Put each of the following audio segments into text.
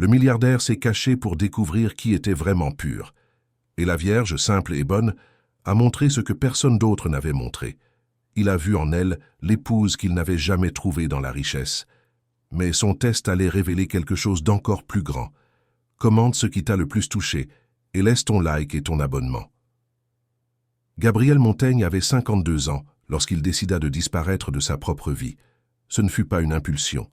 Le milliardaire s'est caché pour découvrir qui était vraiment pur. Et la Vierge, simple et bonne, a montré ce que personne d'autre n'avait montré. Il a vu en elle l'épouse qu'il n'avait jamais trouvée dans la richesse. Mais son test allait révéler quelque chose d'encore plus grand. Commente ce qui t'a le plus touché et laisse ton like et ton abonnement. Gabriel Montaigne avait 52 ans lorsqu'il décida de disparaître de sa propre vie. Ce ne fut pas une impulsion.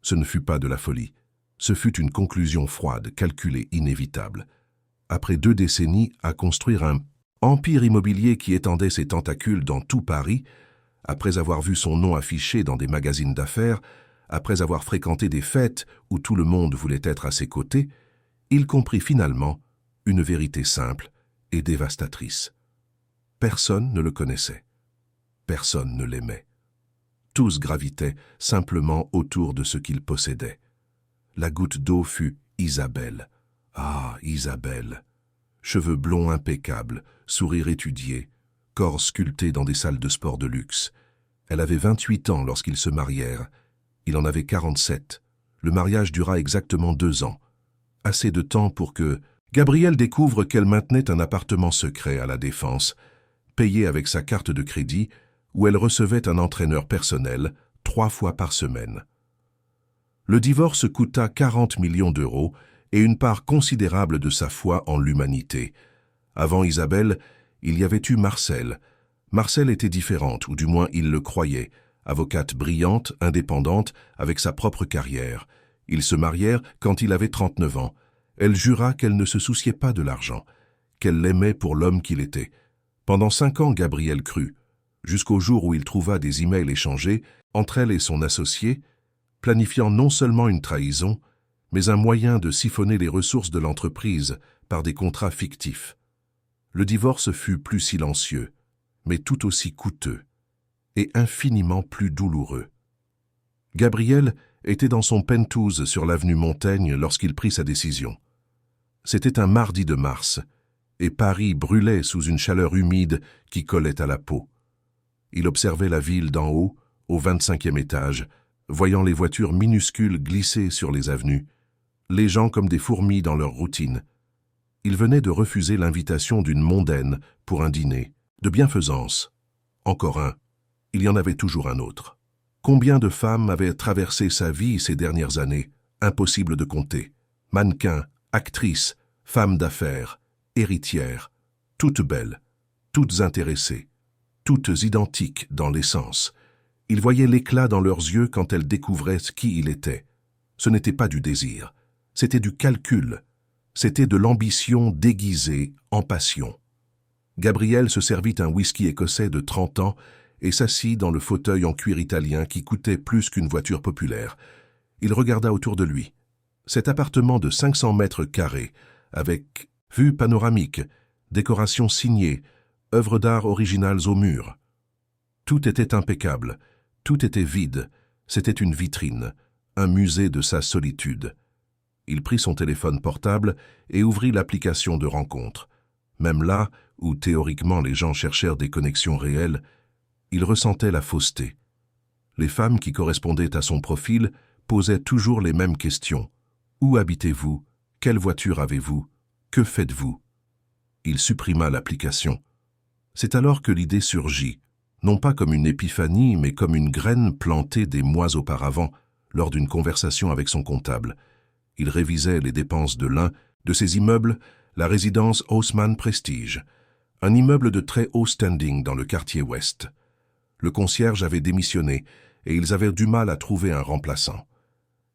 Ce ne fut pas de la folie. Ce fut une conclusion froide, calculée, inévitable. Après 2 décennies à construire un empire immobilier qui étendait ses tentacules dans tout Paris, après avoir vu son nom affiché dans des magazines d'affaires, après avoir fréquenté des fêtes où tout le monde voulait être à ses côtés, il comprit finalement une vérité simple et dévastatrice. Personne ne le connaissait. Personne ne l'aimait. Tous gravitaient simplement autour de ce qu'il possédait. La goutte d'eau fut Isabelle. Ah, Isabelle! Cheveux blonds impeccables, sourire étudié, corps sculpté dans des salles de sport de luxe. Elle avait 28 ans lorsqu'ils se marièrent. Il en avait 47. Le mariage dura exactement 2 ans. Assez de temps pour que Gabriel découvre qu'elle maintenait un appartement secret à La Défense, payé avec sa carte de crédit, où elle recevait un entraîneur personnel 3 fois par semaine. Le divorce coûta 40 millions d'euros et une part considérable de sa foi en l'humanité. Avant Isabelle, il y avait eu Marcel. Marcel était différente, ou du moins il le croyait. Avocate brillante, indépendante, avec sa propre carrière. Ils se marièrent quand il avait 39 ans. Elle jura qu'elle ne se souciait pas de l'argent, qu'elle l'aimait pour l'homme qu'il était. Pendant 5 ans, Gabriel crut, jusqu'au jour où il trouva des emails échangés entre elle et son associé, planifiant non seulement une trahison, mais un moyen de siphonner les ressources de l'entreprise par des contrats fictifs. Le divorce fut plus silencieux, mais tout aussi coûteux, et infiniment plus douloureux. Gabriel était dans son penthouse sur l'avenue Montaigne lorsqu'il prit sa décision. C'était un mardi de mars, et Paris brûlait sous une chaleur humide qui collait à la peau. Il observait la ville d'en haut, au 25e étage, voyant les voitures minuscules glisser sur les avenues, les gens comme des fourmis dans leur routine. Il venait de refuser l'invitation d'une mondaine pour un dîner, de bienfaisance. Encore un. Il y en avait toujours un autre. Combien de femmes avaient traversé sa vie ces dernières années? Impossible de compter. Mannequins, actrices, femmes d'affaires, héritières, toutes belles, toutes intéressées, toutes identiques dans l'essence. Il voyait l'éclat dans leurs yeux quand elles découvraient qui il était. Ce n'était pas du désir, c'était du calcul, c'était de l'ambition déguisée en passion. Gabriel se servit un whisky écossais de 30 ans et s'assit dans le fauteuil en cuir italien qui coûtait plus qu'une voiture populaire. Il regarda autour de lui. Cet appartement de 500 mètres carrés, avec vue panoramique, décoration signée, œuvres d'art originales aux murs. Tout était impeccable, tout était vide, c'était une vitrine, un musée de sa solitude. Il prit son téléphone portable et ouvrit l'application de rencontre. Même là, où théoriquement les gens cherchèrent des connexions réelles, il ressentait la fausseté. Les femmes qui correspondaient à son profil posaient toujours les mêmes questions. Où habitez-vous? Quelle voiture avez-vous? Que faites-vous? Il supprima l'application. C'est alors que l'idée surgit, non pas comme une épiphanie, mais comme une graine plantée des mois auparavant, lors d'une conversation avec son comptable. Il révisait les dépenses de l'un de ses immeubles, la résidence Haussmann Prestige, un immeuble de très haut standing dans le quartier ouest. Le concierge avait démissionné et ils avaient du mal à trouver un remplaçant.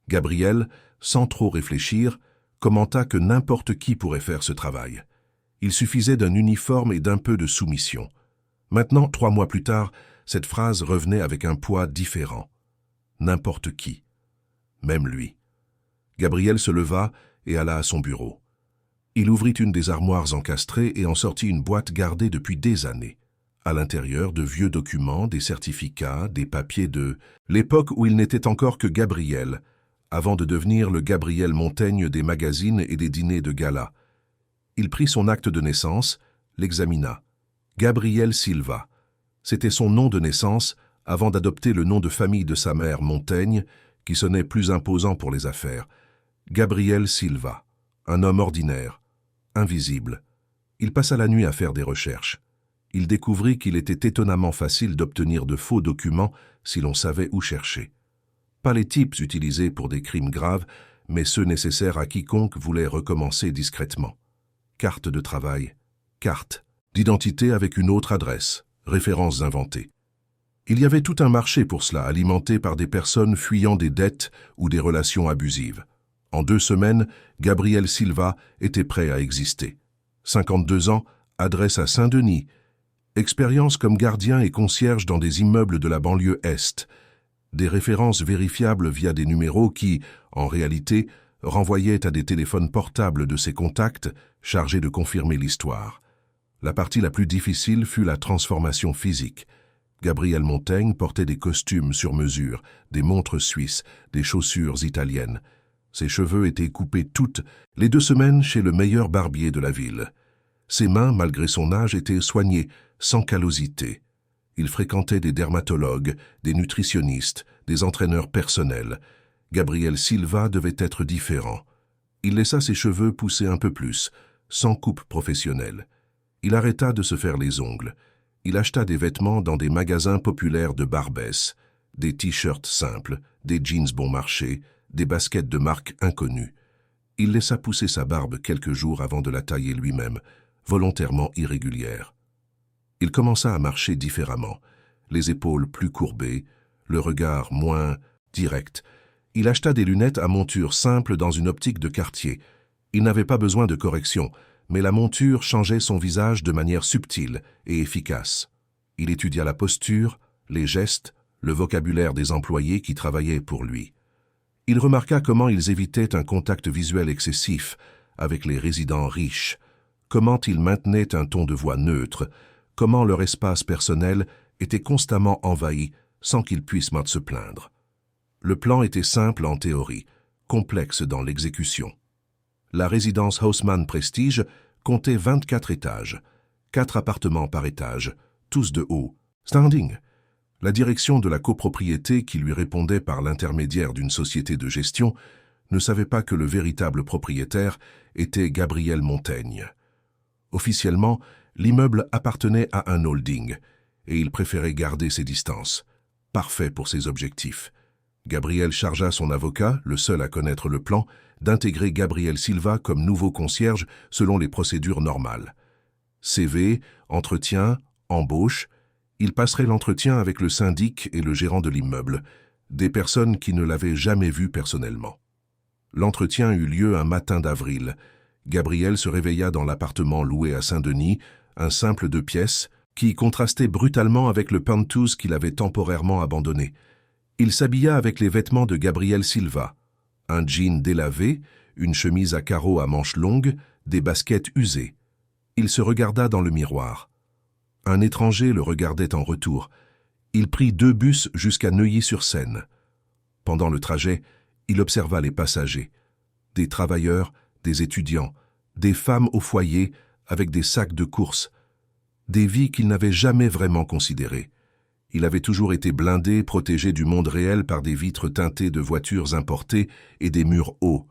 Gabriel, sans trop réfléchir, commenta que n'importe qui pourrait faire ce travail. Il suffisait d'un uniforme et d'un peu de soumission. Maintenant, 3 mois plus tard, cette phrase revenait avec un poids différent. N'importe qui. Même lui. Gabriel se leva et alla à son bureau. Il ouvrit une des armoires encastrées et en sortit une boîte gardée depuis des années. À l'intérieur, de vieux documents, des certificats, des papiers de l'époque où il n'était encore que Gabriel, avant de devenir le Gabriel Montaigne des magazines et des dîners de gala. Il prit son acte de naissance, l'examina. Gabriel Silva. C'était son nom de naissance avant d'adopter le nom de famille de sa mère Montaigne, qui sonnait plus imposant pour les affaires. Gabriel Silva, un homme ordinaire, invisible. Il passa la nuit à faire des recherches. Il découvrit qu'il était étonnamment facile d'obtenir de faux documents si l'on savait où chercher. Pas les types utilisés pour des crimes graves, mais ceux nécessaires à quiconque voulait recommencer discrètement. Carte de travail, carte d'identité avec une autre adresse, références inventées. Il y avait tout un marché pour cela, alimenté par des personnes fuyant des dettes ou des relations abusives. En 2 semaines, Gabriel Silva était prêt à exister. 52 ans, adresse à Saint-Denis. Expérience comme gardien et concierge dans des immeubles de la banlieue Est. Des références vérifiables via des numéros qui, en réalité, renvoyaient à des téléphones portables de ses contacts chargés de confirmer l'histoire. La partie la plus difficile fut la transformation physique. Gabriel Montaigne portait des costumes sur mesure, des montres suisses, des chaussures italiennes. Ses cheveux étaient coupés toutes les 2 semaines chez le meilleur barbier de la ville. Ses mains, malgré son âge, étaient soignées, sans callosité. Il fréquentait des dermatologues, des nutritionnistes, des entraîneurs personnels. Gabriel Silva devait être différent. Il laissa ses cheveux pousser un peu plus, sans coupe professionnelle. Il arrêta de se faire les ongles. Il acheta des vêtements dans des magasins populaires de Barbès, des t-shirts simples, des jeans bon marché, des baskets de marque inconnue. Il laissa pousser sa barbe quelques jours avant de la tailler lui-même, volontairement irrégulière. Il commença à marcher différemment, les épaules plus courbées, le regard moins direct. Il acheta des lunettes à monture simple dans une optique de quartier. Il n'avait pas besoin de correction, mais la monture changeait son visage de manière subtile et efficace. Il étudia la posture, les gestes, le vocabulaire des employés qui travaillaient pour lui. Il remarqua comment ils évitaient un contact visuel excessif avec les résidents riches, comment ils maintenaient un ton de voix neutre, comment leur espace personnel était constamment envahi sans qu'ils puissent se plaindre. Le plan était simple en théorie, complexe dans l'exécution. La résidence Haussmann Prestige comptait 24 étages, 4 appartements par étage, tous de haut, standing. La direction de la copropriété, qui lui répondait par l'intermédiaire d'une société de gestion, ne savait pas que le véritable propriétaire était Gabriel Montaigne. Officiellement, l'immeuble appartenait à un holding, et il préférait garder ses distances. Parfait pour ses objectifs. Gabriel chargea son avocat, le seul à connaître le plan, d'intégrer Gabriel Silva comme nouveau concierge selon les procédures normales. CV, entretien, embauche. Il passerait l'entretien avec le syndic et le gérant de l'immeuble, des personnes qui ne l'avaient jamais vu personnellement. L'entretien eut lieu un matin d'avril. Gabriel se réveilla dans l'appartement loué à Saint-Denis, un simple 2 pièces, qui contrastait brutalement avec le penthouse qu'il avait temporairement abandonné. Il s'habilla avec les vêtements de Gabriel Silva, un jean délavé, une chemise à carreaux à manches longues, des baskets usées. Il se regarda dans le miroir. Un étranger le regardait en retour. Il prit 2 bus jusqu'à Neuilly-sur-Seine. Pendant le trajet, il observa les passagers. Des travailleurs, des étudiants, des femmes au foyer avec des sacs de courses. Des vies qu'il n'avait jamais vraiment considérées. Il avait toujours été blindé, protégé du monde réel par des vitres teintées de voitures importées et des murs hauts.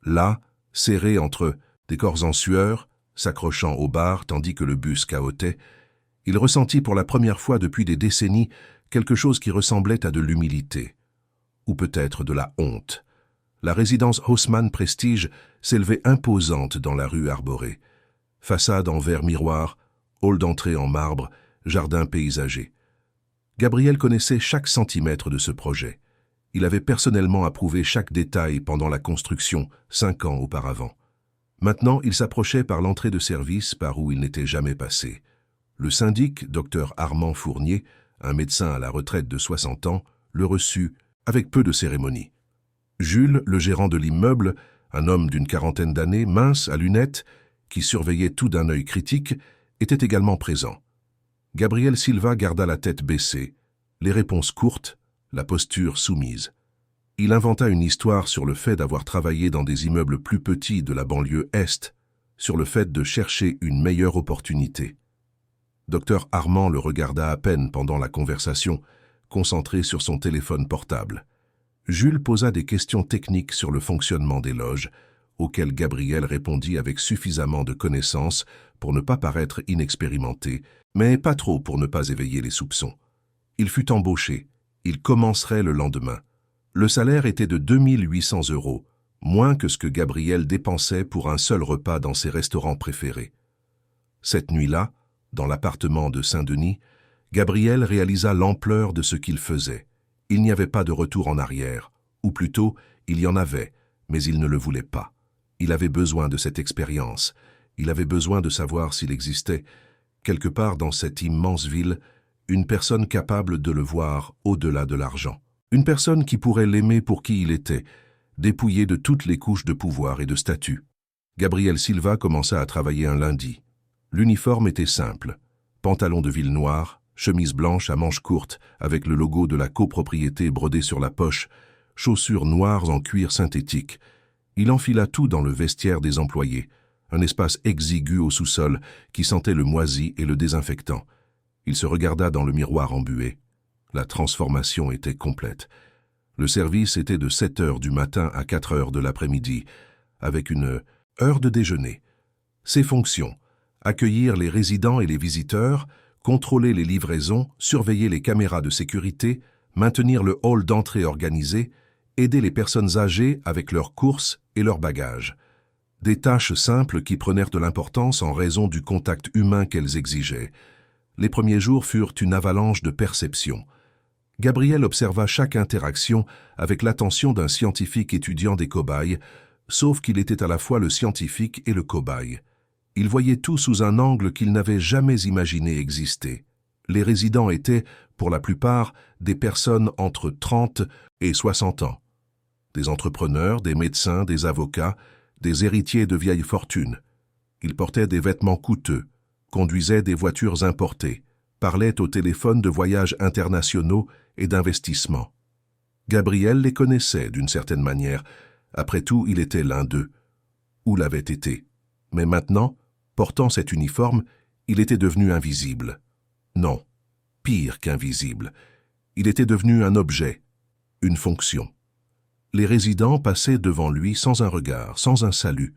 Là, serré entre des corps en sueur, s'accrochant aux barres tandis que le bus cahotait, il ressentit pour la première fois depuis des décennies quelque chose qui ressemblait à de l'humilité, ou peut-être de la honte. La résidence Haussmann Prestige s'élevait imposante dans la rue arborée. Façade en verre miroir, hall d'entrée en marbre, jardin paysager. Gabriel connaissait chaque centimètre de ce projet. Il avait personnellement approuvé chaque détail pendant la construction, 5 ans auparavant. Maintenant, il s'approchait par l'entrée de service par où il n'était jamais passé. Le syndic, Dr Armand Fournier, un médecin à la retraite de 60 ans, le reçut avec peu de cérémonie. Jules, le gérant de l'immeuble, un homme d'une 40aine d'années, mince, à lunettes, qui surveillait tout d'un œil critique, était également présent. Gabriel Silva garda la tête baissée, les réponses courtes, la posture soumise. Il inventa une histoire sur le fait d'avoir travaillé dans des immeubles plus petits de la banlieue Est, sur le fait de chercher une meilleure opportunité. Dr Armand le regarda à peine pendant la conversation, concentré sur son téléphone portable. Jules posa des questions techniques sur le fonctionnement des loges, auxquelles Gabriel répondit avec suffisamment de connaissances pour ne pas paraître inexpérimenté, mais pas trop pour ne pas éveiller les soupçons. Il fut embauché. Il commencerait le lendemain. Le salaire était de 2800 €, moins que ce que Gabriel dépensait pour un seul repas dans ses restaurants préférés. Cette nuit-là, dans l'appartement de Saint-Denis, Gabriel réalisa l'ampleur de ce qu'il faisait. Il n'y avait pas de retour en arrière, ou plutôt, il y en avait, mais il ne le voulait pas. Il avait besoin de cette expérience. Il avait besoin de savoir s'il existait, quelque part dans cette immense ville, une personne capable de le voir au-delà de l'argent. Une personne qui pourrait l'aimer pour qui il était, dépouillé de toutes les couches de pouvoir et de statut. Gabriel Silva commença à travailler un lundi. L'uniforme était simple. Pantalon de ville noir, chemise blanche à manches courtes avec le logo de la copropriété brodé sur la poche, chaussures noires en cuir synthétique. Il enfila tout dans le vestiaire des employés, un espace exigu au sous-sol qui sentait le moisi et le désinfectant. Il se regarda dans le miroir embué. La transformation était complète. Le service était de 7 heures du matin à 4 heures de l'après-midi, avec une heure de déjeuner. Ses fonctions: accueillir les résidents et les visiteurs, contrôler les livraisons, surveiller les caméras de sécurité, maintenir le hall d'entrée organisé, aider les personnes âgées avec leurs courses et leurs bagages. Des tâches simples qui prenèrent de l'importance en raison du contact humain qu'elles exigeaient. Les premiers jours furent une avalanche de perceptions. Gabriel observa chaque interaction avec l'attention d'un scientifique étudiant des cobayes, sauf qu'il était à la fois le scientifique et le cobaye. Il voyait tout sous un angle qu'il n'avait jamais imaginé exister. Les résidents étaient, pour la plupart, des personnes entre 30 et 60 ans. Des entrepreneurs, des médecins, des avocats, des héritiers de vieilles fortunes. Ils portaient des vêtements coûteux, conduisaient des voitures importées, parlaient au téléphone de voyages internationaux et d'investissements. Gabriel les connaissait d'une certaine manière. Après tout, il était l'un d'eux, ou l'avait été. Mais maintenant, portant cet uniforme, il était devenu invisible. Non, pire qu'invisible. Il était devenu un objet, une fonction. Les résidents passaient devant lui sans un regard, sans un salut.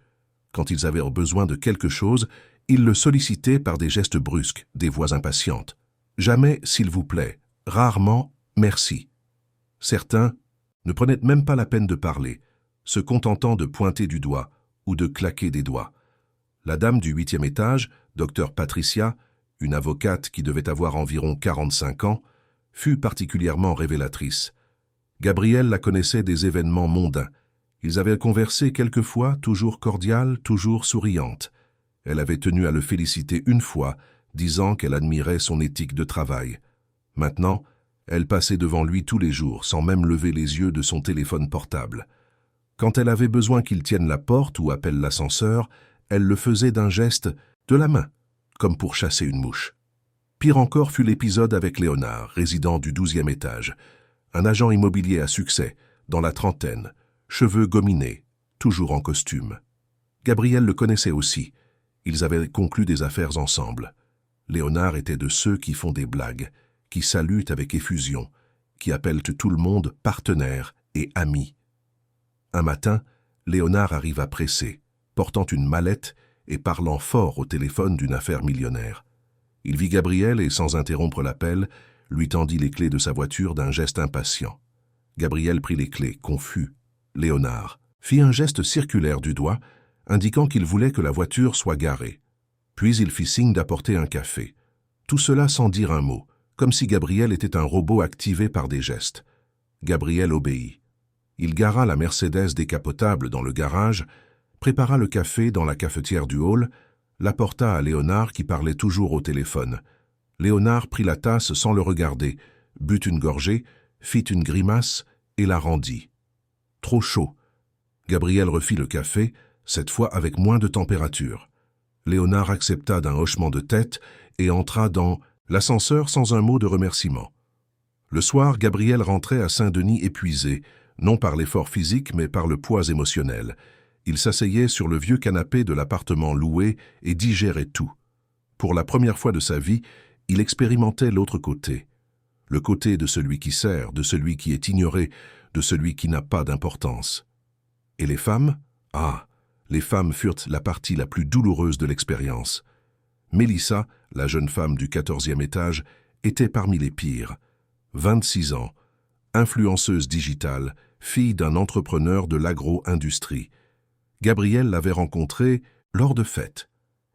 Quand ils avaient besoin de quelque chose, ils le sollicitaient par des gestes brusques, des voix impatientes. Jamais « s'il vous plaît », rarement « merci ». Certains ne prenaient même pas la peine de parler, se contentant de pointer du doigt ou de claquer des doigts. La dame du 8e étage, Dr Patricia, une avocate qui devait avoir environ 45 ans, fut particulièrement révélatrice. Gabriel la connaissait des événements mondains. Ils avaient conversé quelquefois, toujours cordiale, toujours souriante. Elle avait tenu à le féliciter une fois, disant qu'elle admirait son éthique de travail. Maintenant, elle passait devant lui tous les jours, sans même lever les yeux de son téléphone portable. Quand elle avait besoin qu'il tienne la porte ou appelle l'ascenseur, elle le faisait d'un geste de la main, comme pour chasser une mouche. Pire encore fut l'épisode avec Léonard, résident du 12e étage. Un agent immobilier à succès, dans la trentaine, cheveux gominés, toujours en costume. Gabriel le connaissait aussi. Ils avaient conclu des affaires ensemble. Léonard était de ceux qui font des blagues, qui saluent avec effusion, qui appellent tout le monde partenaire et ami. Un matin, Léonard arriva pressé, portant une mallette et parlant fort au téléphone d'une affaire millionnaire. Il vit Gabriel et, sans interrompre l'appel, lui tendit les clés de sa voiture d'un geste impatient. Gabriel prit les clés, confus. Léonard fit un geste circulaire du doigt, indiquant qu'il voulait que la voiture soit garée. Puis il fit signe d'apporter un café. Tout cela sans dire un mot, comme si Gabriel était un robot activé par des gestes. Gabriel obéit. Il gara la Mercedes décapotable dans le garage, prépara le café dans la cafetière du hall, l'apporta à Léonard qui parlait toujours au téléphone. Léonard prit la tasse sans le regarder, but une gorgée, fit une grimace et la rendit. Trop chaud. Gabriel refit le café, cette fois avec moins de température. Léonard accepta d'un hochement de tête et entra dans l'ascenseur sans un mot de remerciement. Le soir, Gabriel rentrait à Saint-Denis épuisé, non par l'effort physique mais par le poids émotionnel. Il s'asseyait sur le vieux canapé de l'appartement loué et digérait tout. Pour la première fois de sa vie, il expérimentait l'autre côté. Le côté de celui qui sert, de celui qui est ignoré, de celui qui n'a pas d'importance. Et les femmes? Ah, les femmes furent la partie la plus douloureuse de l'expérience. Mélissa, la jeune femme du 14e étage, était parmi les pires. 26 ans, influenceuse digitale, fille d'un entrepreneur de l'agro-industrie. Gabriel l'avait rencontrée lors de fêtes.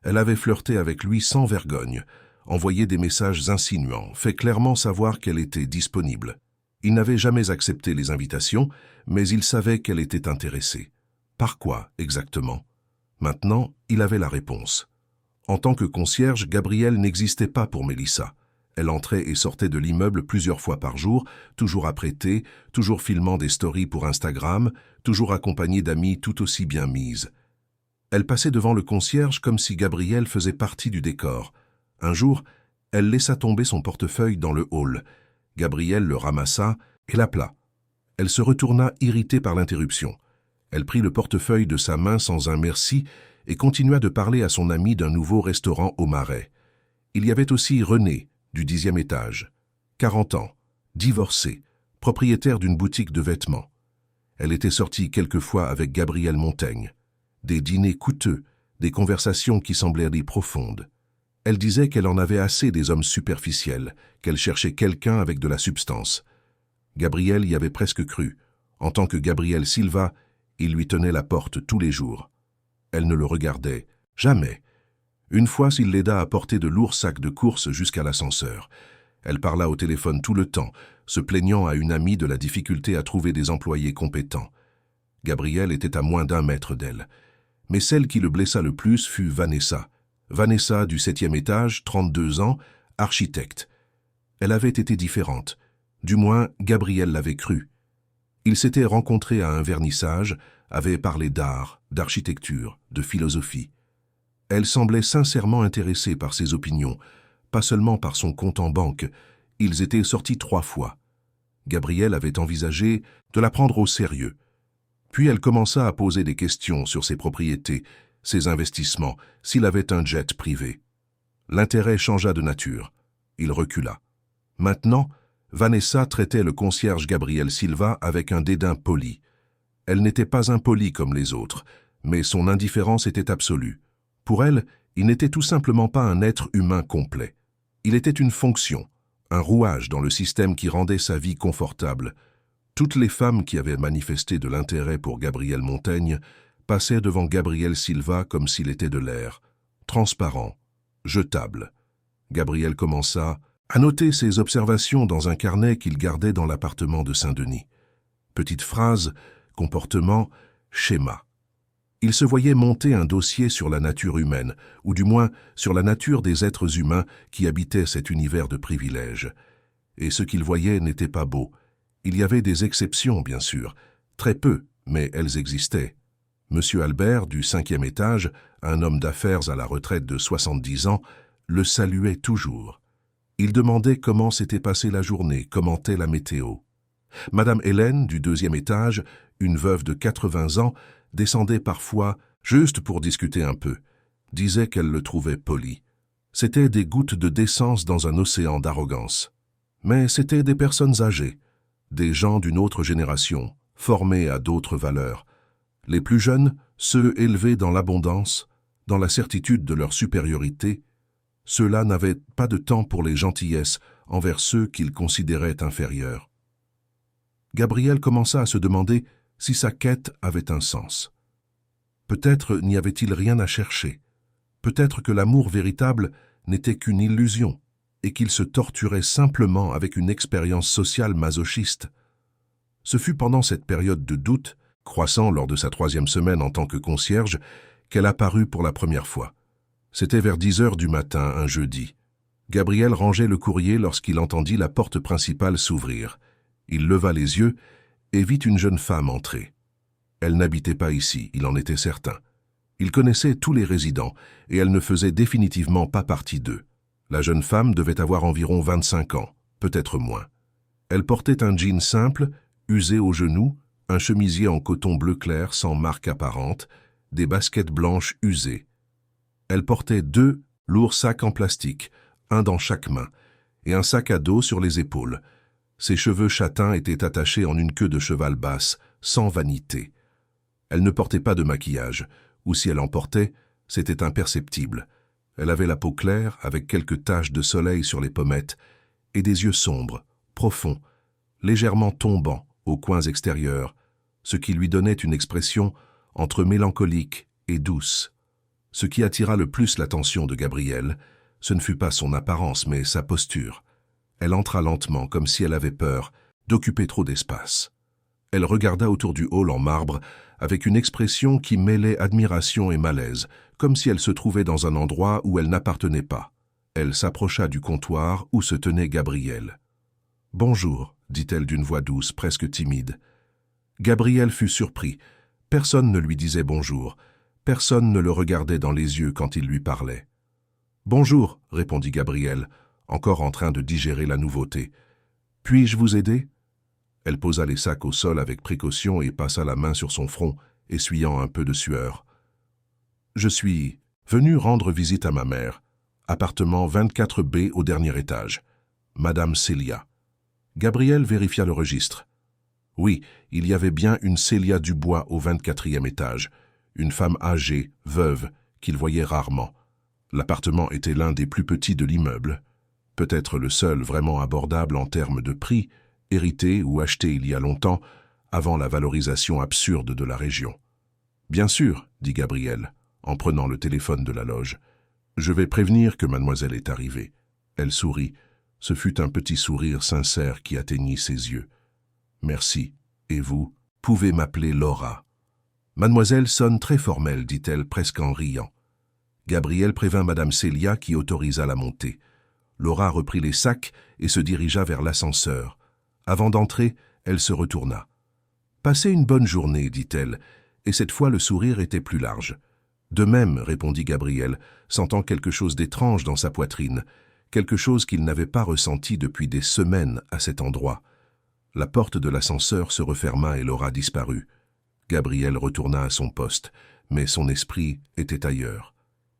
Elle avait flirté avec lui sans vergogne, envoyé des messages insinuants, fait clairement savoir qu'elle était disponible. Il n'avait jamais accepté les invitations, mais il savait qu'elle était intéressée. Par quoi, exactement? Maintenant, il avait la réponse. En tant que concierge, Gabriel n'existait pas pour Mélissa. Elle entrait et sortait de l'immeuble plusieurs fois par jour, toujours apprêtée, toujours filmant des stories pour Instagram, toujours accompagnée d'amies tout aussi bien mises. Elle passait devant le concierge comme si Gabriel faisait partie du décor. Un jour, elle laissa tomber son portefeuille dans le hall. Gabriel le ramassa et l'appela. Elle se retourna irritée par l'interruption. Elle prit le portefeuille de sa main sans un merci et continua de parler à son ami d'un nouveau restaurant au Marais. Il y avait aussi René, du 10e étage. 40 ans, divorcée, propriétaire d'une boutique de vêtements. Elle était sortie quelquefois avec Gabriel Montaigne. Des dîners coûteux, des conversations qui semblaient lui profondes. Elle disait qu'elle en avait assez des hommes superficiels, qu'elle cherchait quelqu'un avec de la substance. Gabriel y avait presque cru. En tant que Gabriel Silva, il lui tenait la porte tous les jours. Elle ne le regardait jamais. Une fois, il l'aida à porter de lourds sacs de courses jusqu'à l'ascenseur. Elle parla au téléphone tout le temps, se plaignant à une amie de la difficulté à trouver des employés compétents. Gabriel était à moins d'1 mètre d'elle. Mais celle qui le blessa le plus fut Vanessa. Vanessa du 7e étage, 32 ans, architecte. Elle avait été différente. Du moins, Gabriel l'avait cru. Ils s'étaient rencontrés à un vernissage, avaient parlé d'art, d'architecture, de philosophie. Elle semblait sincèrement intéressée par ses opinions, pas seulement par son compte en banque. Ils étaient sortis 3 fois. Gabriel avait envisagé de la prendre au sérieux. Puis elle commença à poser des questions sur ses propriétés, ses investissements, s'il avait un jet privé. L'intérêt changea de nature. Il recula. Maintenant, Vanessa traitait le concierge Gabriel Silva avec un dédain poli. Elle n'était pas impolie comme les autres, mais son indifférence était absolue. Pour elle, il n'était tout simplement pas un être humain complet. Il était une fonction, un rouage dans le système qui rendait sa vie confortable. Toutes les femmes qui avaient manifesté de l'intérêt pour Gabriel Montaigne passaient devant Gabriel Silva comme s'il était de l'air, transparent, jetable. Gabriel commença à noter ses observations dans un carnet qu'il gardait dans l'appartement de Saint-Denis. Petites phrases, comportements, schémas. Il se voyait monter un dossier sur la nature humaine, ou du moins sur la nature des êtres humains qui habitaient cet univers de privilèges. Et ce qu'il voyait n'était pas beau. Il y avait des exceptions, bien sûr, très peu, mais elles existaient. Monsieur Albert, du 5e étage, un homme d'affaires à la retraite de 70 ans, le saluait toujours. Il demandait comment s'était passée la journée, commentait la météo. Madame Hélène, du 2e étage, une veuve de 80 ans, descendait parfois, juste pour discuter un peu, disait qu'elle le trouvait poli. C'étaient des gouttes de décence dans un océan d'arrogance. Mais c'étaient des personnes âgées, des gens d'une autre génération, formés à d'autres valeurs. Les plus jeunes, ceux élevés dans l'abondance, dans la certitude de leur supériorité, ceux-là n'avaient pas de temps pour les gentillesses envers ceux qu'ils considéraient inférieurs. Gabriel commença à se demander si sa quête avait un sens. Peut-être n'y avait-il rien à chercher. Peut-être que l'amour véritable n'était qu'une illusion et qu'il se torturait simplement avec une expérience sociale masochiste. Ce fut pendant cette période de doute, croissant lors de sa 3e semaine en tant que concierge, qu'elle apparut pour la première fois. C'était vers 10 heures du matin, un jeudi. Gabriel rangeait le courrier lorsqu'il entendit la porte principale s'ouvrir. Il leva les yeux et vit une jeune femme entrer. Elle n'habitait pas ici, il en était certain. Il connaissait tous les résidents et elle ne faisait définitivement pas partie d'eux. La jeune femme devait avoir environ 25 ans, peut-être moins. Elle portait un jean simple, usé aux genoux, un chemisier en coton bleu clair sans marque apparente, des baskets blanches usées. Elle portait 2 lourds sacs en plastique, un dans chaque main, et un sac à dos sur les épaules. Ses cheveux châtains étaient attachés en une queue de cheval basse, sans vanité. Elle ne portait pas de maquillage, ou si elle en portait, c'était imperceptible. Elle avait la peau claire, avec quelques taches de soleil sur les pommettes, et des yeux sombres, profonds, légèrement tombants aux coins extérieurs, ce qui lui donnait une expression entre mélancolique et douce. Ce qui attira le plus l'attention de Gabrielle, ce ne fut pas son apparence, mais sa posture. Elle entra lentement, comme si elle avait peur d'occuper trop d'espace. Elle regarda autour du hall en marbre avec une expression qui mêlait admiration et malaise, comme si elle se trouvait dans un endroit où elle n'appartenait pas. Elle s'approcha du comptoir où se tenait Gabrielle. « Bonjour », dit-elle d'une voix douce, presque timide. Gabriel fut surpris. Personne ne lui disait bonjour. Personne ne le regardait dans les yeux quand il lui parlait. « Bonjour », répondit Gabriel, encore en train de digérer la nouveauté. « Puis-je vous aider ?» Elle posa les sacs au sol avec précaution et passa la main sur son front, essuyant un peu de sueur. « Je suis venu rendre visite à ma mère. Appartement 24B au dernier étage. Madame Célia. » Gabriel vérifia le registre. Oui, il y avait bien une Célia Dubois au 24e étage, une femme âgée, veuve, qu'il voyait rarement. L'appartement était l'un des plus petits de l'immeuble, peut-être le seul vraiment abordable en termes de prix, hérité ou acheté il y a longtemps, avant la valorisation absurde de la région. « Bien sûr, » dit Gabriel, en prenant le téléphone de la loge. « Je vais prévenir que mademoiselle est arrivée. » Elle sourit. Ce fut un petit sourire sincère qui atteignit ses yeux. « Merci. Et vous, pouvez m'appeler Laura. »« Mademoiselle sonne très formelle, dit-elle presque en riant. Gabriel prévint madame Célia qui autorisa la montée. Laura reprit les sacs et se dirigea vers l'ascenseur. Avant d'entrer, elle se retourna. « Passez une bonne journée, dit-elle, et cette fois le sourire était plus large. « De même, répondit Gabriel, sentant quelque chose d'étrange dans sa poitrine, quelque chose qu'il n'avait pas ressenti depuis des semaines à cet endroit. La porte de l'ascenseur se referma et Laura disparut. Gabriel retourna à son poste, mais son esprit était ailleurs.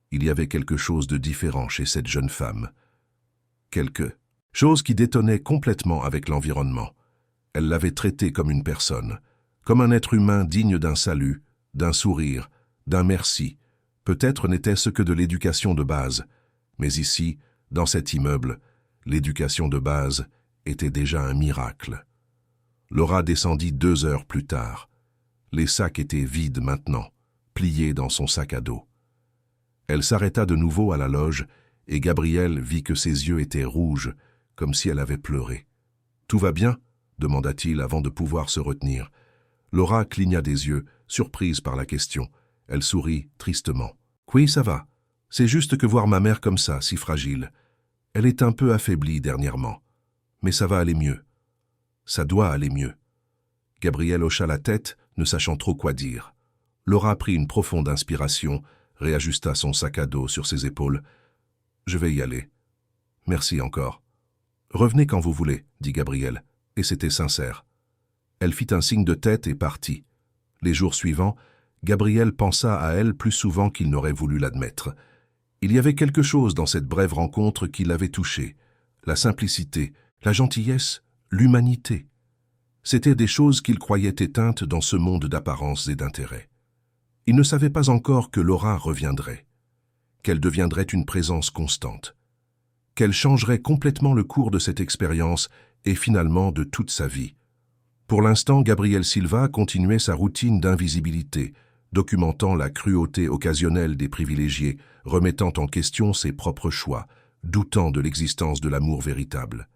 Il y avait quelque chose de différent chez cette jeune femme. Quelque chose qui détonnait complètement avec l'environnement. Elle l'avait traité comme une personne, comme un être humain digne d'un salut, d'un sourire, d'un merci. Peut-être n'était-ce que de l'éducation de base, mais ici, dans cet immeuble, l'éducation de base était déjà un miracle. Laura descendit 2 heures plus tard. Les sacs étaient vides maintenant, pliés dans son sac à dos. Elle s'arrêta de nouveau à la loge et Gabriel vit que ses yeux étaient rouges, comme si elle avait pleuré. « Tout va bien ?» demanda-t-il avant de pouvoir se retenir. Laura cligna des yeux, surprise par la question. Elle sourit tristement. « Oui, ça va. C'est juste que voir ma mère comme ça, si fragile. Elle est un peu affaiblie dernièrement. Mais ça va aller mieux. Ça doit aller mieux. » Gabriel hocha la tête, ne sachant trop quoi dire. Laura prit une profonde inspiration, réajusta son sac à dos sur ses épaules. « Je vais y aller. Merci encore. »« Revenez quand vous voulez, » dit Gabriel, et c'était sincère. Elle fit un signe de tête et partit. Les jours suivants, Gabriel pensa à elle plus souvent qu'il n'aurait voulu l'admettre. Il y avait quelque chose dans cette brève rencontre qui l'avait touché. La simplicité, la gentillesse, l'humanité. C'étaient des choses qu'il croyait éteintes dans ce monde d'apparences et d'intérêts. Il ne savait pas encore que Laura reviendrait, qu'elle deviendrait une présence constante, qu'elle changerait complètement le cours de cette expérience et finalement de toute sa vie. Pour l'instant, Gabriel Silva continuait sa routine d'invisibilité, documentant la cruauté occasionnelle des privilégiés, remettant en question ses propres choix, doutant de l'existence de l'amour véritable.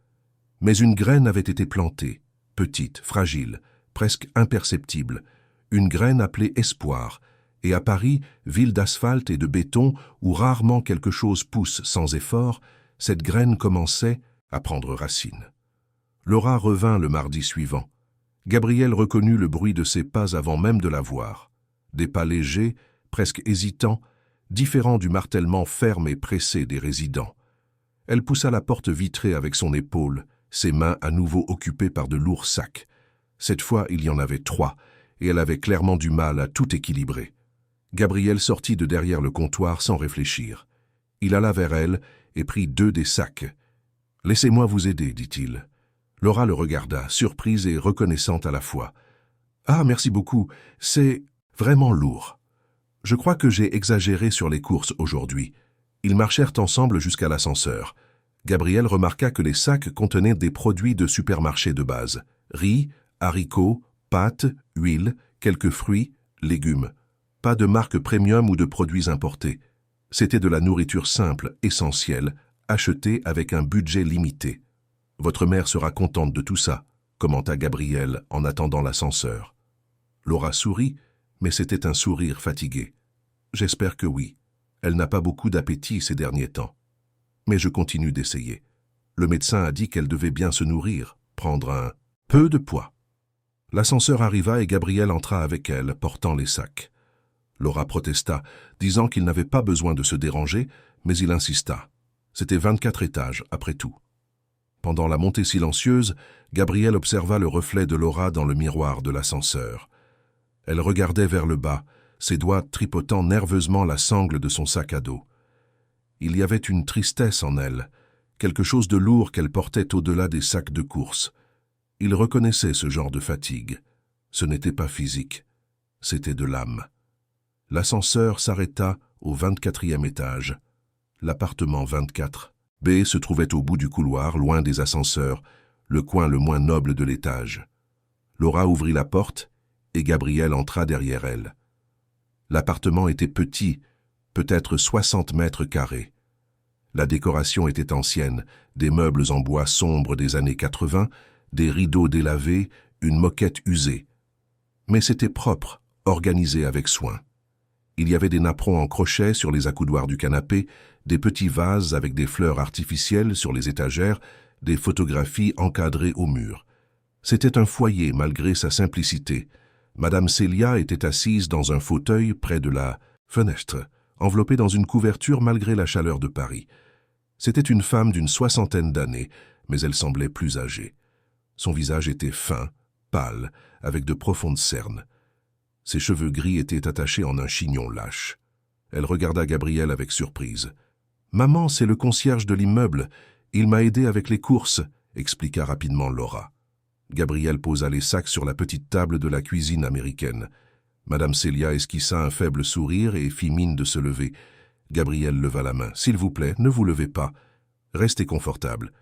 Mais une graine avait été plantée, petite, fragile, presque imperceptible, une graine appelée espoir, et à Paris, ville d'asphalte et de béton où rarement quelque chose pousse sans effort, cette graine commençait à prendre racine. Laura revint le mardi suivant. Gabriel reconnut le bruit de ses pas avant même de la voir. Des pas légers, presque hésitants, différents du martèlement ferme et pressé des résidents. Elle poussa la porte vitrée avec son épaule, ses mains à nouveau occupées par de lourds sacs. Cette fois, il y en avait 3, et elle avait clairement du mal à tout équilibrer. Gabriel sortit de derrière le comptoir sans réfléchir. Il alla vers elle et prit 2 des sacs. « Laissez-moi vous aider, dit-il. » Laura le regarda, surprise et reconnaissante à la fois. « Ah, merci beaucoup, c'est vraiment lourd. Je crois que j'ai exagéré sur les courses aujourd'hui. » Ils marchèrent ensemble jusqu'à l'ascenseur. Gabriel remarqua que les sacs contenaient des produits de supermarché de base. Riz, haricots, pâtes, huile, quelques fruits, légumes. Pas de marque premium ou de produits importés. C'était de la nourriture simple, essentielle, achetée avec un budget limité. « Votre mère sera contente de tout ça, » commenta Gabriel en attendant l'ascenseur. Laura sourit, mais c'était un sourire fatigué. « J'espère que oui. Elle n'a pas beaucoup d'appétit ces derniers temps. Mais je continue d'essayer. Le médecin a dit qu'elle devait bien se nourrir, prendre un peu de poids. » L'ascenseur arriva et Gabriel entra avec elle, portant les sacs. Laura protesta, disant qu'il n'avait pas besoin de se déranger, mais il insista. C'était 24 étages, après tout. Pendant la montée silencieuse, Gabriel observa le reflet de Laura dans le miroir de l'ascenseur. Elle regardait vers le bas, ses doigts tripotant nerveusement la sangle de son sac à dos. Il y avait une tristesse en elle, quelque chose de lourd qu'elle portait au-delà des sacs de course. Il reconnaissait ce genre de fatigue. Ce n'était pas physique, c'était de l'âme. L'ascenseur s'arrêta au 24e étage. L'appartement 24 B se trouvait au bout du couloir, loin des ascenseurs, le coin le moins noble de l'étage. Laura ouvrit la porte et Gabriel entra derrière elle. L'appartement était petit, peut-être 60 mètres carrés. La décoration était ancienne, des meubles en bois sombre des années 80, des rideaux délavés, une moquette usée. Mais c'était propre, organisé avec soin. Il y avait des napperons en crochet sur les accoudoirs du canapé, des petits vases avec des fleurs artificielles sur les étagères, des photographies encadrées au mur. C'était un foyer malgré sa simplicité. Madame Célia était assise dans un fauteuil près de la fenêtre, enveloppée dans une couverture malgré la chaleur de Paris. C'était une femme d'une 60aine d'années, mais elle semblait plus âgée. Son visage était fin, pâle, avec de profondes cernes. Ses cheveux gris étaient attachés en un chignon lâche. Elle regarda Gabriel avec surprise. « Maman, c'est le concierge de l'immeuble. Il m'a aidé avec les courses, » expliqua rapidement Laura. Gabriel posa les sacs sur la petite table de la cuisine américaine. Madame Célia esquissa un faible sourire et fit mine de se lever. Gabriel leva la main. « S'il vous plaît, ne vous levez pas. Restez confortable. »«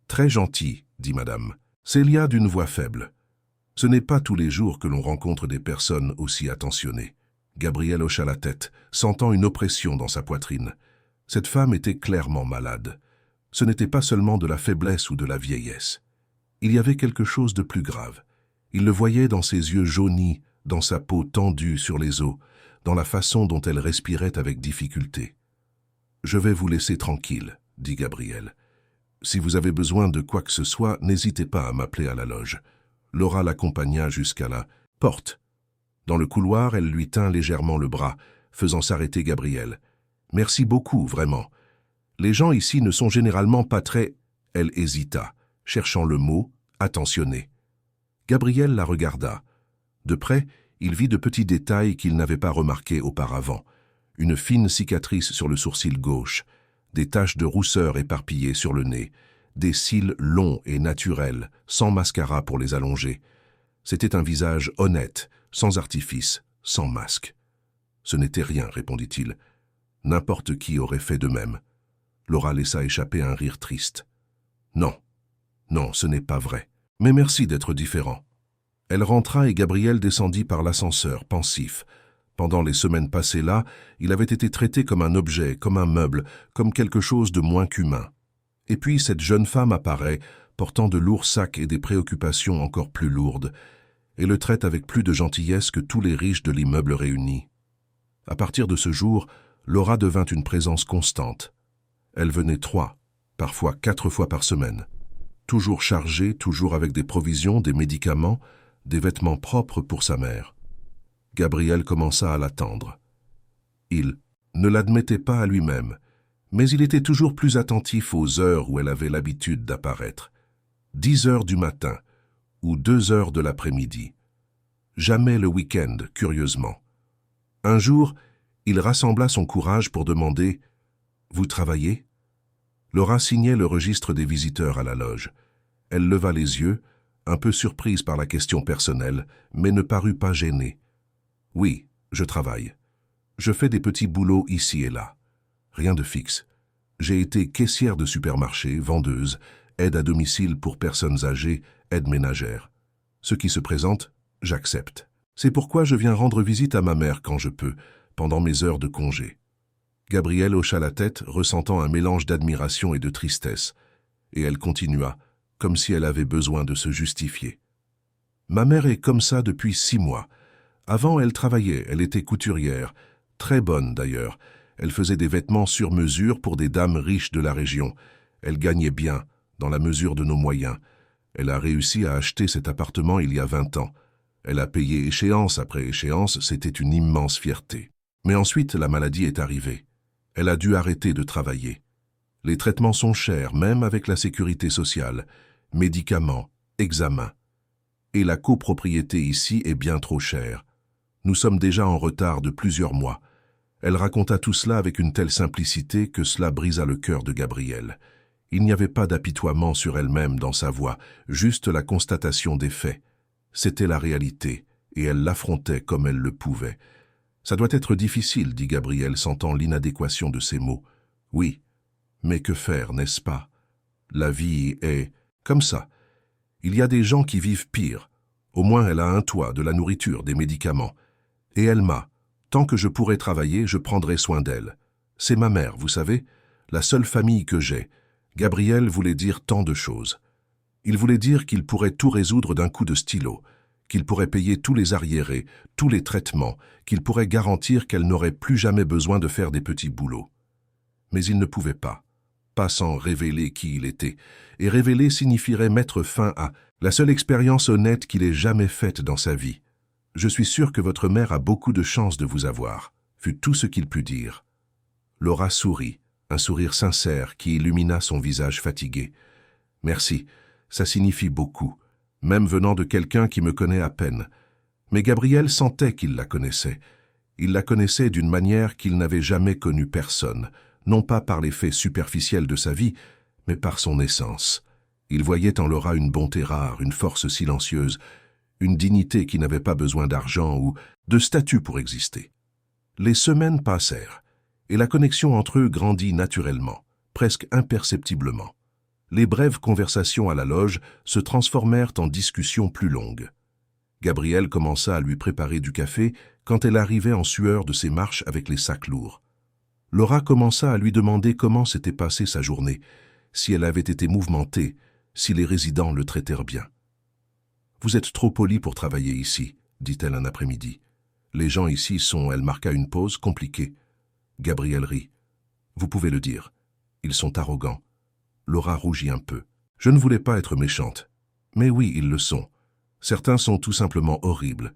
Très gentil, » dit Madame Célia d'une voix faible. Ce n'est pas tous les jours que l'on rencontre des personnes aussi attentionnées. Gabriel hocha la tête, sentant une oppression dans sa poitrine. Cette femme était clairement malade. Ce n'était pas seulement de la faiblesse ou de la vieillesse. Il y avait quelque chose de plus grave. Il le voyait dans ses yeux jaunis, dans sa peau tendue sur les os, dans la façon dont elle respirait avec difficulté. « Je vais vous laisser tranquille, » dit Gabriel. « Si vous avez besoin de quoi que ce soit, n'hésitez pas à m'appeler à la loge. » Laura l'accompagna jusqu'à la porte. Dans le couloir, elle lui tint légèrement le bras, faisant s'arrêter Gabriel. « Merci beaucoup, vraiment. Les gens ici ne sont généralement pas très... » Elle hésita, cherchant le mot, attentionné. Gabriel la regarda. De près, il vit de petits détails qu'il n'avait pas remarqués auparavant. Une fine cicatrice sur le sourcil gauche, des taches de rousseur éparpillées sur le nez, des cils longs et naturels, sans mascara pour les allonger. C'était un visage honnête, sans artifice, sans masque. « Ce n'était rien, » répondit-il. « N'importe qui aurait fait de même. » Laura laissa échapper un rire triste. « Non, non, ce n'est pas vrai. Mais merci d'être différent. » Elle rentra et Gabriel descendit par l'ascenseur, pensif. Pendant les semaines passées là, il avait été traité comme un objet, comme un meuble, comme quelque chose de moins qu'humain. Et puis cette jeune femme apparaît, portant de lourds sacs et des préoccupations encore plus lourdes, et le traite avec plus de gentillesse que tous les riches de l'immeuble réunis. À partir de ce jour, Laura devint une présence constante. Elle venait 3, parfois 4 fois par semaine. Toujours chargée, toujours avec des provisions, des médicaments, des vêtements propres pour sa mère. Gabriel commença à l'attendre. Il ne l'admettait pas à lui-même, mais il était toujours plus attentif aux heures où elle avait l'habitude d'apparaître. 10 heures du matin ou 2 heures de l'après-midi. Jamais le week-end, curieusement. Un jour, il rassembla son courage pour demander « Vous travaillez ?» Laura signait le registre des visiteurs à la loge. Elle leva les yeux, un peu surprise par la question personnelle, mais ne parut pas gênée. « Oui, je travaille. Je fais des petits boulots ici et là. Rien de fixe. J'ai été caissière de supermarché, vendeuse, aide à domicile pour personnes âgées, aide ménagère. Ce qui se présente, j'accepte. C'est pourquoi je viens rendre visite à ma mère quand je peux, pendant mes heures de congé. » Gabrielle hocha la tête, ressentant un mélange d'admiration et de tristesse, et elle continua, comme si elle avait besoin de se justifier. « Ma mère est comme ça depuis 6 mois. Avant, elle travaillait, elle était couturière, très bonne d'ailleurs. Elle faisait des vêtements sur mesure pour des dames riches de la région. Elle gagnait bien, dans la mesure de nos moyens. Elle a réussi à acheter cet appartement il y a 20 ans. Elle a payé échéance après échéance, c'était une immense fierté. Mais ensuite, la maladie est arrivée. Elle a dû arrêter de travailler. Les traitements sont chers, même avec la sécurité sociale. Médicaments, examens. Et la copropriété ici est bien trop chère. Nous sommes déjà en retard de plusieurs mois. » Elle raconta tout cela avec une telle simplicité que cela brisa le cœur de Gabrielle. Il n'y avait pas d'apitoiement sur elle-même dans sa voix, juste la constatation des faits. C'était la réalité, et elle l'affrontait comme elle le pouvait. « Ça doit être difficile, » dit Gabrielle, sentant l'inadéquation de ses mots. « Oui, mais que faire, n'est-ce pas? La vie est comme ça. Il y a des gens qui vivent pire. Au moins elle a un toit, de la nourriture, des médicaments. Et elle m'a. Tant que je pourrai travailler, je prendrai soin d'elle. C'est ma mère, vous savez, la seule famille que j'ai. » Gabrielle voulait dire tant de choses. Il voulait dire qu'il pourrait tout résoudre d'un coup de stylo, qu'il pourrait payer tous les arriérés, tous les traitements, qu'il pourrait garantir qu'elle n'aurait plus jamais besoin de faire des petits boulots. Mais il ne pouvait pas sans révéler qui il était, et révéler signifierait mettre fin à la seule expérience honnête qu'il ait jamais faite dans sa vie. « Je suis sûr que votre mère a beaucoup de chance de vous avoir », fut tout ce qu'il put dire. Laura sourit, un sourire sincère qui illumina son visage fatigué. « Merci, ça signifie beaucoup, même venant de quelqu'un qui me connaît à peine. » Mais Gabrielle sentait qu'il la connaissait. Il la connaissait d'une manière qu'il n'avait jamais connu personne, non pas par les faits superficiels de sa vie, mais par son essence. Il voyait en Laura une bonté rare, une force silencieuse, une dignité qui n'avait pas besoin d'argent ou de statut pour exister. Les semaines passèrent, et la connexion entre eux grandit naturellement, presque imperceptiblement. Les brèves conversations à la loge se transformèrent en discussions plus longues. Gabrielle commença à lui préparer du café quand elle arrivait en sueur de ses marches avec les sacs lourds. Laura commença à lui demander comment s'était passée sa journée, si elle avait été mouvementée, si les résidents le traitèrent bien. « Vous êtes trop poli pour travailler ici, » dit-elle un après-midi. « Les gens ici sont, » elle marqua une pause, « compliqués. » Gabrielle rit. « Vous pouvez le dire. Ils sont arrogants. » Laura rougit un peu. « Je ne voulais pas être méchante. Mais oui, ils le sont. Certains sont tout simplement horribles.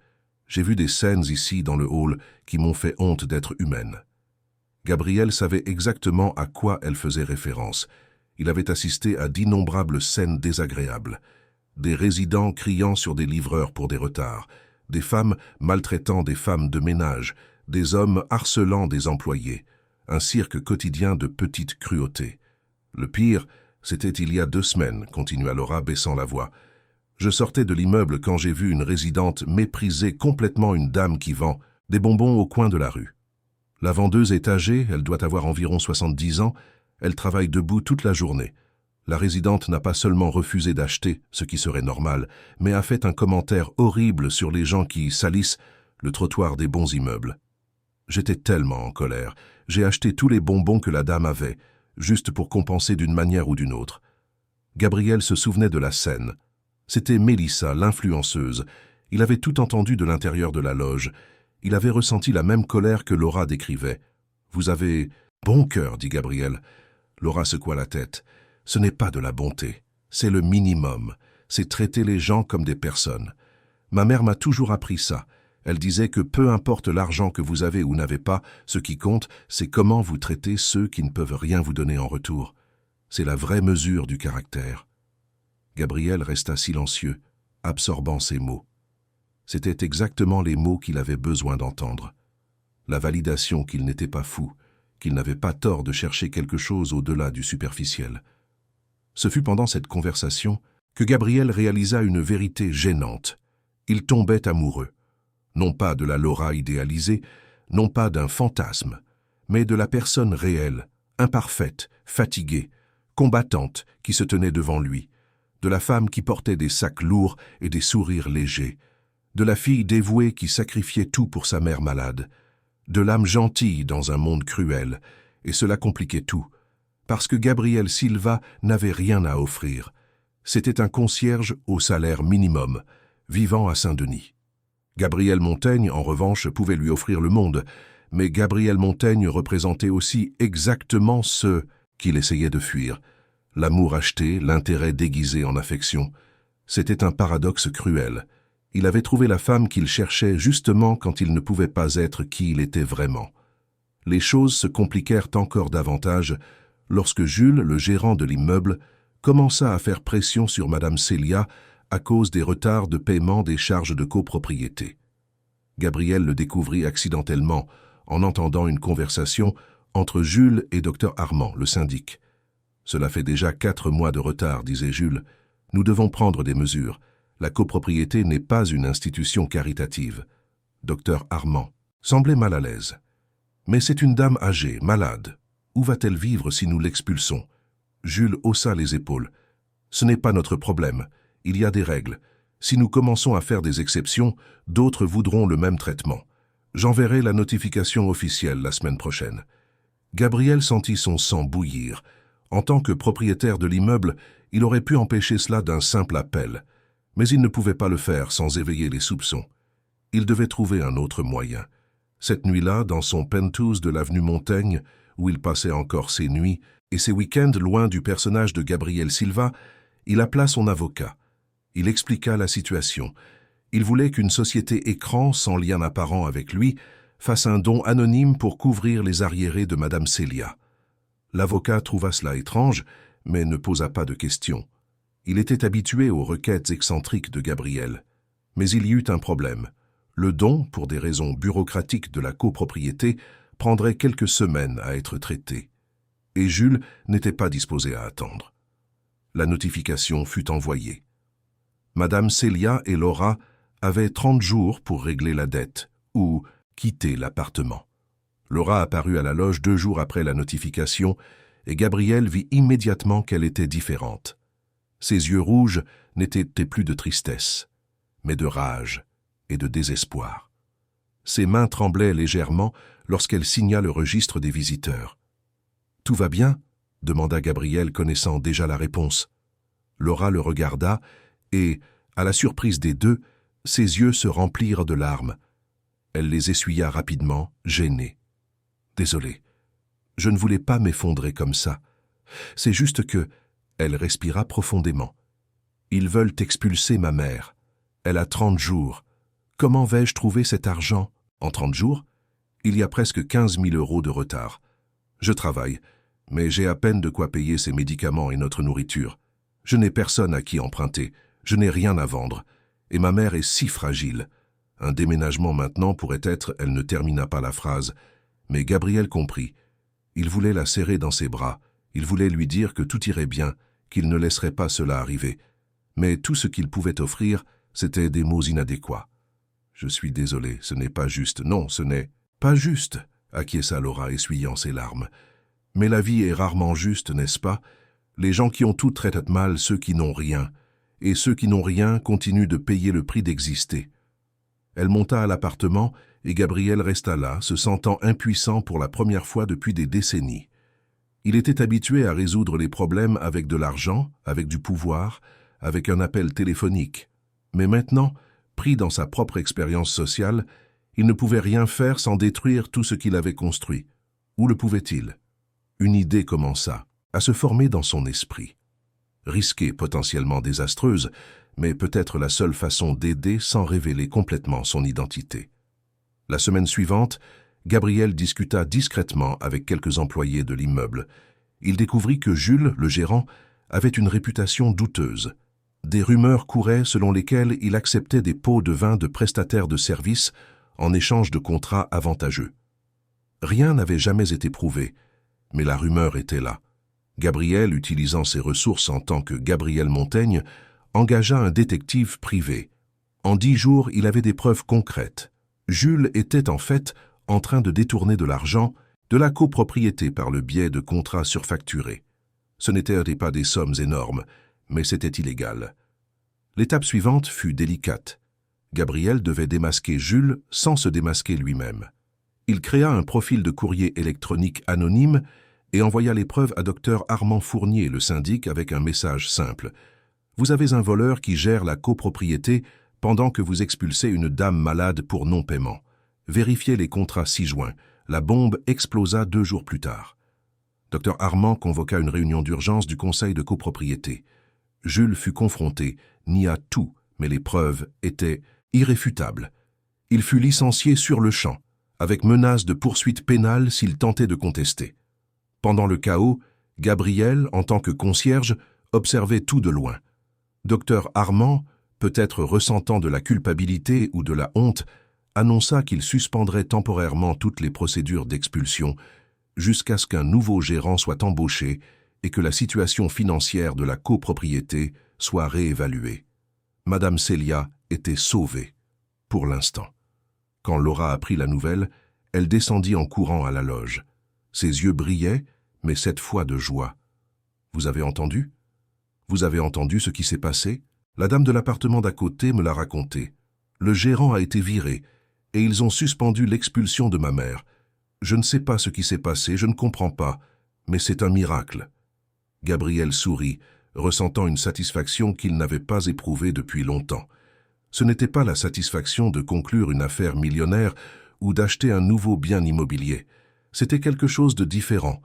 J'ai vu des scènes ici dans le hall qui m'ont fait honte d'être humaine. » Gabrielle savait exactement à quoi elle faisait référence. Il avait assisté à d'innombrables scènes désagréables. Des résidents criant sur des livreurs pour des retards, des femmes maltraitant des femmes de ménage, des hommes harcelant des employés, un cirque quotidien de petites cruautés. Le pire, c'était il y a 2 semaines, continua Laura baissant la voix. Je sortais de l'immeuble quand j'ai vu une résidente mépriser complètement une dame qui vend des bonbons au coin de la rue. La vendeuse est âgée, elle doit avoir environ 70 ans, elle travaille debout toute la journée. La résidente n'a pas seulement refusé d'acheter, ce qui serait normal, mais a fait un commentaire horrible sur les gens qui salissent le trottoir des bons immeubles. J'étais tellement en colère, j'ai acheté tous les bonbons que la dame avait, juste pour compenser d'une manière ou d'une autre. Gabrielle se souvenait de la scène. C'était Mélissa, l'influenceuse. Il avait tout entendu de l'intérieur de la loge. Il avait ressenti la même colère que Laura décrivait. « Vous avez bon cœur, » dit Gabrielle. Laura secoua la tête. « Ce n'est pas de la bonté. C'est le minimum. C'est traiter les gens comme des personnes. Ma mère m'a toujours appris ça. Elle disait que peu importe l'argent que vous avez ou n'avez pas, ce qui compte, c'est comment vous traitez ceux qui ne peuvent rien vous donner en retour. C'est la vraie mesure du caractère. » Gabriel resta silencieux, absorbant ces mots. C'étaient exactement les mots qu'il avait besoin d'entendre. La validation qu'il n'était pas fou, qu'il n'avait pas tort de chercher quelque chose au-delà du superficiel. Ce fut pendant cette conversation que Gabriel réalisa une vérité gênante. Il tombait amoureux. Non pas de la Laura idéalisée, non pas d'un fantasme, mais de la personne réelle, imparfaite, fatiguée, combattante qui se tenait devant lui, de la femme qui portait des sacs lourds et des sourires légers, de la fille dévouée qui sacrifiait tout pour sa mère malade, de l'âme gentille dans un monde cruel, et cela compliquait tout, parce que Gabriel Silva n'avait rien à offrir. C'était un concierge au salaire minimum, vivant à Saint-Denis. Gabriel Montaigne, en revanche, pouvait lui offrir le monde, mais Gabriel Montaigne représentait aussi exactement ce qu'il essayait de fuir. L'amour acheté, l'intérêt déguisé en affection. C'était un paradoxe cruel. Il avait trouvé la femme qu'il cherchait justement quand il ne pouvait pas être qui il était vraiment. Les choses se compliquèrent encore davantage lorsque Jules, le gérant de l'immeuble, commença à faire pression sur Madame Célia à cause des retards de paiement des charges de copropriété. Gabriel le découvrit accidentellement en entendant une conversation entre Jules et Dr Armand, le syndic. « Cela fait déjà 4 mois de retard, disait Jules. Nous devons prendre des mesures. La copropriété n'est pas une institution caritative. » Dr Armand semblait mal à l'aise. « Mais c'est une dame âgée, malade. Où va-t-elle vivre si nous l'expulsons ?» Jules haussa les épaules. « Ce n'est pas notre problème. Il y a des règles. Si nous commençons à faire des exceptions, d'autres voudront le même traitement. J'enverrai la notification officielle la semaine prochaine. » Gabriel sentit son sang bouillir. En tant que propriétaire de l'immeuble, il aurait pu empêcher cela d'un simple appel. Mais il ne pouvait pas le faire sans éveiller les soupçons. Il devait trouver un autre moyen. Cette nuit-là, dans son penthouse de l'avenue Montaigne, où il passait encore ses nuits et ses week-ends loin du personnage de Gabriel Silva, il appela son avocat. Il expliqua la situation. Il voulait qu'une société écran sans lien apparent avec lui fasse un don anonyme pour couvrir les arriérés de Madame Célia. L'avocat trouva cela étrange, mais ne posa pas de questions. Il était habitué aux requêtes excentriques de Gabriel. Mais il y eut un problème. Le don, pour des raisons bureaucratiques de la copropriété, prendrait quelques semaines à être traité. Et Jules n'était pas disposé à attendre. La notification fut envoyée. Madame Célia et Laura avaient 30 jours pour régler la dette ou quitter l'appartement. Laura apparut à la loge 2 jours après la notification et Gabriel vit immédiatement qu'elle était différente. Ses yeux rouges n'étaient plus de tristesse, mais de rage et de désespoir. Ses mains tremblaient légèrement lorsqu'elle signa le registre des visiteurs. « Tout va bien ?» demanda Gabriel, connaissant déjà la réponse. Laura le regarda et, à la surprise des deux, ses yeux se remplirent de larmes. Elle les essuya rapidement, gênée. « Désolé, je ne voulais pas m'effondrer comme ça. C'est juste que... » Elle respira profondément. « Ils veulent expulser ma mère. Elle a 30 jours. Comment vais-je trouver cet argent en 30 jours? Il y a presque 15 000 € de retard. Je travaille, mais j'ai à peine de quoi payer ses médicaments et notre nourriture. Je n'ai personne à qui emprunter. Je n'ai rien à vendre. Et ma mère est si fragile. Un déménagement maintenant pourrait être... » Elle ne termina pas la phrase. Mais Gabriel comprit. Il voulait la serrer dans ses bras. Il voulait lui dire que tout irait bien, qu'il ne laisserait pas cela arriver. Mais tout ce qu'il pouvait offrir, c'était des mots inadéquats. « Je suis désolé, ce n'est pas juste. Non, ce n'est pas juste, » acquiesça Laura, essuyant ses larmes. « Mais la vie est rarement juste, n'est-ce pas? Les gens qui ont tout traitent mal ceux qui n'ont rien. Et ceux qui n'ont rien continuent de payer le prix d'exister. » Elle monta à l'appartement et Gabriel resta là, se sentant impuissant pour la première fois depuis des décennies. Il était habitué à résoudre les problèmes avec de l'argent, avec du pouvoir, avec un appel téléphonique. Mais maintenant, pris dans sa propre expérience sociale, il ne pouvait rien faire sans détruire tout ce qu'il avait construit. Où le pouvait-il? Une idée commença à se former dans son esprit. Risquée, potentiellement désastreuse, mais peut-être la seule façon d'aider sans révéler complètement son identité. La semaine suivante, Gabriel discuta discrètement avec quelques employés de l'immeuble. Il découvrit que Jules, le gérant, avait une réputation douteuse. Des rumeurs couraient selon lesquelles il acceptait des pots de vin de prestataires de services en échange de contrats avantageux. Rien n'avait jamais été prouvé, mais la rumeur était là. Gabriel, utilisant ses ressources en tant que Gabriel Montaigne, engagea un détective privé. En 10 jours, il avait des preuves concrètes. Jules était en fait en train de détourner de l'argent de la copropriété par le biais de contrats surfacturés. Ce n'étaient pas des sommes énormes, mais c'était illégal. L'étape suivante fut délicate. Gabriel devait démasquer Jules sans se démasquer lui-même. Il créa un profil de courrier électronique anonyme et envoya les preuves à Dr Armand Fournier, le syndic, avec un message simple. « Vous avez un voleur qui gère la copropriété pendant que vous expulsez une dame malade pour non-paiement. Vérifiez les contrats ci-joints. La bombe explosa 2 jours plus tard. » Dr Armand convoqua une réunion d'urgence du conseil de copropriété. Jules fut confronté, nia tout, mais les preuves étaient irréfutables. Il fut licencié sur le champ, avec menace de poursuite pénale s'il tentait de contester. Pendant le chaos, Gabriel, en tant que concierge, observait tout de loin. Dr Armand, peut-être ressentant de la culpabilité ou de la honte, annonça qu'il suspendrait temporairement toutes les procédures d'expulsion jusqu'à ce qu'un nouveau gérant soit embauché et que la situation financière de la copropriété soit réévaluée. Madame Célia était sauvée, pour l'instant. Quand Laura apprit la nouvelle, elle descendit en courant à la loge. Ses yeux brillaient, mais cette fois de joie. « Vous avez entendu ? Vous avez entendu ce qui s'est passé ? La dame de l'appartement d'à côté me l'a raconté. Le gérant a été viré, et ils ont suspendu l'expulsion de ma mère. Je ne sais pas ce qui s'est passé, je ne comprends pas, mais c'est un miracle. » Gabriel sourit, ressentant une satisfaction qu'il n'avait pas éprouvée depuis longtemps. Ce n'était pas la satisfaction de conclure une affaire millionnaire ou d'acheter un nouveau bien immobilier. C'était quelque chose de différent,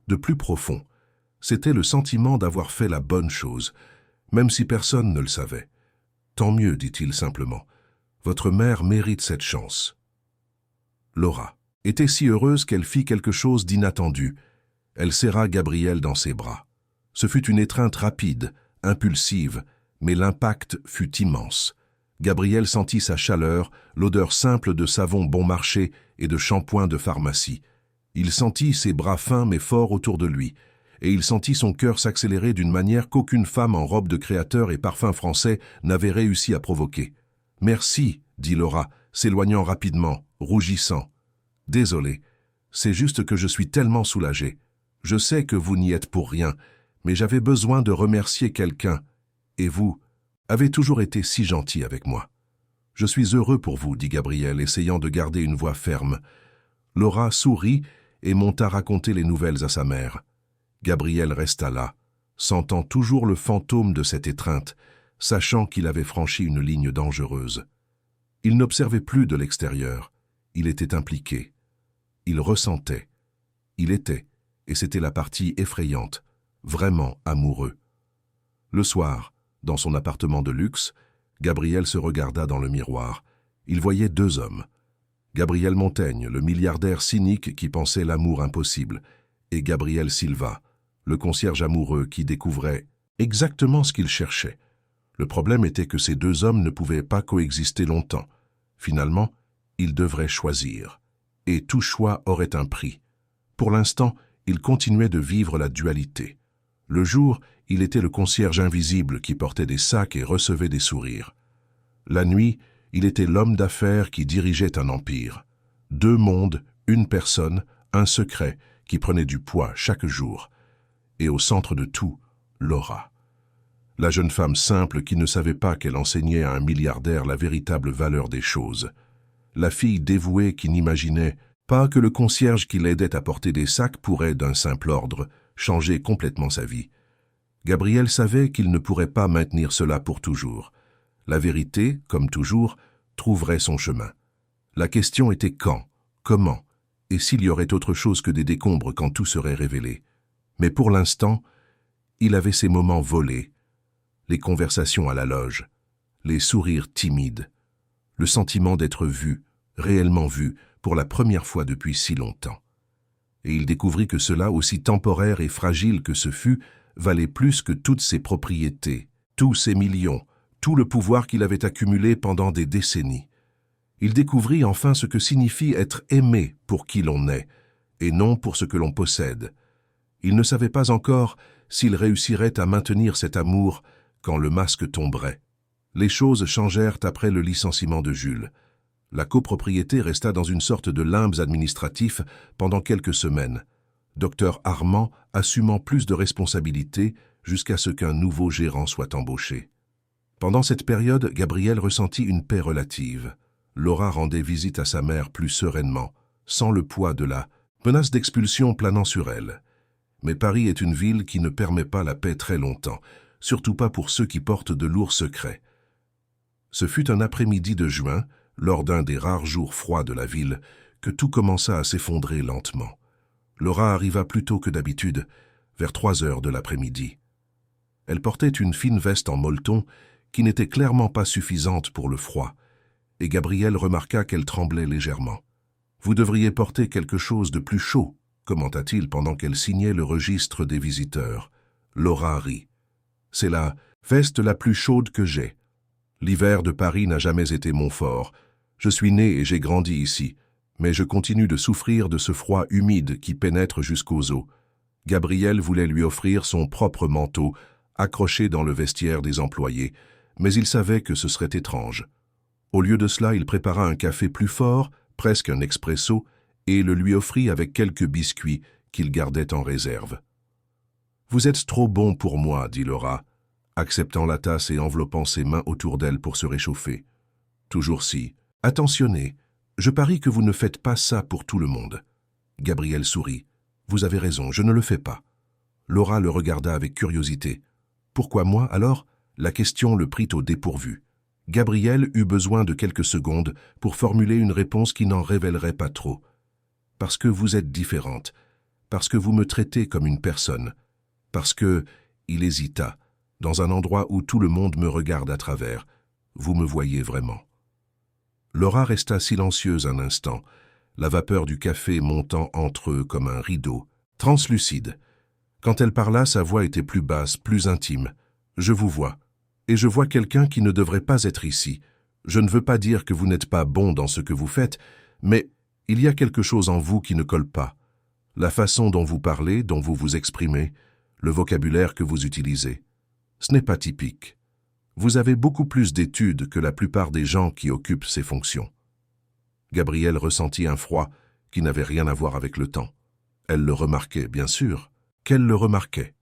de plus profond. C'était le sentiment d'avoir fait la bonne chose, même si personne ne le savait. « Tant mieux, dit-il simplement. Votre mère mérite cette chance. » Laura était si heureuse qu'elle fit quelque chose d'inattendu. Elle serra Gabriel dans ses bras. Ce fut une étreinte rapide, impulsive, mais l'impact fut immense. Gabriel sentit sa chaleur, l'odeur simple de savon bon marché et de shampoing de pharmacie. Il sentit ses bras fins mais forts autour de lui, et il sentit son cœur s'accélérer d'une manière qu'aucune femme en robe de créateur et parfum français n'avait réussi à provoquer. « Merci, dit Laura, s'éloignant rapidement, rougissant. « Désolé, c'est juste que je suis tellement soulagée. Je sais que vous n'y êtes pour rien, mais j'avais besoin de remercier quelqu'un, et vous avez toujours été si gentil avec moi. Je suis heureux pour vous, dit Gabriel, essayant de garder une voix ferme. Laura sourit et monta raconter les nouvelles à sa mère. Gabriel resta là, sentant toujours le fantôme de cette étreinte, sachant qu'il avait franchi une ligne dangereuse. Il n'observait plus de l'extérieur, il était impliqué. Il ressentait. Il était, et c'était la partie effrayante, vraiment amoureux. Le soir, dans son appartement de luxe, Gabriel se regarda dans le miroir. Il voyait 2 hommes. Gabriel Montaigne, le milliardaire cynique qui pensait l'amour impossible, et Gabriel Silva, le concierge amoureux qui découvrait exactement ce qu'il cherchait. Le problème était que ces 2 hommes ne pouvaient pas coexister longtemps. Finalement, ils devraient choisir. Et tout choix aurait un prix. Pour l'instant, il continuait de vivre la dualité. Le jour, il était le concierge invisible qui portait des sacs et recevait des sourires. La nuit, il était l'homme d'affaires qui dirigeait un empire. 2 mondes, une personne, un secret qui prenait du poids chaque jour. Et au centre de tout, Laura. La jeune femme simple qui ne savait pas qu'elle enseignait à un milliardaire la véritable valeur des choses. La fille dévouée qui n'imaginait pas que le concierge qui l'aidait à porter des sacs pourrait, d'un simple ordre, changer complètement sa vie. Gabriel savait qu'il ne pourrait pas maintenir cela pour toujours. La vérité, comme toujours, trouverait son chemin. La question était quand, comment, et s'il y aurait autre chose que des décombres quand tout serait révélé. Mais pour l'instant, il avait ses moments volés, les conversations à la loge, les sourires timides, le sentiment d'être vu, réellement vu, pour la première fois depuis si longtemps. Et il découvrit que cela, aussi temporaire et fragile que ce fut, valait plus que toutes ses propriétés, tous ses millions, tout le pouvoir qu'il avait accumulé pendant des décennies. Il découvrit enfin ce que signifie être aimé pour qui l'on est, et non pour ce que l'on possède. Il ne savait pas encore s'il réussirait à maintenir cet amour quand le masque tomberait. Les choses changèrent après le licenciement de Jules. La copropriété resta dans une sorte de limbe administratif pendant quelques semaines, Dr Armand assumant plus de responsabilités jusqu'à ce qu'un nouveau gérant soit embauché. Pendant cette période, Gabrielle ressentit une paix relative. Laura rendait visite à sa mère plus sereinement, sans le poids de la menace d'expulsion planant sur elle. Mais Paris est une ville qui ne permet pas la paix très longtemps, surtout pas pour ceux qui portent de lourds secrets. Ce fut un après-midi de juin, lors d'un des rares jours froids de la ville, que tout commença à s'effondrer lentement. Laura arriva plus tôt que d'habitude, vers 3 heures de l'après-midi. Elle portait une fine veste en molleton qui n'était clairement pas suffisante pour le froid, et Gabrielle remarqua qu'elle tremblait légèrement. « Vous devriez porter quelque chose de plus chaud », commenta-t-il pendant qu'elle signait le registre des visiteurs. Laura rit. « C'est la veste la plus chaude que j'ai. L'hiver de Paris n'a jamais été mon fort. Je suis né et j'ai grandi ici, mais je continue de souffrir de ce froid humide qui pénètre jusqu'aux os. » Gabrielle voulait lui offrir son propre manteau, accroché dans le vestiaire des employés, mais il savait que ce serait étrange. Au lieu de cela, il prépara un café plus fort, presque un expresso, et le lui offrit avec quelques biscuits qu'il gardait en réserve. « Vous êtes trop bon pour moi, » dit Laura, acceptant la tasse et enveloppant ses mains autour d'elle pour se réchauffer. Toujours si attentionné, je parie que vous ne faites pas ça pour tout le monde. Gabrielle sourit. Vous avez raison, je ne le fais pas. Laura le regarda avec curiosité. Pourquoi moi, alors? La question le prit au dépourvu. Gabrielle eut besoin de quelques secondes pour formuler une réponse qui n'en révélerait pas trop. Parce que vous êtes différente, parce que vous me traitez comme une personne, parce que, il hésita, dans un endroit où tout le monde me regarde à travers, vous me voyez vraiment. Laura resta silencieuse un instant, la vapeur du café montant entre eux comme un rideau, translucide. Quand elle parla, sa voix était plus basse, plus intime. « Je vous vois. Et je vois quelqu'un qui ne devrait pas être ici. Je ne veux pas dire que vous n'êtes pas bon dans ce que vous faites, mais il y a quelque chose en vous qui ne colle pas. La façon dont vous parlez, dont vous vous exprimez, le vocabulaire que vous utilisez. Ce n'est pas typique. Vous avez beaucoup plus d'études que la plupart des gens qui occupent ces fonctions. » Gabrielle ressentit un froid qui n'avait rien à voir avec le temps. Elle le remarquait, bien sûr, qu'elle le remarquait.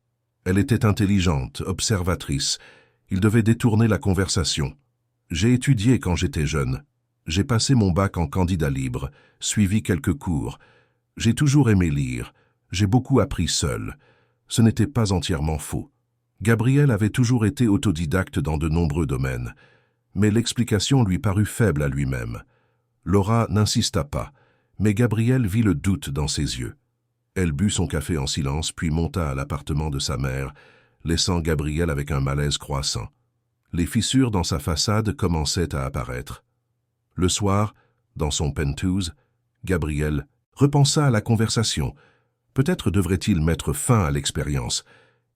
Elle était intelligente, observatrice. Il devait détourner la conversation. « J'ai étudié quand j'étais jeune. J'ai passé mon bac en candidat libre, suivi quelques cours. J'ai toujours aimé lire. J'ai beaucoup appris seul. Ce n'était pas entièrement faux. Gabrielle avait toujours été autodidacte dans de nombreux domaines, mais l'explication lui parut faible à lui-même. Laura n'insista pas, mais Gabrielle vit le doute dans ses yeux. Elle but son café en silence, puis monta à l'appartement de sa mère, laissant Gabrielle avec un malaise croissant. Les fissures dans sa façade commençaient à apparaître. Le soir, dans son penthouse, Gabrielle repensa à la conversation. Peut-être devrait-il mettre fin à l'expérience.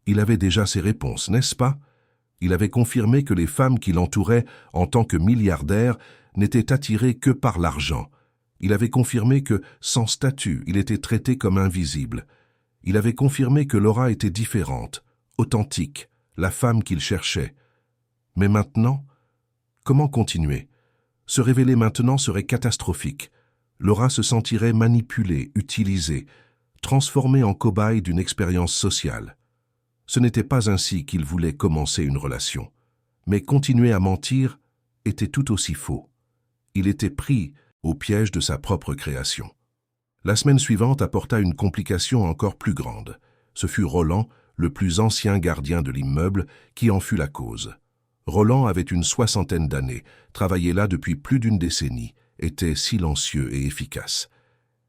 Il avait déjà ses réponses, n'est-ce pas? Il avait confirmé que les femmes qui l'entouraient en tant que milliardaire n'étaient attirées que par l'argent. Il avait confirmé que, sans statut, il était traité comme invisible. Il avait confirmé que Laura était différente, authentique, la femme qu'il cherchait. Mais maintenant, comment continuer? Se révéler maintenant serait catastrophique. Laura se sentirait manipulée, utilisée, transformée en cobaye d'une expérience sociale. Ce n'était pas ainsi qu'il voulait commencer une relation. Mais continuer à mentir était tout aussi faux. Il était pris au piège de sa propre création. La semaine suivante apporta une complication encore plus grande. Ce fut Roland, le plus ancien gardien de l'immeuble, qui en fut la cause. Roland avait une 60aine d'années, travaillait là depuis plus d'une décennie, était silencieux et efficace.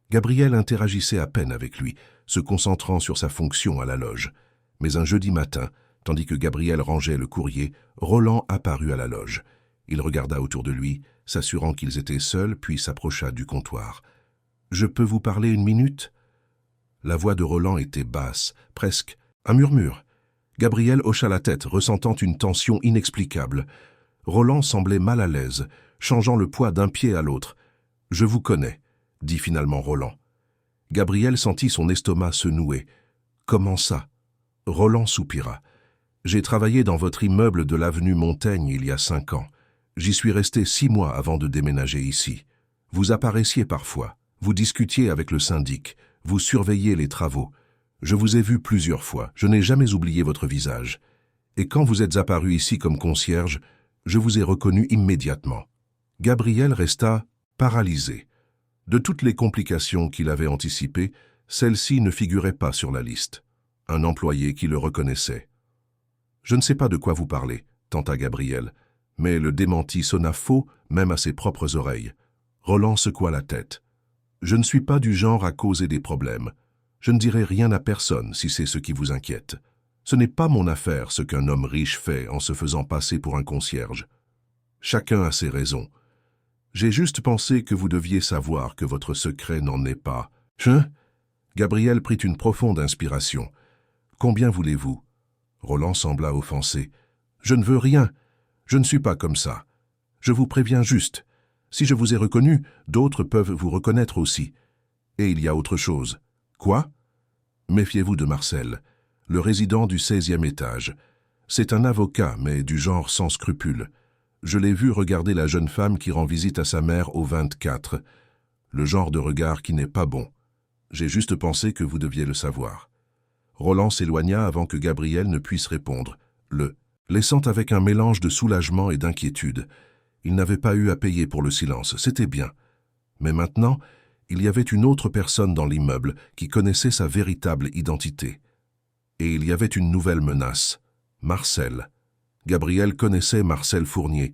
Gabrielle interagissait à peine avec lui, se concentrant sur sa fonction à la loge. Mais un jeudi matin, tandis que Gabrielle rangeait le courrier, Roland apparut à la loge. Il regarda autour de lui, s'assurant qu'ils étaient seuls, puis s'approcha du comptoir. « Je peux vous parler une minute ?» La voix de Roland était basse, presque un murmure. Gabrielle hocha la tête, ressentant une tension inexplicable. Roland semblait mal à l'aise, changeant le poids d'un pied à l'autre. « Je vous connais », dit finalement Roland. Gabrielle sentit son estomac se nouer. « Comment ça ?» Roland soupira. J'ai travaillé dans votre immeuble de l'avenue Montaigne il y a 5 ans. J'y suis resté 6 mois avant de déménager ici. Vous apparaissiez parfois, vous discutiez avec le syndic, vous surveilliez les travaux. Je vous ai vu plusieurs fois, je n'ai jamais oublié votre visage. Et quand vous êtes apparu ici comme concierge, je vous ai reconnu immédiatement. Gabriel resta paralysé. De toutes les complications qu'il avait anticipées, celle-ci ne figurait pas sur la liste. Un employé qui le reconnaissait. « Je ne sais pas de quoi vous parlez », tenta Gabriel, mais le démenti sonna faux même à ses propres oreilles. Roland secoua la tête. « Je ne suis pas du genre à causer des problèmes. Je ne dirai rien à personne si c'est ce qui vous inquiète. Ce n'est pas mon affaire ce qu'un homme riche fait en se faisant passer pour un concierge. Chacun a ses raisons. J'ai juste pensé que vous deviez savoir que votre secret n'en est pas. » Gabriel prit une profonde inspiration. « Combien voulez-vous » Roland sembla offensé. « Je ne veux rien. Je ne suis pas comme ça. Je vous préviens juste. Si je vous ai reconnu, d'autres peuvent vous reconnaître aussi. Et il y a autre chose. »« Quoi ?» ?»« Méfiez-vous de Marcel, le résident du 16e étage. C'est un avocat, mais du genre sans scrupules. Je l'ai vu regarder la jeune femme qui rend visite à sa mère au 24. Le genre de regard qui n'est pas bon. J'ai juste pensé que vous deviez le savoir. » Roland s'éloigna avant que Gabriel ne puisse répondre, laissant avec un mélange de soulagement et d'inquiétude. Il n'avait pas eu à payer pour le silence, c'était bien. Mais maintenant, il y avait une autre personne dans l'immeuble qui connaissait sa véritable identité. Et il y avait une nouvelle menace, Marcel. Gabriel connaissait Marcel Fournier.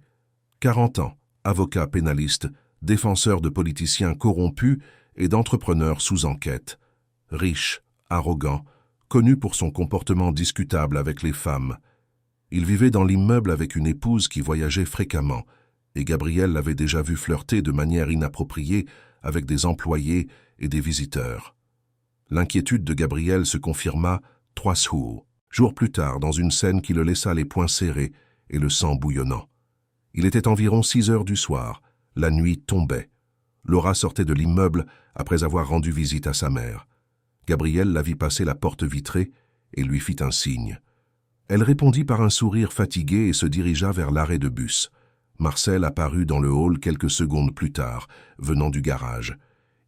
40 ans, avocat pénaliste, défenseur de politiciens corrompus et d'entrepreneurs sous enquête. Riche, arrogant, connu pour son comportement discutable avec les femmes. Il vivait dans l'immeuble avec une épouse qui voyageait fréquemment, et Gabriel l'avait déjà vu flirter de manière inappropriée avec des employés et des visiteurs. L'inquiétude de Gabriel se confirma 3 jours plus tard dans une scène qui le laissa les poings serrés et le sang bouillonnant. Il était environ 6 heures du soir, la nuit tombait. Laura sortait de l'immeuble après avoir rendu visite à sa mère. Gabriel la vit passer la porte vitrée et lui fit un signe. Elle répondit par un sourire fatigué et se dirigea vers l'arrêt de bus. Marcel apparut dans le hall quelques secondes plus tard, venant du garage.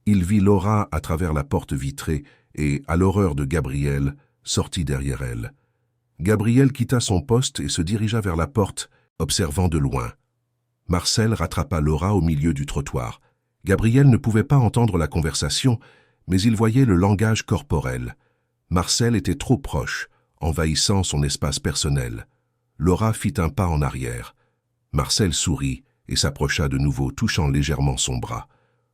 Il vit Laura à travers la porte vitrée et, à l'horreur de Gabriel, sortit derrière elle. Gabriel quitta son poste et se dirigea vers la porte, observant de loin. Marcel rattrapa Laura au milieu du trottoir. Gabriel ne pouvait pas entendre la conversation, mais il voyait le langage corporel. Marcel était trop proche, envahissant son espace personnel. Laura fit un pas en arrière. Marcel sourit et s'approcha de nouveau, touchant légèrement son bras.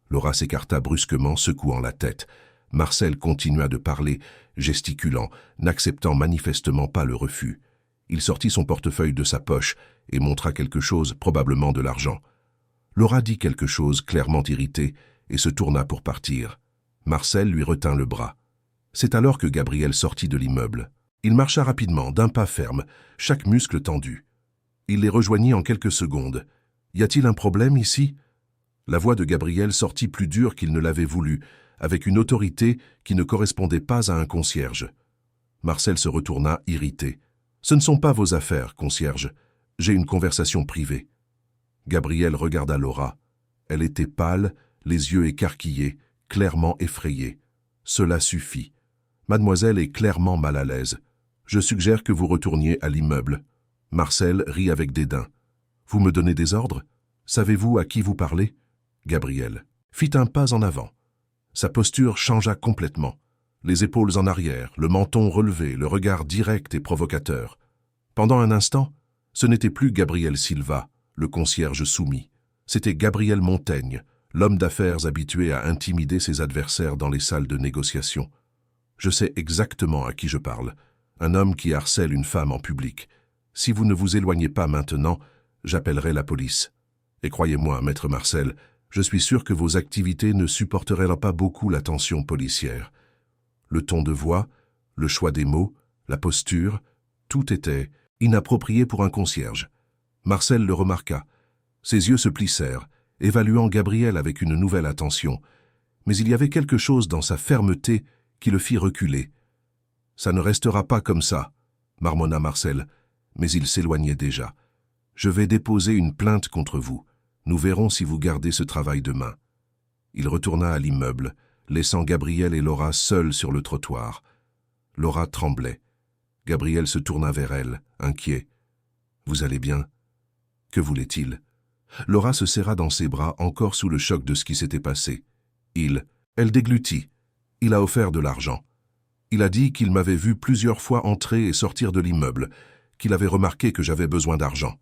Laura s'écarta brusquement, secouant la tête. Marcel continua de parler, gesticulant, n'acceptant manifestement pas le refus. Il sortit son portefeuille de sa poche et montra quelque chose, probablement de l'argent. Laura dit quelque chose, clairement irritée, et se tourna pour partir. Marcel lui retint le bras. C'est alors que Gabriel sortit de l'immeuble. Il marcha rapidement, d'un pas ferme, chaque muscle tendu. Il les rejoignit en quelques secondes. « Y a-t-il un problème ici ?» La voix de Gabriel sortit plus dure qu'il ne l'avait voulu, avec une autorité qui ne correspondait pas à un concierge. Marcel se retourna, irrité. « Ce ne sont pas vos affaires, concierge. J'ai une conversation privée. » Gabriel regarda Laura. Elle était pâle, les yeux écarquillés, clairement effrayée. Cela suffit. Mademoiselle est clairement mal à l'aise. Je suggère que vous retourniez à l'immeuble. Marcel rit avec dédain. Vous me donnez des ordres? Savez-vous à qui vous parlez? Gabriel fit un pas en avant. Sa posture changea complètement. Les épaules en arrière, le menton relevé, le regard direct et provocateur. Pendant un instant, ce n'était plus Gabriel Silva, le concierge soumis. C'était Gabriel Montaigne, l'homme d'affaires habitué à intimider ses adversaires dans les salles de négociation. Je sais exactement à qui je parle. Un homme qui harcèle une femme en public. Si vous ne vous éloignez pas maintenant, j'appellerai la police. Et croyez-moi, maître Marcel, je suis sûr que vos activités ne supporteraient pas beaucoup l'attention policière. Le ton de voix, le choix des mots, la posture, tout était inapproprié pour un concierge. Marcel le remarqua. Ses yeux se plissèrent, évaluant Gabriel avec une nouvelle attention. Mais il y avait quelque chose dans sa fermeté qui le fit reculer. « Ça ne restera pas comme ça. marmonna Marcel, mais il s'éloignait déjà. « Je vais déposer une plainte contre vous. Nous verrons si vous gardez ce travail demain. » Il retourna à l'immeuble, laissant Gabriel et Laura seuls sur le trottoir. Laura tremblait. Gabriel se tourna vers elle, inquiet. « Vous allez bien ?» Que voulait-il? Laura se serra dans ses bras, encore sous le choc de ce qui s'était passé. Elle déglutit. Il a offert de l'argent. Il a dit qu'il m'avait vu plusieurs fois entrer et sortir de l'immeuble, qu'il avait remarqué que j'avais besoin d'argent.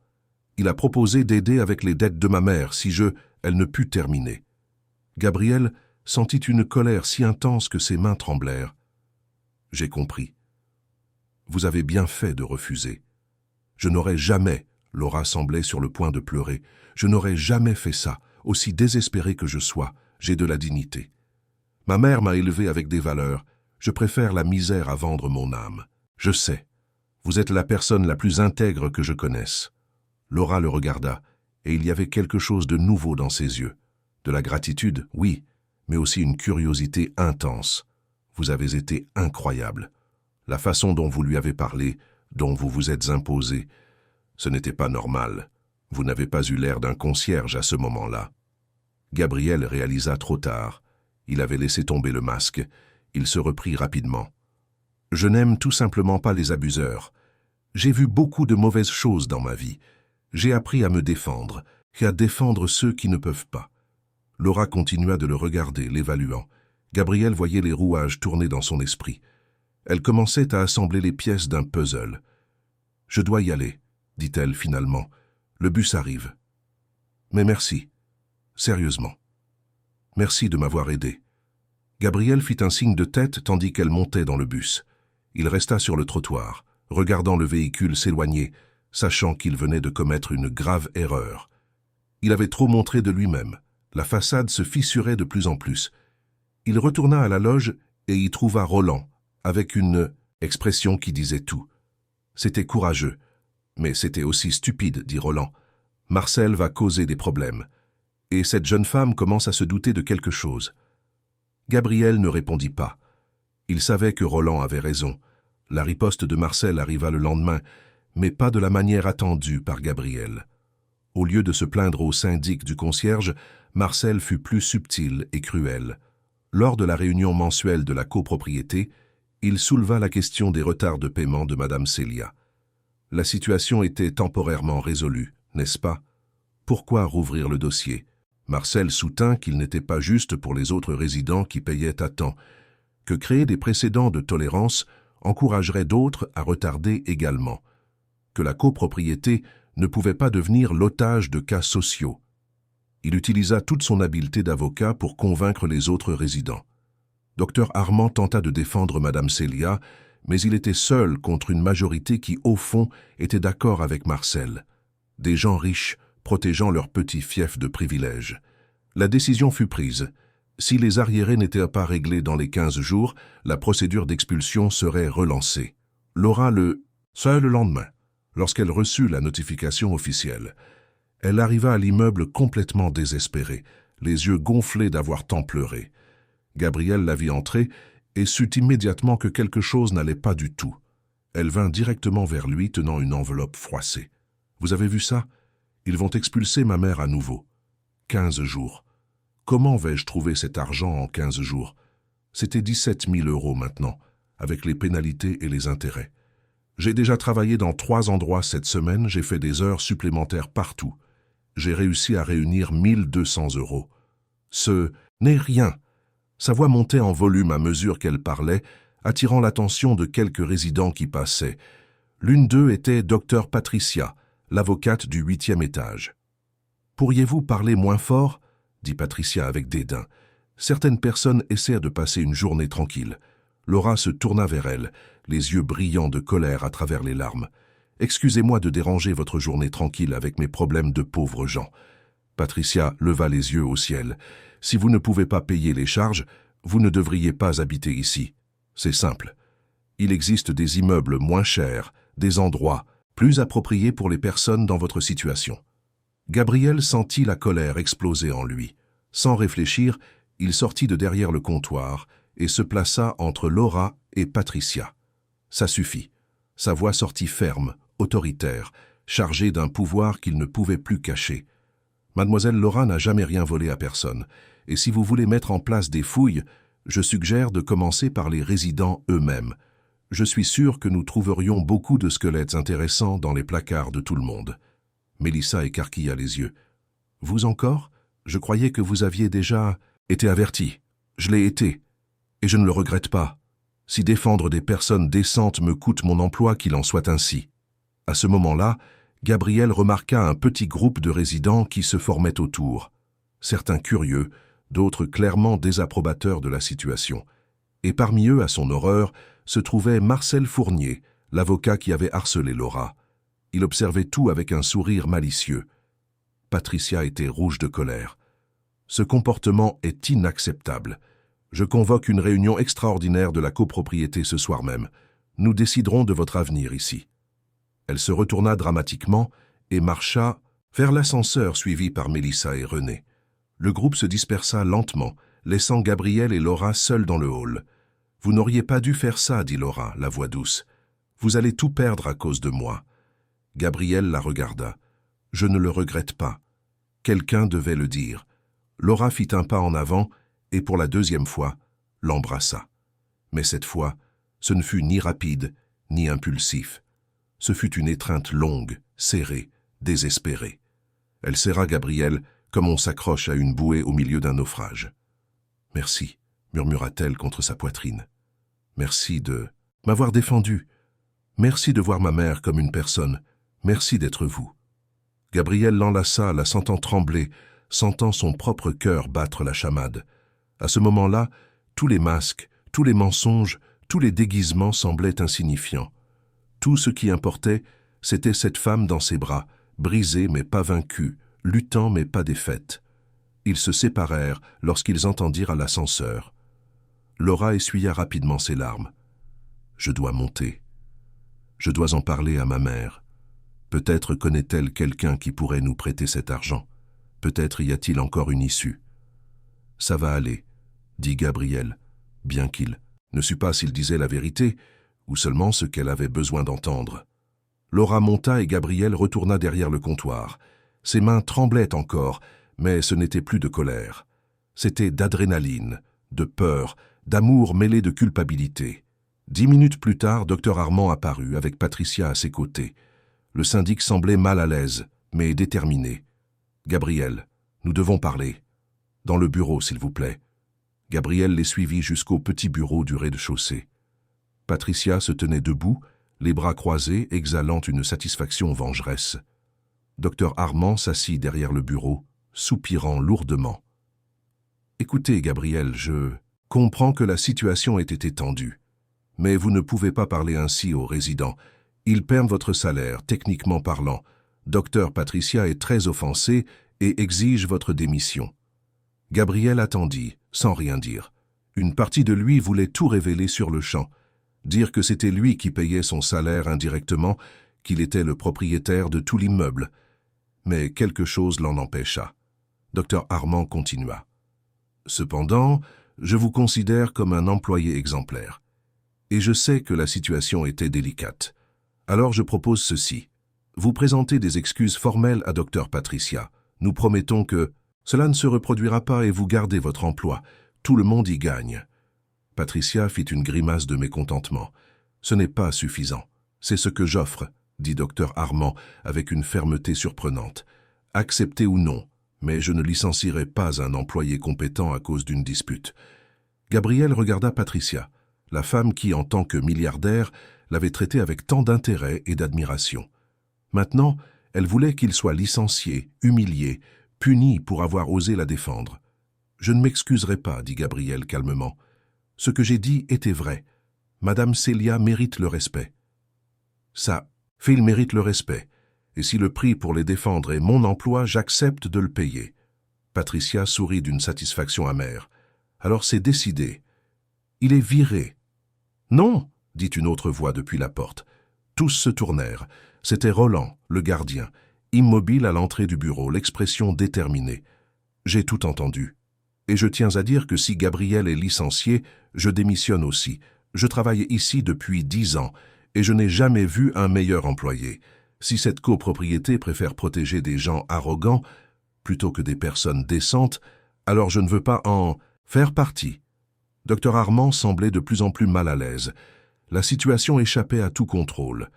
Il a proposé d'aider avec les dettes de ma mère si elle ne put terminer. Gabriel sentit une colère si intense que ses mains tremblèrent. J'ai compris. Vous avez bien fait de refuser. Je n'aurais jamais, Laura semblait sur le point de pleurer, je n'aurais jamais fait ça, aussi désespéré que je sois, j'ai de la dignité. Ma mère m'a élevé avec des valeurs, je préfère la misère à vendre mon âme. Je sais, vous êtes la personne la plus intègre que je connaisse. Laura le regarda, et il y avait quelque chose de nouveau dans ses yeux. De la gratitude, oui, mais aussi une curiosité intense. Vous avez été incroyable. La façon dont vous lui avez parlé, dont vous vous êtes imposé, ce n'était pas normal. Vous n'avez pas eu l'air d'un concierge à ce moment-là. Gabriel réalisa trop tard. Il avait laissé tomber le masque. Il se reprit rapidement. Je n'aime tout simplement pas les abuseurs. J'ai vu beaucoup de mauvaises choses dans ma vie. J'ai appris à me défendre et à défendre ceux qui ne peuvent pas. Laura continua de le regarder, l'évaluant. Gabriel voyait les rouages tourner dans son esprit. Elle commençait à assembler les pièces d'un puzzle. « Je dois y aller, » dit-elle finalement. « Le bus arrive. »« Mais merci. Sérieusement. Merci de m'avoir aidé. » Gabriel fit un signe de tête tandis qu'elle montait dans le bus. Il resta sur le trottoir, regardant le véhicule s'éloigner, sachant qu'il venait de commettre une grave erreur. Il avait trop montré de lui-même. La façade se fissurait de plus en plus. Il retourna à la loge et y trouva Roland, avec une expression qui disait tout. C'était courageux, mais c'était aussi stupide, dit Roland. Marcel va causer des problèmes. Et cette jeune femme commence à se douter de quelque chose. Gabriel ne répondit pas. Il savait que Roland avait raison. La riposte de Marcel arriva le lendemain, mais pas de la manière attendue par Gabriel. Au lieu de se plaindre au syndic du concierge, Marcel fut plus subtil et cruel. Lors de la réunion mensuelle de la copropriété, il souleva la question des retards de paiement de Madame Célia. La situation était temporairement résolue, n'est-ce pas? Pourquoi rouvrir le dossier? Marcel soutint qu'il n'était pas juste pour les autres résidents qui payaient à temps, que créer des précédents de tolérance encouragerait d'autres à retarder également, que la copropriété ne pouvait pas devenir l'otage de cas sociaux. Il utilisa toute son habileté d'avocat pour convaincre les autres résidents. Dr Armand tenta de défendre Madame Célia, mais il était seul contre une majorité qui, au fond, était d'accord avec Marcel. Des gens riches protégeant leurs petits fiefs de privilèges. La décision fut prise. Si les arriérés n'étaient pas réglés dans les 15 jours, la procédure d'expulsion serait relancée. Laura seul le lendemain, lorsqu'elle reçut la notification officielle. Elle arriva à l'immeuble complètement désespérée, les yeux gonflés d'avoir tant pleuré. Gabriel la vit entrer et sut immédiatement que quelque chose n'allait pas du tout. Elle vint directement vers lui tenant une enveloppe froissée. « Vous avez vu ça? Ils vont expulser ma mère à nouveau. 15 jours. Comment vais-je trouver cet argent en 15 jours? C'était 17 000 € maintenant, avec les pénalités et les intérêts. J'ai déjà travaillé dans 3 endroits cette semaine, j'ai fait des heures supplémentaires partout. J'ai réussi à réunir 1 200 €. Ce n'est rien. » Sa voix montait en volume à mesure qu'elle parlait, attirant l'attention de quelques résidents qui passaient. L'une d'eux était Dr Patricia, l'avocate du 8e étage. « Pourriez-vous parler moins fort ?» dit Patricia avec dédain. Certaines personnes essaient de passer une journée tranquille. Laura se tourna vers elle, les yeux brillants de colère à travers les larmes. « Excusez-moi de déranger votre journée tranquille avec mes problèmes de pauvres gens. » Patricia leva les yeux au ciel. « Si vous ne pouvez pas payer les charges, vous ne devriez pas habiter ici. C'est simple. Il existe des immeubles moins chers, des endroits plus appropriés pour les personnes dans votre situation. » Gabriel sentit la colère exploser en lui. Sans réfléchir, il sortit de derrière le comptoir et se plaça entre Laura et Patricia. « Ça suffit. Sa voix sortit ferme, autoritaire, chargée d'un pouvoir qu'il ne pouvait plus cacher. « Mademoiselle Laura n'a jamais rien volé à personne, et si vous voulez mettre en place des fouilles, je suggère de commencer par les résidents eux-mêmes. Je suis sûr que nous trouverions beaucoup de squelettes intéressants dans les placards de tout le monde. » Mélissa écarquilla les yeux. « Vous encore? Je croyais que vous aviez déjà été averti. Je l'ai été, et je ne le regrette pas. Si défendre des personnes décentes me coûte mon emploi, qu'il en soit ainsi. » À ce moment-là, Gabriel remarqua un petit groupe de résidents qui se formait autour. Certains curieux, d'autres clairement désapprobateurs de la situation. Et parmi eux, à son horreur, se trouvait Marcel Fournier, l'avocat qui avait harcelé Laura. Il observait tout avec un sourire malicieux. Patricia était rouge de colère. « Ce comportement est inacceptable. Je convoque une réunion extraordinaire de la copropriété ce soir même. Nous déciderons de votre avenir ici. » Elle se retourna dramatiquement et marcha vers l'ascenseur suivi par Mélissa et René. Le groupe se dispersa lentement, laissant Gabriel et Laura seuls dans le hall. « Vous n'auriez pas dû faire ça, dit Laura, la voix douce. Vous allez tout perdre à cause de moi. » Gabriel la regarda. « Je ne le regrette pas. Quelqu'un devait le dire. » Laura fit un pas en avant et pour la deuxième fois, l'embrassa. Mais cette fois, ce ne fut ni rapide, ni impulsif. Ce fut une étreinte longue, serrée, désespérée. Elle serra Gabriel comme on s'accroche à une bouée au milieu d'un naufrage. « Merci, » murmura-t-elle contre sa poitrine. « Merci de m'avoir défendu. Merci de voir ma mère comme une personne. Merci d'être vous. » Gabriel l'enlaça, la sentant trembler, sentant son propre cœur battre la chamade. À ce moment-là, tous les masques, tous les mensonges, tous les déguisements semblaient insignifiants. Tout ce qui importait, c'était cette femme dans ses bras, brisée mais pas vaincue, luttant mais pas défaite. Ils se séparèrent lorsqu'ils entendirent à l'ascenseur. Laura essuya rapidement ses larmes. « Je dois monter. Je dois en parler à ma mère. Peut-être connaît-elle quelqu'un qui pourrait nous prêter cet argent. Peut-être y a-t-il encore une issue. »« Ça va aller, » dit Gabriel, bien qu'il ne sût pas s'il disait la vérité ou seulement ce qu'elle avait besoin d'entendre. Laura monta et Gabriel retourna derrière le comptoir. Ses mains tremblaient encore, mais ce n'était plus de colère. C'était d'adrénaline, de peur, d'amour mêlé de culpabilité. 10 minutes plus tard, Dr Armand apparut avec Patricia à ses côtés. Le syndic semblait mal à l'aise, mais déterminé. « Gabriel, nous devons parler. Dans le bureau, s'il vous plaît. » Gabriel les suivit jusqu'au petit bureau du rez-de-chaussée. Patricia se tenait debout, les bras croisés, exhalant une satisfaction vengeresse. Dr Armand s'assit derrière le bureau, soupirant lourdement. « Écoutez, Gabriel, je comprends que la situation ait été tendue. Mais vous ne pouvez pas parler ainsi aux résidents. Ils perdent votre salaire, techniquement parlant. Docteur Patricia est très offensée et exige votre démission. » Gabriel attendit, sans rien dire. Une partie de lui voulait tout révéler sur le champ, dire que c'était lui qui payait son salaire indirectement, qu'il était le propriétaire de tout l'immeuble. Mais quelque chose l'en empêcha. Dr Armand continua. « Cependant, je vous considère comme un employé exemplaire. Et je sais que la situation était délicate. Alors je propose ceci. Vous présentez des excuses formelles à Dr Patricia. Nous promettons que cela ne se reproduira pas et vous gardez votre emploi. Tout le monde y gagne. » Patricia fit une grimace de mécontentement. « Ce n'est pas suffisant. C'est ce que j'offre, » dit Dr Armand avec une fermeté surprenante. « Acceptez ou non, mais je ne licencierai pas un employé compétent à cause d'une dispute. » Gabriel regarda Patricia, la femme qui, en tant que milliardaire, l'avait traité avec tant d'intérêt et d'admiration. Maintenant, elle voulait qu'il soit licencié, humilié, puni pour avoir osé la défendre. « Je ne m'excuserai pas, » dit Gabriel calmement. « Ce que j'ai dit était vrai. Madame Célia mérite le respect. » Ça, Phil mérite le respect. Et si le prix pour les défendre est mon emploi, j'accepte de le payer. Patricia sourit d'une satisfaction amère. « Alors c'est décidé. Il est viré. »« Non !» dit une autre voix depuis la porte. Tous se tournèrent. C'était Roland, le gardien, immobile à l'entrée du bureau, l'expression déterminée. « J'ai tout entendu. Et je tiens à dire que si Gabriel est licencié, je démissionne aussi. Je travaille ici depuis 10 ans, Et je n'ai jamais vu un meilleur employé. Si cette copropriété préfère protéger des gens arrogants plutôt que des personnes décentes, alors je ne veux pas en faire partie. Dr Armand semblait de plus en plus mal à l'aise. La situation échappait à tout contrôle.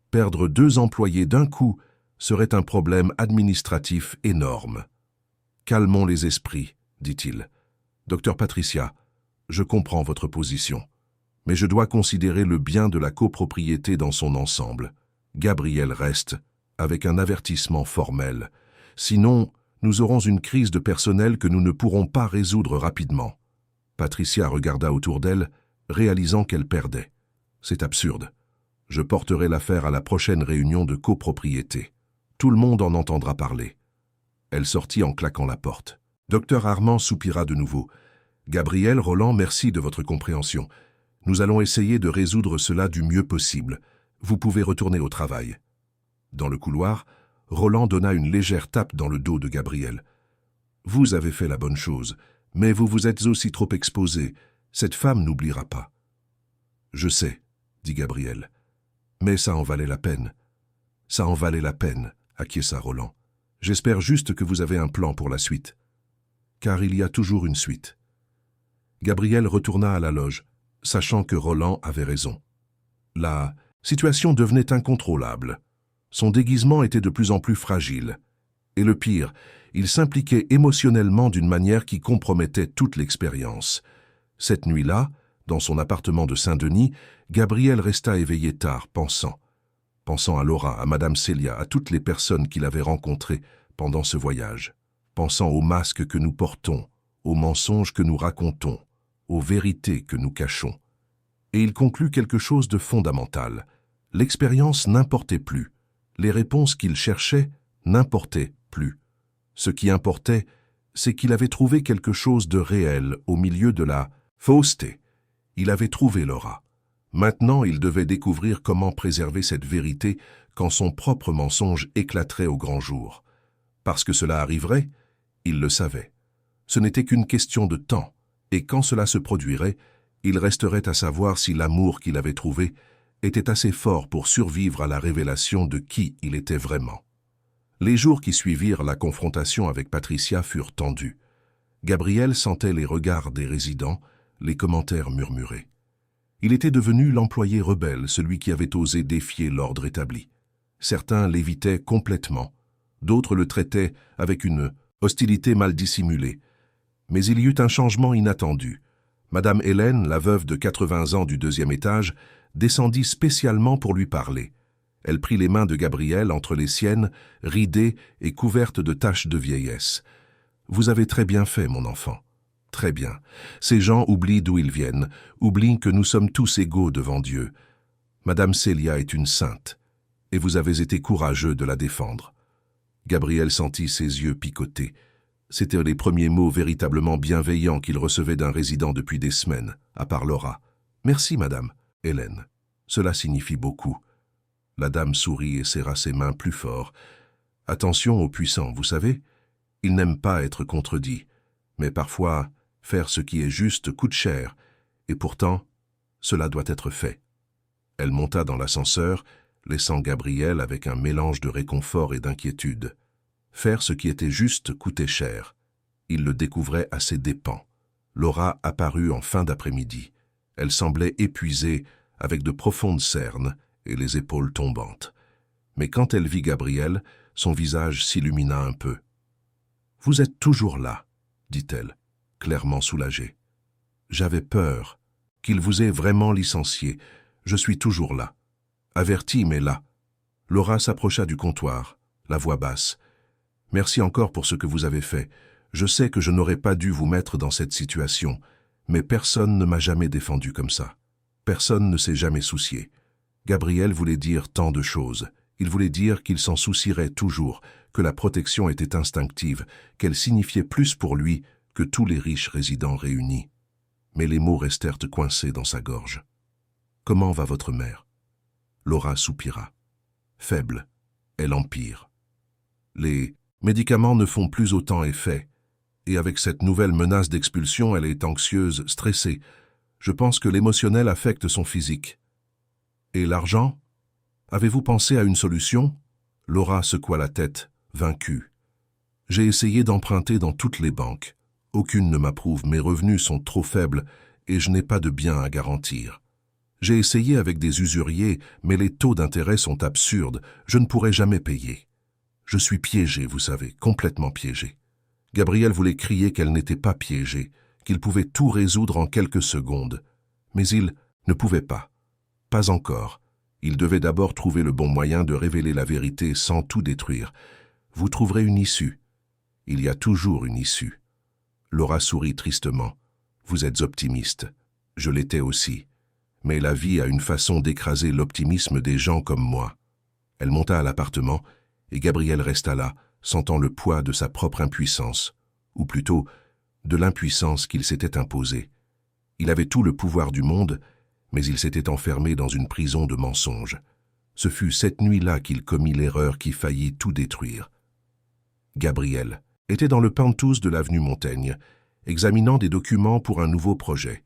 Perdre 2 employés d'un coup serait un problème administratif énorme. « Calmons les esprits, dit-il. Docteur Patricia, je comprends votre position, mais je dois considérer le bien de la copropriété dans son ensemble. Gabriel reste, avec un avertissement formel. Sinon, nous aurons une crise de personnel que nous ne pourrons pas résoudre rapidement. » Patricia regarda autour d'elle, réalisant qu'elle perdait. « C'est absurde. Je porterai l'affaire à la prochaine réunion de copropriété. Tout le monde en entendra parler. » Elle sortit en claquant la porte. Docteur Armand soupira de nouveau. « Gabriel, Roland, merci de votre compréhension. Nous allons essayer de résoudre cela du mieux possible. Vous pouvez retourner au travail. » Dans le couloir, Roland donna une légère tape dans le dos de Gabriel. « Vous avez fait la bonne chose, mais vous vous êtes aussi trop exposé. Cette femme n'oubliera pas. »« Je sais, » dit Gabriel. « Mais ça en valait la peine. »« Ça en valait la peine, » acquiesça Roland. « J'espère juste que vous avez un plan pour la suite. » Car il y a toujours une suite. Gabriel retourna à la loge, sachant que Roland avait raison. La situation devenait incontrôlable. Son déguisement était de plus en plus fragile. Et le pire, il s'impliquait émotionnellement d'une manière qui compromettait toute l'expérience. Cette nuit-là, dans son appartement de Saint-Denis, Gabriel resta éveillé tard, pensant à Laura, à Madame Célia, à toutes les personnes qu'il avait rencontrées pendant ce voyage, pensant aux masques que nous portons, aux mensonges que nous racontons, aux vérités que nous cachons. Et il conclut quelque chose de fondamental. L'expérience n'importait plus. Les réponses qu'il cherchait n'importaient plus. Ce qui importait, c'est qu'il avait trouvé quelque chose de réel au milieu de la fausseté. Il avait trouvé Laura. Maintenant, il devait découvrir comment préserver cette vérité quand son propre mensonge éclaterait au grand jour. Parce que cela arriverait, il le savait. Ce n'était qu'une question de temps, et quand cela se produirait, il resterait à savoir si l'amour qu'il avait trouvé était assez fort pour survivre à la révélation de qui il était vraiment. Les jours qui suivirent la confrontation avec Patricia furent tendus. Gabriel sentait les regards des résidents, les commentaires murmurés. Il était devenu l'employé rebelle, celui qui avait osé défier l'ordre établi. Certains l'évitaient complètement, d'autres le traitaient avec une hostilité mal dissimulée. Mais il y eut un changement inattendu. Madame Hélène, la veuve de 80 ans du 2e étage, descendit spécialement pour lui parler. Elle prit les mains de Gabriel entre les siennes, ridées et couvertes de taches de vieillesse. « Vous avez très bien fait, mon enfant. Très bien. Ces gens oublient d'où ils viennent, oublient que nous sommes tous égaux devant Dieu. Madame Célia est une sainte, et vous avez été courageux de la défendre. » Gabriel sentit ses yeux picoter. C'étaient les premiers mots véritablement bienveillants qu'il recevait d'un résident depuis des semaines, à part Laura. « Merci, madame. Hélène. Cela signifie beaucoup. » La dame sourit et serra ses mains plus fort. « Attention aux puissants, vous savez. Ils n'aiment pas être contredits. Mais parfois, faire ce qui est juste coûte cher. Et pourtant, cela doit être fait. » Elle monta dans l'ascenseur, laissant Gabriel avec un mélange de réconfort et d'inquiétude. Faire ce qui était juste coûtait cher. Il le découvrait à ses dépens. Laura apparut en fin d'après-midi. Elle semblait épuisée, avec de profondes cernes et les épaules tombantes. Mais quand elle vit Gabriel, son visage s'illumina un peu. « Vous êtes toujours là, » dit-elle, clairement soulagée. « J'avais peur qu'il vous ait vraiment licencié. Je suis toujours là. Avertie, mais là. » Laura s'approcha du comptoir, la voix basse. « Merci encore pour ce que vous avez fait. Je sais que je n'aurais pas dû vous mettre dans cette situation, mais personne ne m'a jamais défendu comme ça. Personne ne s'est jamais soucié. Gabriel voulait dire tant de choses. Il voulait dire qu'il s'en soucierait toujours, que la protection était instinctive, qu'elle signifiait plus pour lui que tous les riches résidents réunis. Mais les mots restèrent coincés dans sa gorge. « Comment va votre mère ?» Laura soupira. Faible, elle empire. Les médicaments ne font plus autant effet, et avec cette nouvelle menace d'expulsion, elle est anxieuse, stressée. Je pense que l'émotionnel affecte son physique. Et l'argent? Avez-vous pensé à une solution? Laura secoua la tête, vaincue. J'ai essayé d'emprunter dans toutes les banques. Aucune ne m'approuve, mes revenus sont trop faibles et je n'ai pas de biens à garantir. J'ai essayé avec des usuriers, mais les taux d'intérêt sont absurdes, je ne pourrai jamais payer. Je suis piégé, vous savez, complètement piégé. Gabriel voulait crier qu'elle n'était pas piégée, qu'il pouvait tout résoudre en quelques secondes. Mais il ne pouvait pas. Pas encore. Il devait d'abord trouver le bon moyen de révéler la vérité sans tout détruire. Vous trouverez une issue. Il y a toujours une issue. Laura sourit tristement. Vous êtes optimiste. Je l'étais aussi. Mais la vie a une façon d'écraser l'optimisme des gens comme moi. Elle monta à l'appartement et Gabriel resta là, sentant le poids de sa propre impuissance, ou plutôt de l'impuissance qu'il s'était imposée. Il avait tout le pouvoir du monde, mais il s'était enfermé dans une prison de mensonges. Ce fut cette nuit-là qu'il commit l'erreur qui faillit tout détruire. Gabriel était dans le penthouse de l'avenue Montaigne, examinant des documents pour un nouveau projet.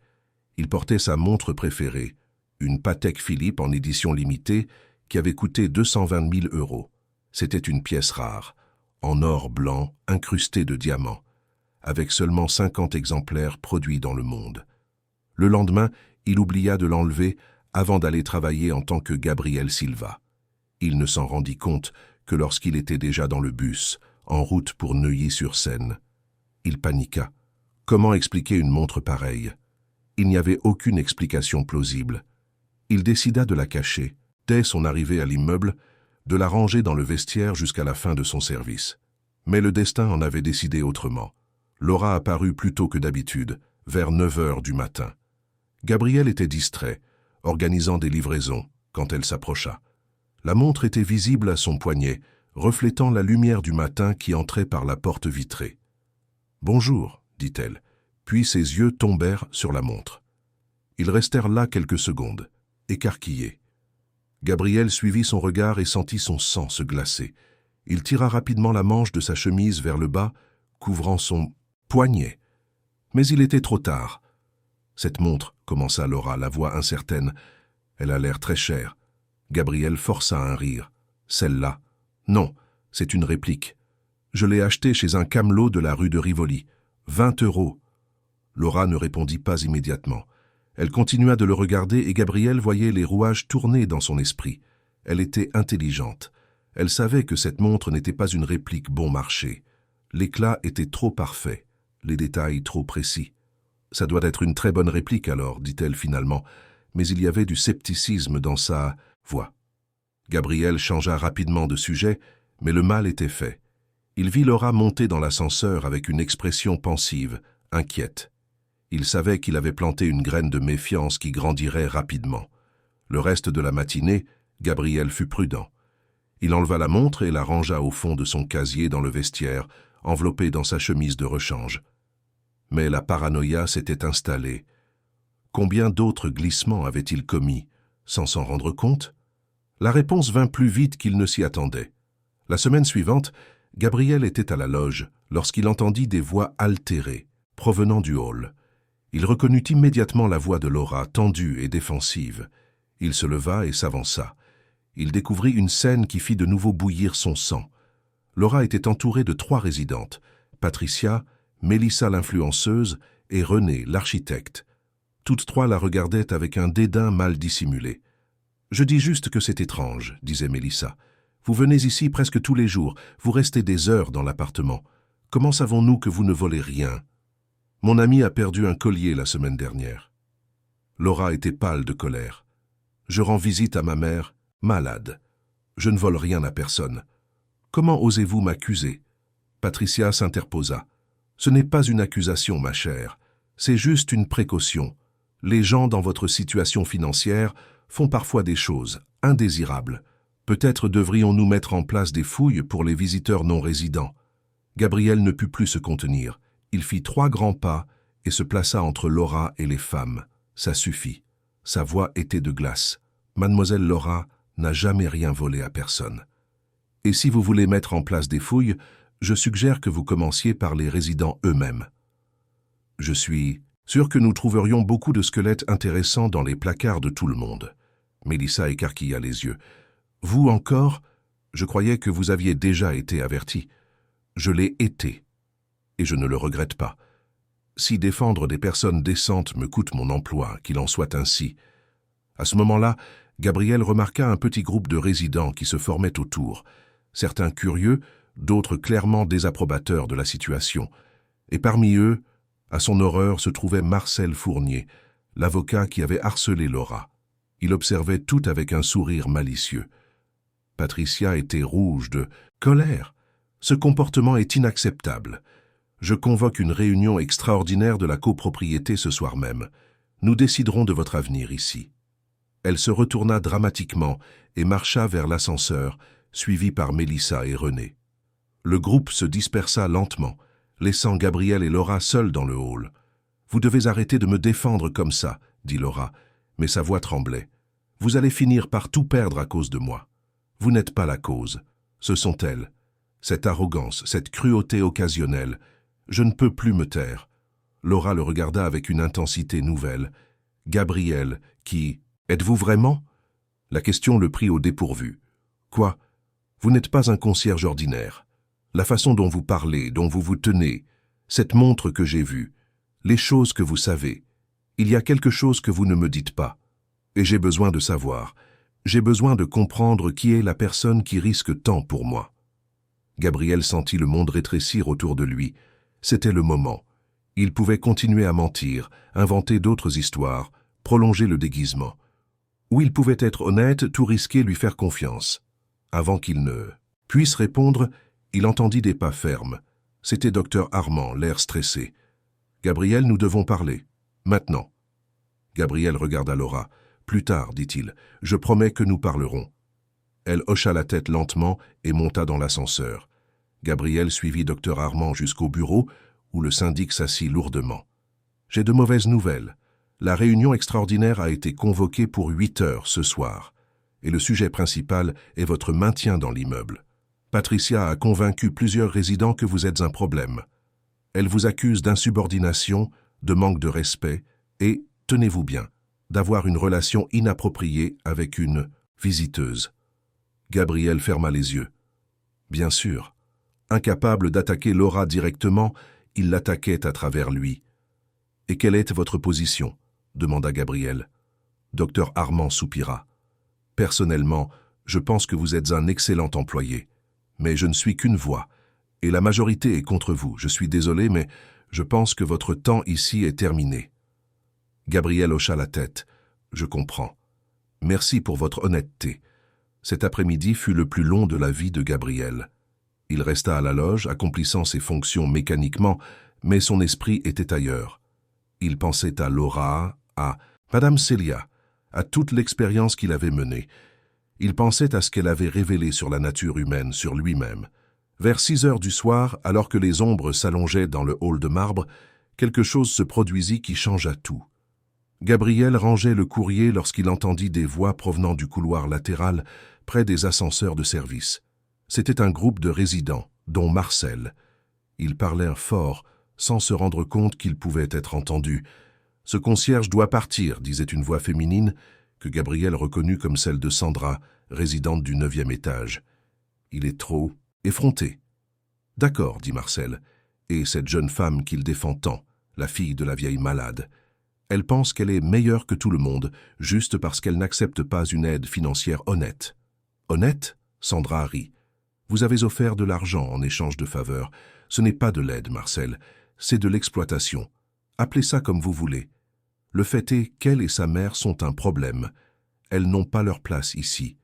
Il portait sa montre préférée, une Patek Philippe en édition limitée qui avait coûté 220 000 €. C'était une pièce rare, en or blanc incrusté de diamants, avec seulement 50 exemplaires produits dans le monde. Le lendemain, il oublia de l'enlever avant d'aller travailler en tant que Gabriel Silva. Il ne s'en rendit compte que lorsqu'il était déjà dans le bus, en route pour Neuilly-sur-Seine. Il paniqua. Comment expliquer une montre pareille? Il n'y avait aucune explication plausible. Il décida de la cacher, dès son arrivée à l'immeuble, de la ranger dans le vestiaire jusqu'à la fin de son service. Mais le destin en avait décidé autrement. Laura apparut plus tôt que d'habitude, vers 9 heures du matin. Gabriel était distrait, organisant des livraisons, quand elle s'approcha. La montre était visible à son poignet, reflétant la lumière du matin qui entrait par la porte vitrée. « Bonjour », dit-elle, puis ses yeux tombèrent sur la montre. Ils restèrent là quelques secondes, écarquillés. Gabriel suivit son regard et sentit son sang se glacer. Il tira rapidement la manche de sa chemise vers le bas, couvrant son poignet. Mais il était trop tard. Cette montre, commença Laura, la voix incertaine. Elle a l'air très chère. Gabriel força un rire. Celle-là? Non, c'est une réplique. Je l'ai achetée chez un camelot de la rue de Rivoli. 20 €. Laura ne répondit pas immédiatement. Elle continua de le regarder et Gabriel voyait les rouages tourner dans son esprit. Elle était intelligente. Elle savait que cette montre n'était pas une réplique bon marché. L'éclat était trop parfait, les détails trop précis. « Ça doit être une très bonne réplique alors, dit-elle finalement, mais il y avait du scepticisme dans sa voix. Gabriel changea rapidement de sujet, mais le mal était fait. Il vit Laura monter dans l'ascenseur avec une expression pensive, inquiète. Il savait qu'il avait planté une graine de méfiance qui grandirait rapidement. Le reste de la matinée, Gabriel fut prudent. Il enleva la montre et la rangea au fond de son casier dans le vestiaire, enveloppé dans sa chemise de rechange. Mais la paranoïa s'était installée. Combien d'autres glissements avait-il commis, sans s'en rendre compte? La réponse vint plus vite qu'il ne s'y attendait. La semaine suivante, Gabriel était à la loge lorsqu'il entendit des voix altérées, provenant du hall. Il reconnut immédiatement la voix de Laura, tendue et défensive. Il se leva et s'avança. Il découvrit une scène qui fit de nouveau bouillir son sang. Laura était entourée de 3 résidentes, Patricia, Mélissa l'influenceuse et René l'architecte. Toutes 3 la regardaient avec un dédain mal dissimulé. « Je dis juste que c'est étrange, » disait Mélissa. « Vous venez ici presque tous les jours, vous restez des heures dans l'appartement. Comment savons-nous que vous ne volez rien? Mon ami a perdu un collier la semaine dernière. » Laura était pâle de colère. « Je rends visite à ma mère, malade. Je ne vole rien à personne. Comment osez-vous m'accuser? » Patricia s'interposa. « Ce n'est pas une accusation, ma chère. C'est juste une précaution. Les gens dans votre situation financière font parfois des choses indésirables. Peut-être devrions-nous mettre en place des fouilles pour les visiteurs non résidents. » Gabriel ne put plus se contenir. Il fit 3 grands pas et se plaça entre Laura et les femmes. Ça suffit. Sa voix était de glace. « Mademoiselle Laura n'a jamais rien volé à personne. Et si vous voulez mettre en place des fouilles, je suggère que vous commenciez par les résidents eux-mêmes. Je suis sûr que nous trouverions beaucoup de squelettes intéressants dans les placards de tout le monde. Mélissa écarquilla les yeux. « Vous encore? Je croyais que vous aviez déjà été averti. »« Je l'ai été, et je ne le regrette pas. Si défendre des personnes décentes me coûte mon emploi, qu'il en soit ainsi. » À ce moment-là, Gabriel remarqua un petit groupe de résidents qui se formait autour, certains curieux, d'autres clairement désapprobateurs de la situation. Et parmi eux, à son horreur, se trouvait Marcel Fournier, l'avocat qui avait harcelé Laura. Il observait tout avec un sourire malicieux. Patricia était rouge de colère. Ce comportement est inacceptable. Je convoque une réunion extraordinaire de la copropriété ce soir même. Nous déciderons de votre avenir ici. Elle se retourna dramatiquement et marcha vers l'ascenseur, suivie par Mélissa et René. Le groupe se dispersa lentement, laissant Gabriel et Laura seuls dans le hall. « Vous devez arrêter de me défendre comme ça, » dit Laura, mais sa voix tremblait. « Vous allez finir par tout perdre à cause de moi. Vous n'êtes pas la cause. Ce sont elles. Cette arrogance, cette cruauté occasionnelle. Je ne peux plus me taire. » Laura le regarda avec une intensité nouvelle. Gabriel, qui... « Êtes-vous vraiment ?» La question le prit au dépourvu. « Quoi? Vous n'êtes pas un concierge ordinaire. La façon dont vous parlez, dont vous vous tenez, cette montre que j'ai vue, les choses que vous savez, il y a quelque chose que vous ne me dites pas. Et j'ai besoin de savoir. J'ai besoin de comprendre qui est la personne qui risque tant pour moi. » Gabriel sentit le monde rétrécir autour de lui. C'était le moment. Il pouvait continuer à mentir, inventer d'autres histoires, prolonger le déguisement. Ou il pouvait être honnête, tout risquer, lui faire confiance. Avant qu'il ne puisse répondre, il entendit des pas fermes. C'était Dr Armand, l'air stressé. « Gabriel, nous devons parler. Maintenant. » Gabriel regarda Laura. « Plus tard, dit-il, je promets que nous parlerons. » Elle hocha la tête lentement et monta dans l'ascenseur. Gabriel suivit Dr Armand jusqu'au bureau, où le syndic s'assit lourdement. « J'ai de mauvaises nouvelles. La réunion extraordinaire a été convoquée pour 8 heures ce soir, et le sujet principal est votre maintien dans l'immeuble. Patricia a convaincu plusieurs résidents que vous êtes un problème. Elle vous accuse d'insubordination, de manque de respect et, tenez-vous bien, d'avoir une relation inappropriée avec une visiteuse. » Gabriel ferma les yeux. Bien sûr, incapable d'attaquer Laura directement, il l'attaquait à travers lui. « Et quelle est votre position ?» demanda Gabriel. Dr Armand soupira. « Personnellement, je pense que vous êtes un excellent employé. Mais je ne suis qu'une voix, et la majorité est contre vous. Je suis désolé, mais je pense que votre temps ici est terminé. » Gabriel hocha la tête. « Je comprends. Merci pour votre honnêteté. » Cet après-midi fut le plus long de la vie de Gabriel. Il resta à la loge, accomplissant ses fonctions mécaniquement, mais son esprit était ailleurs. Il pensait à Laura, à Madame Célia, à toute l'expérience qu'il avait menée. Il pensait à ce qu'elle avait révélé sur la nature humaine, sur lui-même. Vers 6 heures du soir, alors que les ombres s'allongeaient dans le hall de marbre, quelque chose se produisit qui changea tout. Gabriel rangeait le courrier lorsqu'il entendit des voix provenant du couloir latéral, près des ascenseurs de service. C'était un groupe de résidents, dont Marcel. Ils parlèrent fort, sans se rendre compte qu'ils pouvaient être entendus. « Ce concierge doit partir », disait une voix féminine, que Gabriel reconnut comme celle de Sandra, résidente du 9e étage. « Il est trop effronté. »« D'accord, » dit Marcel, « et cette jeune femme qu'il défend tant, la fille de la vieille malade. Elle pense qu'elle est meilleure que tout le monde, juste parce qu'elle n'accepte pas une aide financière honnête. »« Honnête ?» Sandra rit. « Vous avez offert de l'argent en échange de faveurs. Ce n'est pas de l'aide, Marcel, c'est de l'exploitation. Appelez ça comme vous voulez. Le fait est qu'elle et sa mère sont un problème. Elles n'ont pas leur place ici.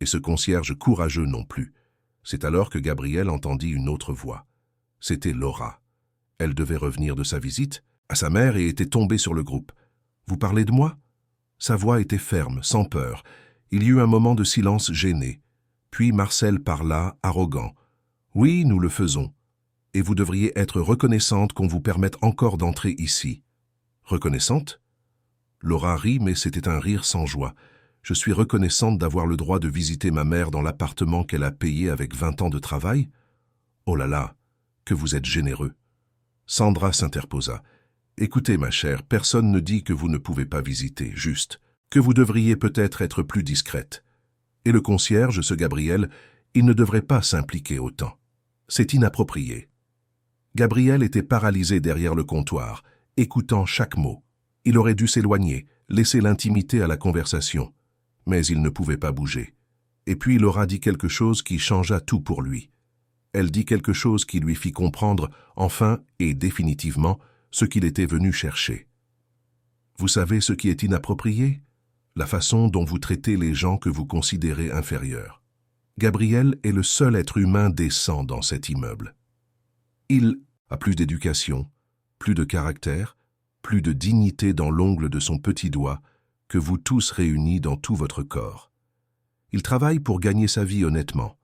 Et ce concierge courageux non plus. » C'est alors que Gabriel entendit une autre voix. C'était Laura. Elle devait revenir de sa visite à sa mère et était tombée sur le groupe. « Vous parlez de moi ?» Sa voix était ferme, sans peur. Il y eut un moment de silence gêné. Puis Marcel parla, arrogant. « Oui, nous le faisons. Et vous devriez être reconnaissante qu'on vous permette encore d'entrer ici. » « Reconnaissante ?» Laura rit, mais c'était un rire sans joie. « Je suis reconnaissante d'avoir le droit de visiter ma mère dans l'appartement qu'elle a payé avec 20 ans de travail ? Oh là là, que vous êtes généreux. » Sandra s'interposa. « Écoutez, ma chère, personne ne dit que vous ne pouvez pas visiter, juste. que vous devriez peut-être être plus discrète. Et le concierge, ce Gabriel, il ne devrait pas s'impliquer autant. C'est inapproprié. Gabriel était paralysé derrière le comptoir, écoutant chaque mot. Il aurait dû s'éloigner, laisser l'intimité à la conversation. Mais il ne pouvait pas bouger. Et puis Laura dit quelque chose qui changea tout pour lui. Elle dit quelque chose qui lui fit comprendre, enfin et définitivement, ce qu'il était venu chercher. Vous savez ce qui est inapproprié? La façon dont vous traitez les gens que vous considérez inférieurs. Gabriel est le seul être humain décent dans cet immeuble. Il a plus d'éducation, plus de caractère, plus de dignité dans l'ongle de son petit doigt que vous tous réunis dans tout votre corps. Il travaille pour gagner sa vie honnêtement,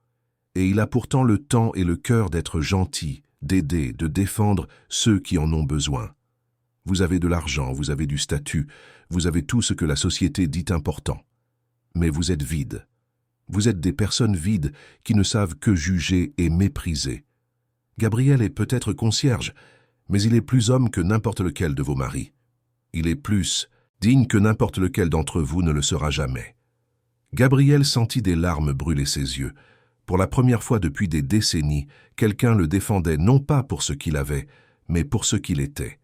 et il a pourtant le temps et le cœur d'être gentil, d'aider, de défendre ceux qui en ont besoin. Vous avez de l'argent, vous avez du statut, vous avez tout ce que la société dit important. Mais vous êtes vide. Vous êtes des personnes vides qui ne savent que juger et mépriser. Gabriel est peut-être concierge, mais il est plus homme que n'importe lequel de vos maris. Il est plus digne que n'importe lequel d'entre vous ne le sera jamais. Gabriel sentit des larmes brûler ses yeux. Pour la première fois depuis des décennies, quelqu'un le défendait non pas pour ce qu'il avait, mais pour ce qu'il était,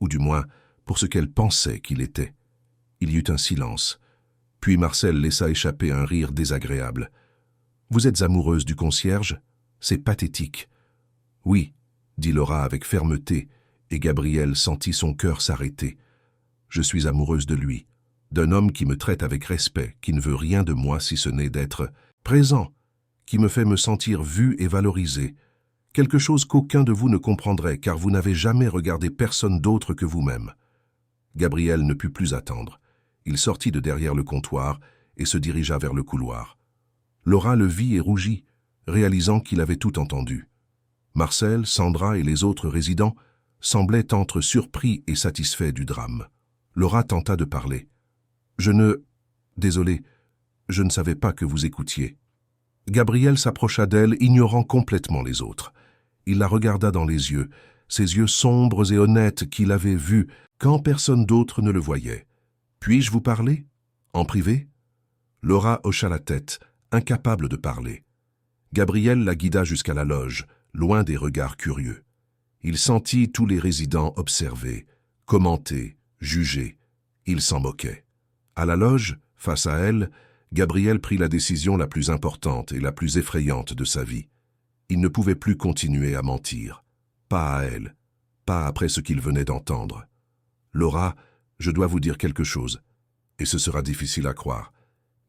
ou du moins pour ce qu'elle pensait qu'il était. Il y eut un silence. Puis Marcel laissa échapper un rire désagréable. « Vous êtes amoureuse du concierge? C'est pathétique. » « Oui, » dit Laura avec fermeté, et Gabriel sentit son cœur s'arrêter. « Je suis amoureuse de lui, d'un homme qui me traite avec respect, qui ne veut rien de moi si ce n'est d'être présent, qui me fait me sentir vu et valorisé. Quelque chose qu'aucun de vous ne comprendrait, car vous n'avez jamais regardé personne d'autre que vous-même. » Gabriel ne put plus attendre. Il sortit de derrière le comptoir et se dirigea vers le couloir. Laura le vit et rougit, réalisant qu'il avait tout entendu. Marcel, Sandra et les autres résidents semblaient entre surpris et satisfaits du drame. Laura tenta de parler. « Désolé, je ne savais pas que vous écoutiez. » Gabriel s'approcha d'elle, ignorant complètement les autres. Il la regarda dans les yeux, ces yeux sombres et honnêtes qu'il avait vus quand personne d'autre ne le voyait. « Puis-je vous parler? En privé ?» Laura hocha la tête, incapable de parler. Gabriel la guida jusqu'à la loge, loin des regards curieux. Il sentit tous les résidents observer, commenter, juger. Il s'en moquait. À la loge, face à elle, Gabriel prit la décision la plus importante et la plus effrayante de sa vie. Il ne pouvait plus continuer à mentir. Pas à elle, pas après ce qu'il venait d'entendre. « Laura, je dois vous dire quelque chose, et ce sera difficile à croire.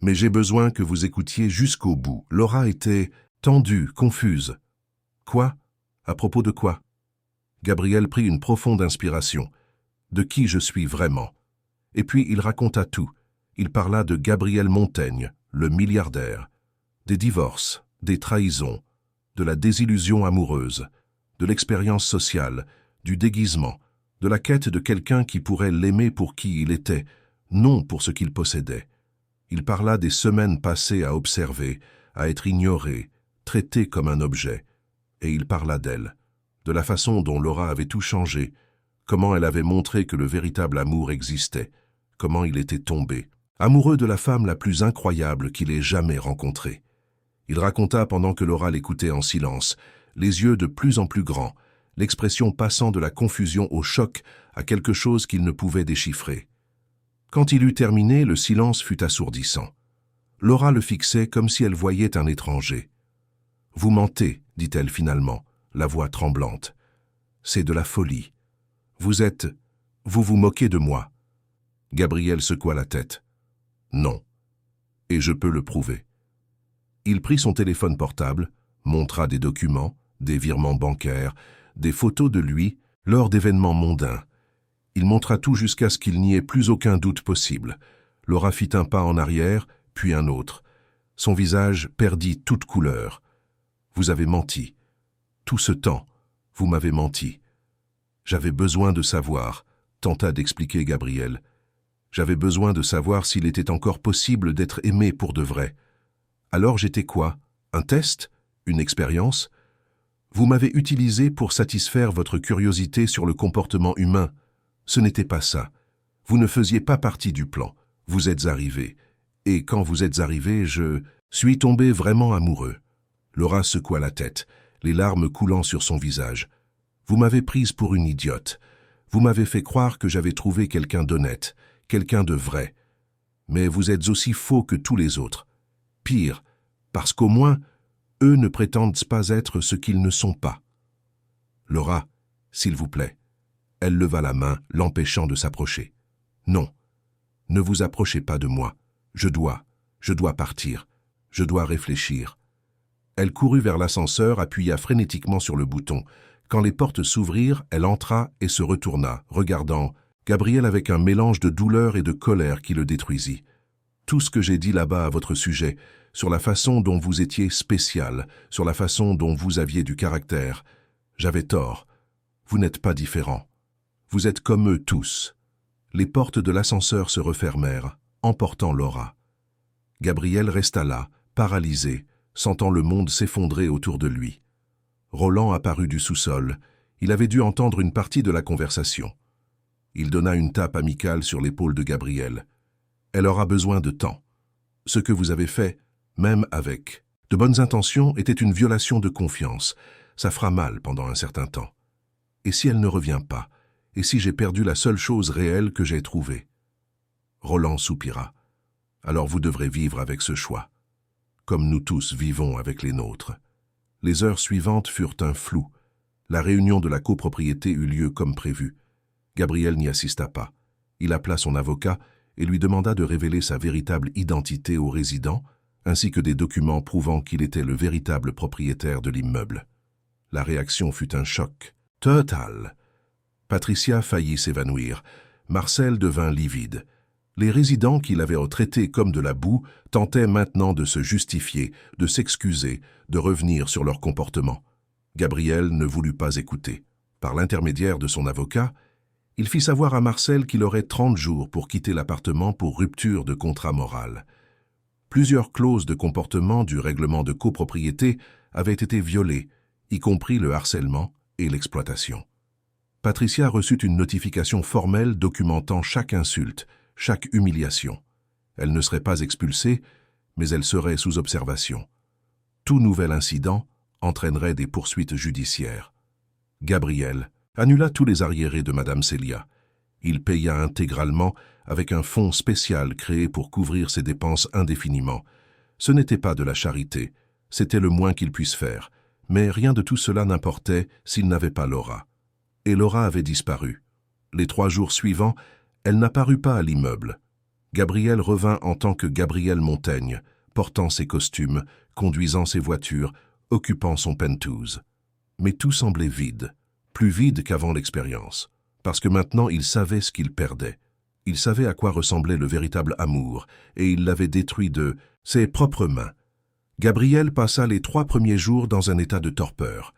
Mais j'ai besoin que vous écoutiez jusqu'au bout. » Laura était tendue, confuse. « Quoi? À propos de quoi ?» Gabriel prit une profonde inspiration. De qui je suis vraiment? Et puis il raconta tout. Il parla de Gabriel Montaigne, le milliardaire, des divorces, des trahisons, de la désillusion amoureuse, de l'expérience sociale, du déguisement, de la quête de quelqu'un qui pourrait l'aimer pour qui il était, non pour ce qu'il possédait. Il parla des semaines passées à observer, à être ignoré, traité comme un objet. Et il parla d'elle, de la façon dont Laura avait tout changé, comment elle avait montré que le véritable amour existait, comment il était tombé, amoureux de la femme la plus incroyable qu'il ait jamais rencontrée. Il raconta pendant que Laura l'écoutait en silence, les yeux de plus en plus grands, l'expression passant de la confusion au choc à quelque chose qu'il ne pouvait déchiffrer. Quand il eut terminé, le silence fut assourdissant. Laura le fixait comme si elle voyait un étranger. « Vous mentez », dit-elle finalement, la voix tremblante. « C'est de la folie. Vous vous moquez de moi. » Gabriel secoua la tête. « Non. Et je peux le prouver. » Il prit son téléphone portable, montra des documents, des virements bancaires, des photos de lui lors d'événements mondains. Il montra tout jusqu'à ce qu'il n'y ait plus aucun doute possible. Laura fit un pas en arrière, puis un autre. Son visage perdit toute couleur. « Vous avez menti. Tout ce temps, vous m'avez menti. J'avais besoin de savoir, » tenta d'expliquer Gabriel. « J'avais besoin de savoir s'il était encore possible d'être aimé pour de vrai. Alors j'étais quoi? Un test? Une expérience? Vous m'avez utilisé pour satisfaire votre curiosité sur le comportement humain. Ce n'était pas ça. Vous ne faisiez pas partie du plan. Vous êtes arrivé. Et quand vous êtes arrivé, je suis tombé vraiment amoureux. » Laura secoua la tête, les larmes coulant sur son visage. « Vous m'avez prise pour une idiote. Vous m'avez fait croire que j'avais trouvé quelqu'un d'honnête, quelqu'un de vrai. Mais vous êtes aussi faux que tous les autres. Pire, parce qu'au moins, eux ne prétendent pas être ce qu'ils ne sont pas. » « Laura, s'il vous plaît. » Elle leva la main, l'empêchant de s'approcher. « Non, ne vous approchez pas de moi. Je dois partir. Je dois réfléchir. » Elle courut vers l'ascenseur, appuya frénétiquement sur le bouton. Quand les portes s'ouvrirent, elle entra et se retourna, regardant Gabriel avec un mélange de douleur et de colère qui le détruisit. « Tout ce que j'ai dit là-bas à votre sujet, sur la façon dont vous étiez spécial, sur la façon dont vous aviez du caractère, j'avais tort. Vous n'êtes pas différent. Vous êtes comme eux tous. » Les portes de l'ascenseur se refermèrent, emportant Laura. Gabriel resta là, paralysé, sentant le monde s'effondrer autour de lui. Roland apparut du sous-sol. Il avait dû entendre une partie de la conversation. Il donna une tape amicale sur l'épaule de Gabriel. « Elle aura besoin de temps. Ce que vous avez fait, même avec de bonnes intentions, était une violation de confiance. Ça fera mal pendant un certain temps. Et si elle ne revient pas? Et si j'ai perdu la seule chose réelle que j'ai trouvée ?» Roland soupira. « Alors vous devrez vivre avec ce choix, comme nous tous vivons avec les nôtres. » Les heures suivantes furent un flou. La réunion de la copropriété eut lieu comme prévu. Gabriel n'y assista pas. Il appela son avocat et lui demanda de révéler sa véritable identité aux résidents, ainsi que des documents prouvant qu'il était le véritable propriétaire de l'immeuble. La réaction fut un choc total. Patricia faillit s'évanouir. Marcel devint livide. Les résidents qui l'avaient traité comme de la boue tentaient maintenant de se justifier, de s'excuser, de revenir sur leur comportement. Gabriel ne voulut pas écouter. Par l'intermédiaire de son avocat, il fit savoir à Marcel qu'il aurait 30 jours pour quitter l'appartement pour rupture de contrat moral. Plusieurs clauses de comportement du règlement de copropriété avaient été violées, y compris le harcèlement et l'exploitation. Patricia reçut une notification formelle documentant chaque insulte, chaque humiliation. Elle ne serait pas expulsée, mais elle serait sous observation. Tout nouvel incident entraînerait des poursuites judiciaires. Gabriel annula tous les arriérés de Madame Célia. Il paya intégralement avec un fonds spécial créé pour couvrir ses dépenses indéfiniment. Ce n'était pas de la charité, c'était le moins qu'il puisse faire, mais rien de tout cela n'importait s'il n'avait pas Laura. Et Laura avait disparu. Les 3 jours suivants, elle n'apparut pas à l'immeuble. Gabriel revint en tant que Gabriel Montaigne, portant ses costumes, conduisant ses voitures, occupant son penthouse. Mais tout semblait vide, plus vide qu'avant l'expérience, parce que maintenant il savait ce qu'il perdait. Il savait à quoi ressemblait le véritable amour, et il l'avait détruit de ses propres mains. Gabriel passa les 3 premiers jours dans un état de torpeur.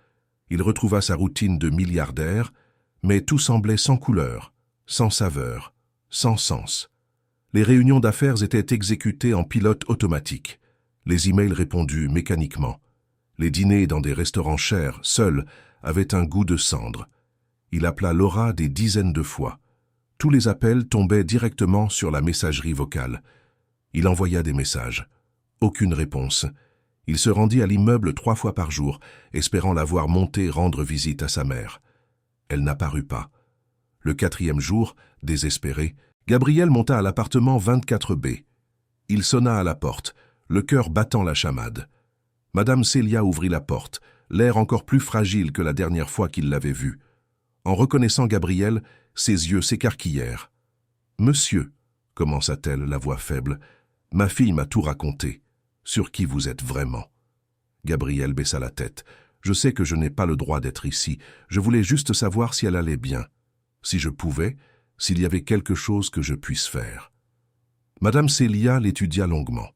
Il retrouva sa routine de milliardaire, mais tout semblait sans couleur, sans saveur, sans sens. Les réunions d'affaires étaient exécutées en pilote automatique, les emails répondus mécaniquement. Les dîners dans des restaurants chers, seuls, avaient un goût de cendre. Il appela Laura des dizaines de fois. Tous les appels tombaient directement sur la messagerie vocale. Il envoya des messages. Aucune réponse. Il se rendit à l'immeuble 3 fois par jour, espérant la voir monter rendre visite à sa mère. Elle n'apparut pas. Le 4e jour, désespéré, Gabriel monta à l'appartement 24B. Il sonna à la porte, le cœur battant la chamade. Madame Célia ouvrit la porte, l'air encore plus fragile que la dernière fois qu'il l'avait vue. En reconnaissant Gabriel, ses yeux s'écarquillèrent. « Monsieur, » commença-t-elle, la voix faible, « ma fille m'a tout raconté. Sur qui vous êtes vraiment ?» Gabriel baissa la tête. « Je sais que je n'ai pas le droit d'être ici. Je voulais juste savoir si elle allait bien. Si je pouvais, s'il y avait quelque chose que je puisse faire. » Madame Célia l'étudia longuement.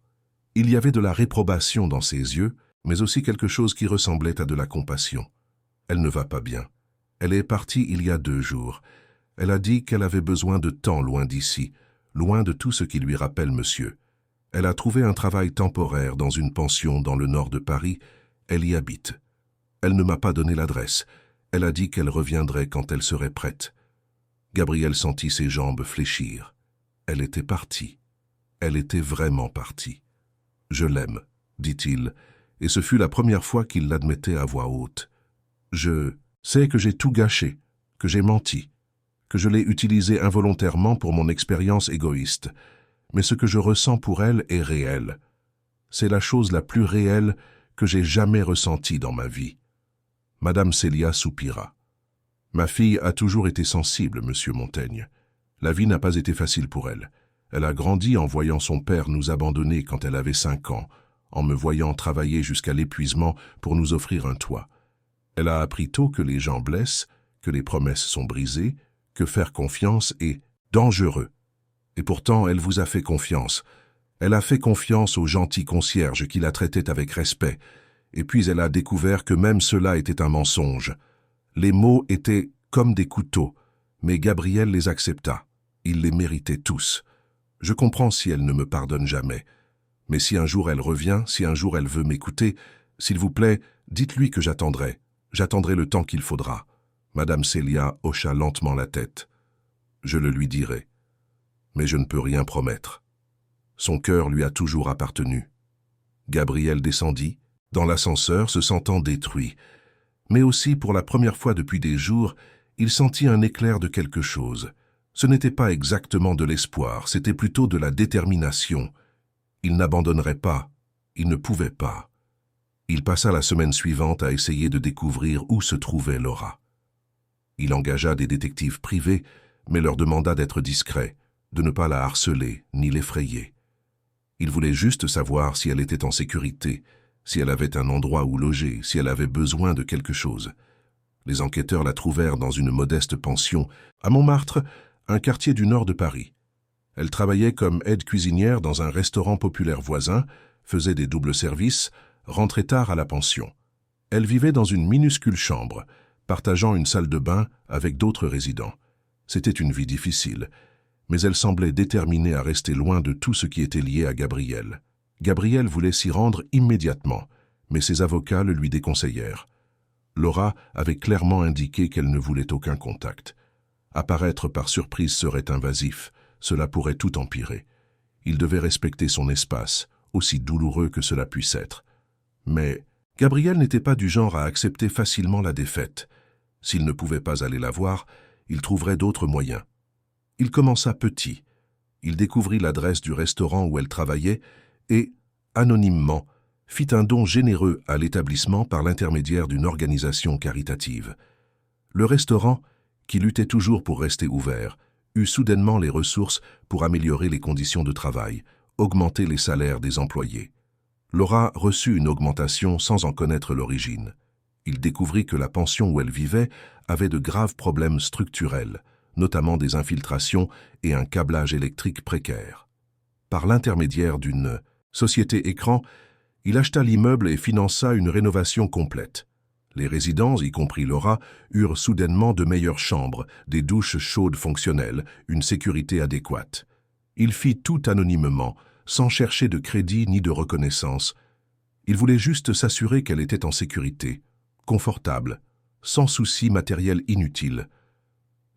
Il y avait de la réprobation dans ses yeux, mais aussi quelque chose qui ressemblait à de la compassion. « Elle ne va pas bien. Elle est partie il y a 2 jours. Elle a dit qu'elle avait besoin de temps loin d'ici, loin de tout ce qui lui rappelle monsieur. Elle a trouvé un travail temporaire dans une pension dans le nord de Paris. Elle y habite. Elle ne m'a pas donné l'adresse. Elle a dit qu'elle reviendrait quand elle serait prête. » Gabriel sentit ses jambes fléchir. Elle était partie. Elle était vraiment partie. « Je l'aime », dit-il, et ce fut la première fois qu'il l'admettait à voix haute. « Je sais que j'ai tout gâché, que j'ai menti, que je l'ai utilisé involontairement pour mon expérience égoïste, mais ce que je ressens pour elle est réel. C'est la chose la plus réelle que j'ai jamais ressentie dans ma vie. » Madame Célia soupira. « Ma fille a toujours été sensible, monsieur Montaigne. La vie n'a pas été facile pour elle. Elle a grandi en voyant son père nous abandonner quand elle avait 5 ans, en me voyant travailler jusqu'à l'épuisement pour nous offrir un toit. Elle a appris tôt que les gens blessent, que les promesses sont brisées, que faire confiance est dangereux. Et pourtant, elle vous a fait confiance. Elle a fait confiance au gentil concierge qui la traitait avec respect, et puis elle a découvert que même cela était un mensonge. Les mots étaient comme des couteaux, mais Gabriel les accepta. Il les méritait tous. Je comprends si elle ne me pardonne jamais. Mais si un jour elle revient, si un jour elle veut m'écouter, s'il vous plaît, dites-lui que j'attendrai. J'attendrai le temps qu'il faudra. » Madame Célia hocha lentement la tête. « Je le lui dirai. Mais je ne peux rien promettre. Son cœur lui a toujours appartenu. » Gabriel descendit, dans l'ascenseur, se sentant détruit. Mais aussi, pour la première fois depuis des jours, il sentit un éclair de quelque chose. Ce n'était pas exactement de l'espoir, c'était plutôt de la détermination. Il n'abandonnerait pas, il ne pouvait pas. Il passa la semaine suivante à essayer de découvrir où se trouvait Laura. Il engagea des détectives privés, mais leur demanda d'être discrets, de ne pas la harceler ni l'effrayer. Il voulait juste savoir si elle était en sécurité, si elle avait un endroit où loger, si elle avait besoin de quelque chose. Les enquêteurs la trouvèrent dans une modeste pension, à Montmartre, un quartier du nord de Paris. Elle travaillait comme aide-cuisinière dans un restaurant populaire voisin, faisait des doubles services, rentrait tard à la pension. Elle vivait dans une minuscule chambre, partageant une salle de bain avec d'autres résidents. C'était une vie difficile, mais elle semblait déterminée à rester loin de tout ce qui était lié à Gabriel. Gabriel voulait s'y rendre immédiatement, mais ses avocats le lui déconseillèrent. Laura avait clairement indiqué qu'elle ne voulait aucun contact. Apparaître par surprise serait invasif, cela pourrait tout empirer. Il devait respecter son espace, aussi douloureux que cela puisse être. Mais Gabriel n'était pas du genre à accepter facilement la défaite. S'il ne pouvait pas aller la voir, il trouverait d'autres moyens. Il commença petit. Il découvrit l'adresse du restaurant où elle travaillait et, anonymement, fit un don généreux à l'établissement par l'intermédiaire d'une organisation caritative. Le restaurant, qui luttait toujours pour rester ouvert, eut soudainement les ressources pour améliorer les conditions de travail, augmenter les salaires des employés. Laura reçut une augmentation sans en connaître l'origine. Il découvrit que la pension où elle vivait avait de graves problèmes structurels, notamment des infiltrations et un câblage électrique précaire. Par l'intermédiaire d'une société écran, il acheta l'immeuble et finança une rénovation complète. Les résidents, y compris Laura, eurent soudainement de meilleures chambres, des douches chaudes fonctionnelles, une sécurité adéquate. Il fit tout anonymement, sans chercher de crédit ni de reconnaissance. Il voulait juste s'assurer qu'elle était en sécurité, confortable, sans soucis matériels inutiles.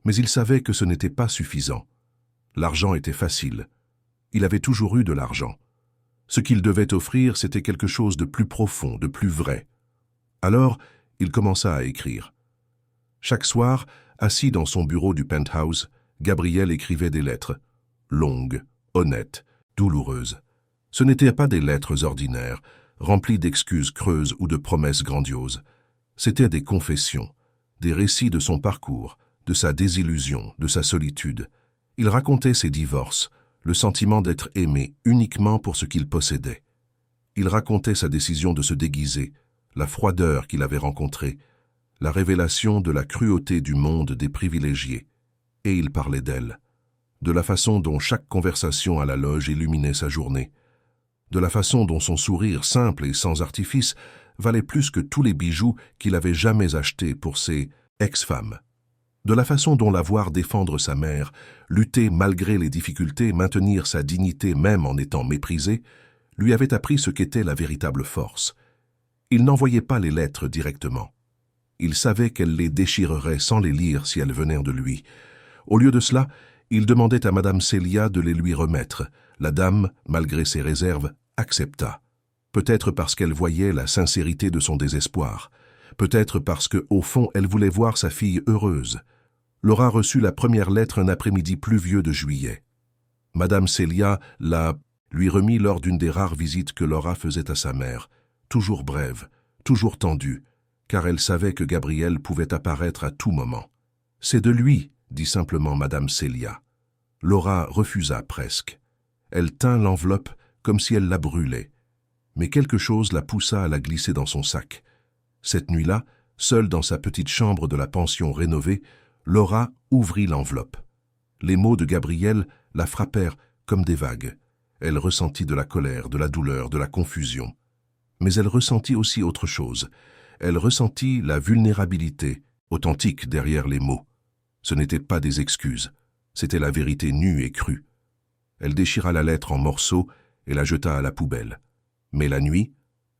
Mais il savait que ce n'était pas suffisant. L'argent était facile. Il avait toujours eu de l'argent. Ce qu'il devait offrir, c'était quelque chose de plus profond, de plus vrai. Alors, il commença à écrire. Chaque soir, assis dans son bureau du penthouse, Gabriel écrivait des lettres, longues, honnêtes, douloureuses. Ce n'étaient pas des lettres ordinaires, remplies d'excuses creuses ou de promesses grandioses. C'étaient des confessions, des récits de son parcours, de sa désillusion, de sa solitude. Il racontait ses divorces, le sentiment d'être aimé uniquement pour ce qu'il possédait. Il racontait sa décision de se déguiser, la froideur qu'il avait rencontrée, la révélation de la cruauté du monde des privilégiés. Et il parlait d'elle, de la façon dont chaque conversation à la loge illuminait sa journée, de la façon dont son sourire simple et sans artifice valait plus que tous les bijoux qu'il avait jamais achetés pour ses ex-femmes, de la façon dont la voir défendre sa mère, lutter malgré les difficultés, maintenir sa dignité même en étant méprisée, lui avait appris ce qu'était la véritable force. Il n'envoyait pas les lettres directement. Il savait qu'elle les déchirerait sans les lire si elles venaient de lui. Au lieu de cela, Il demandait à Madame Célia de les lui remettre. La dame, malgré ses réserves, accepta. Peut-être parce qu'elle voyait la sincérité de son désespoir. Peut-être parce que, au fond, elle voulait voir sa fille heureuse. Laura reçut la première lettre un après-midi pluvieux de juillet. Madame Célia lui remit lors d'une des rares visites que Laura faisait à sa mère, toujours brève, toujours tendue, car elle savait que Gabriel pouvait apparaître à tout moment. « C'est de lui », dit simplement Madame Célia. Laura refusa presque. Elle tint l'enveloppe comme si elle la brûlait. Mais quelque chose la poussa à la glisser dans son sac. Cette nuit-là, seule dans sa petite chambre de la pension rénovée, Laura ouvrit l'enveloppe. Les mots de Gabriel la frappèrent comme des vagues. Elle ressentit de la colère, de la douleur, de la confusion. Mais elle ressentit aussi autre chose. Elle ressentit la vulnérabilité, authentique derrière les mots. Ce n'étaient pas des excuses, c'était la vérité nue et crue. Elle déchira la lettre en morceaux et la jeta à la poubelle. Mais la nuit,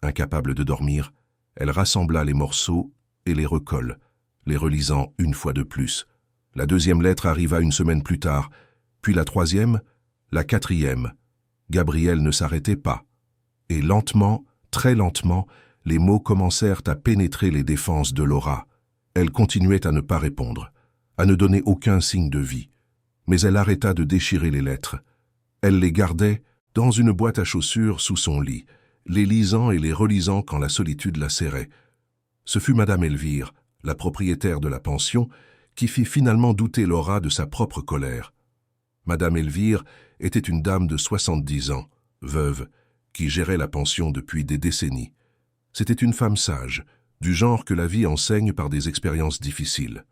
incapable de dormir, elle rassembla les morceaux et les recolle, les relisant une fois de plus. La deuxième lettre arriva une semaine plus tard, puis la troisième, la quatrième. Gabriel ne s'arrêtait pas. Et lentement, très lentement, les mots commencèrent à pénétrer les défenses de Laura. Elle continuait à ne pas répondre, à ne donner aucun signe de vie. Mais elle arrêta de déchirer les lettres. Elle les gardait dans une boîte à chaussures sous son lit, les lisant et les relisant quand la solitude la serrait. Ce fut Madame Elvire, la propriétaire de la pension, qui fit finalement douter Laura de sa propre colère. Madame Elvire était une dame de 70 ans, veuve, qui gérait la pension depuis des décennies. C'était une femme sage, du genre que la vie enseigne par des expériences difficiles.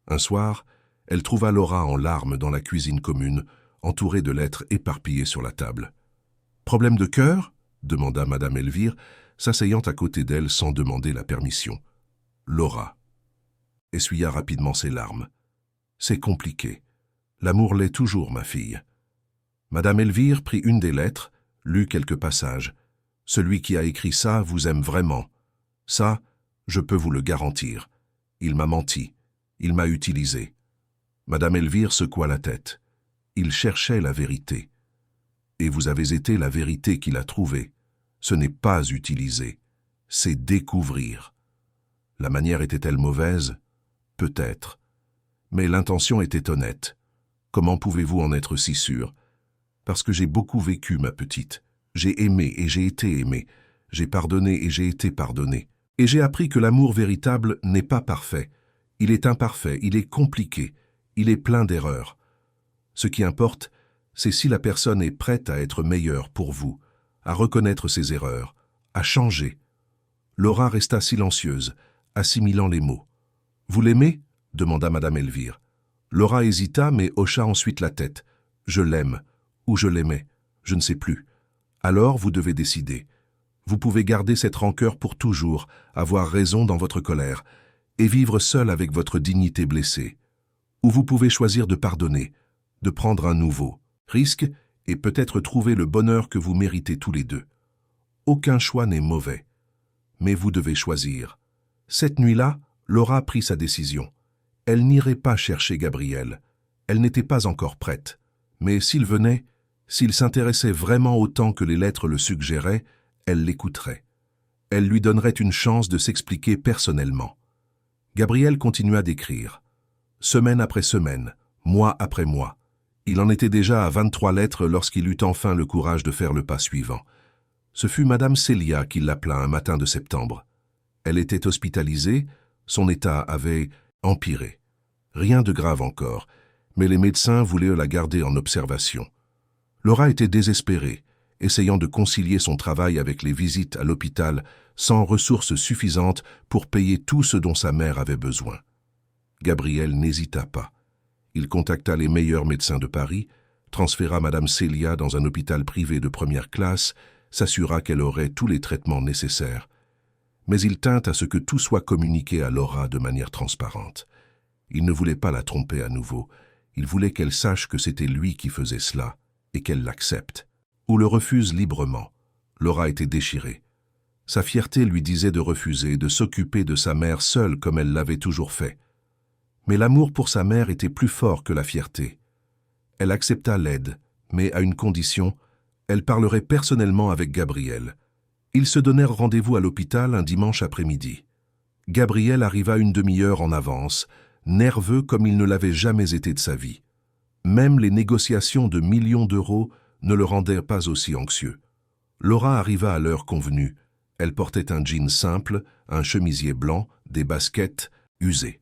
Un soir, elle trouva Laura en larmes dans la cuisine commune, entourée de lettres éparpillées sur la table. « Problème de cœur » demanda Madame Elvire, s'asseyant à côté d'elle sans demander la permission. Laura essuya rapidement ses larmes. « C'est compliqué. L'amour l'est toujours, ma fille. » Madame Elvire prit une des lettres, lut quelques passages. « Celui qui a écrit ça vous aime vraiment. Ça, je peux vous le garantir. Il m'a menti. Il m'a utilisé. » Madame Elvire secoua la tête. Il cherchait la vérité. Et vous avez été la vérité qu'il a trouvée. Ce n'est pas utiliser, c'est découvrir. La manière était-elle mauvaise? Peut-être. Mais l'intention était honnête. Comment pouvez-vous en être si sûr? Parce que j'ai beaucoup vécu, ma petite. J'ai aimé et j'ai été aimé. J'ai pardonné et j'ai été pardonné. Et j'ai appris que l'amour véritable n'est pas parfait. Il est imparfait, il est compliqué, il est plein d'erreurs. Ce qui importe, c'est si la personne est prête à être meilleure pour vous, à reconnaître ses erreurs, à changer. Laura resta silencieuse, assimilant les mots. « Vous l'aimez » demanda Madame Elvire. Laura hésita, mais hocha ensuite la tête. « Je l'aime, ou je l'aimais, je ne sais plus. Alors vous devez décider. Vous pouvez garder cette rancœur pour toujours, avoir raison dans votre colère, et vivre seul avec votre dignité blessée. Ou vous pouvez choisir de pardonner, de prendre un nouveau risque et peut-être trouver le bonheur que vous méritez tous les deux. Aucun choix n'est mauvais. Mais vous devez choisir. » Cette nuit-là, Laura prit sa décision. Elle n'irait pas chercher Gabriel. Elle n'était pas encore prête. Mais s'il venait, s'il s'intéressait vraiment autant que les lettres le suggéraient, elle l'écouterait. Elle lui donnerait une chance de s'expliquer personnellement. Gabriel continua d'écrire. Semaine après semaine, mois après mois. Il en était déjà à 23 lettres lorsqu'il eut enfin le courage de faire le pas suivant. Ce fut Madame Célia qui l'appela un matin de septembre. Elle était hospitalisée, son état avait empiré. Rien de grave encore, mais les médecins voulaient la garder en observation. Laura était désespérée, essayant de concilier son travail avec les visites à l'hôpital sans ressources suffisantes pour payer tout ce dont sa mère avait besoin. Gabriel n'hésita pas. Il contacta les meilleurs médecins de Paris, transféra Madame Célia dans un hôpital privé de première classe, s'assura qu'elle aurait tous les traitements nécessaires. Mais il tint à ce que tout soit communiqué à Laura de manière transparente. Il ne voulait pas la tromper à nouveau. Il voulait qu'elle sache que c'était lui qui faisait cela, et qu'elle l'accepte. Ou le refuse librement. Laura était déchirée. Sa fierté lui disait de refuser, de s'occuper de sa mère seule comme elle l'avait toujours fait. Mais l'amour pour sa mère était plus fort que la fierté. Elle accepta l'aide, mais à une condition, elle parlerait personnellement avec Gabriel. Ils se donnèrent rendez-vous à l'hôpital un dimanche après-midi. Gabriel arriva une demi-heure en avance, nerveux comme il ne l'avait jamais été de sa vie. Même les négociations de millions d'euros ne le rendaient pas aussi anxieux. Laura arriva à l'heure convenue. Elle portait un jean simple, un chemisier blanc, des baskets usées.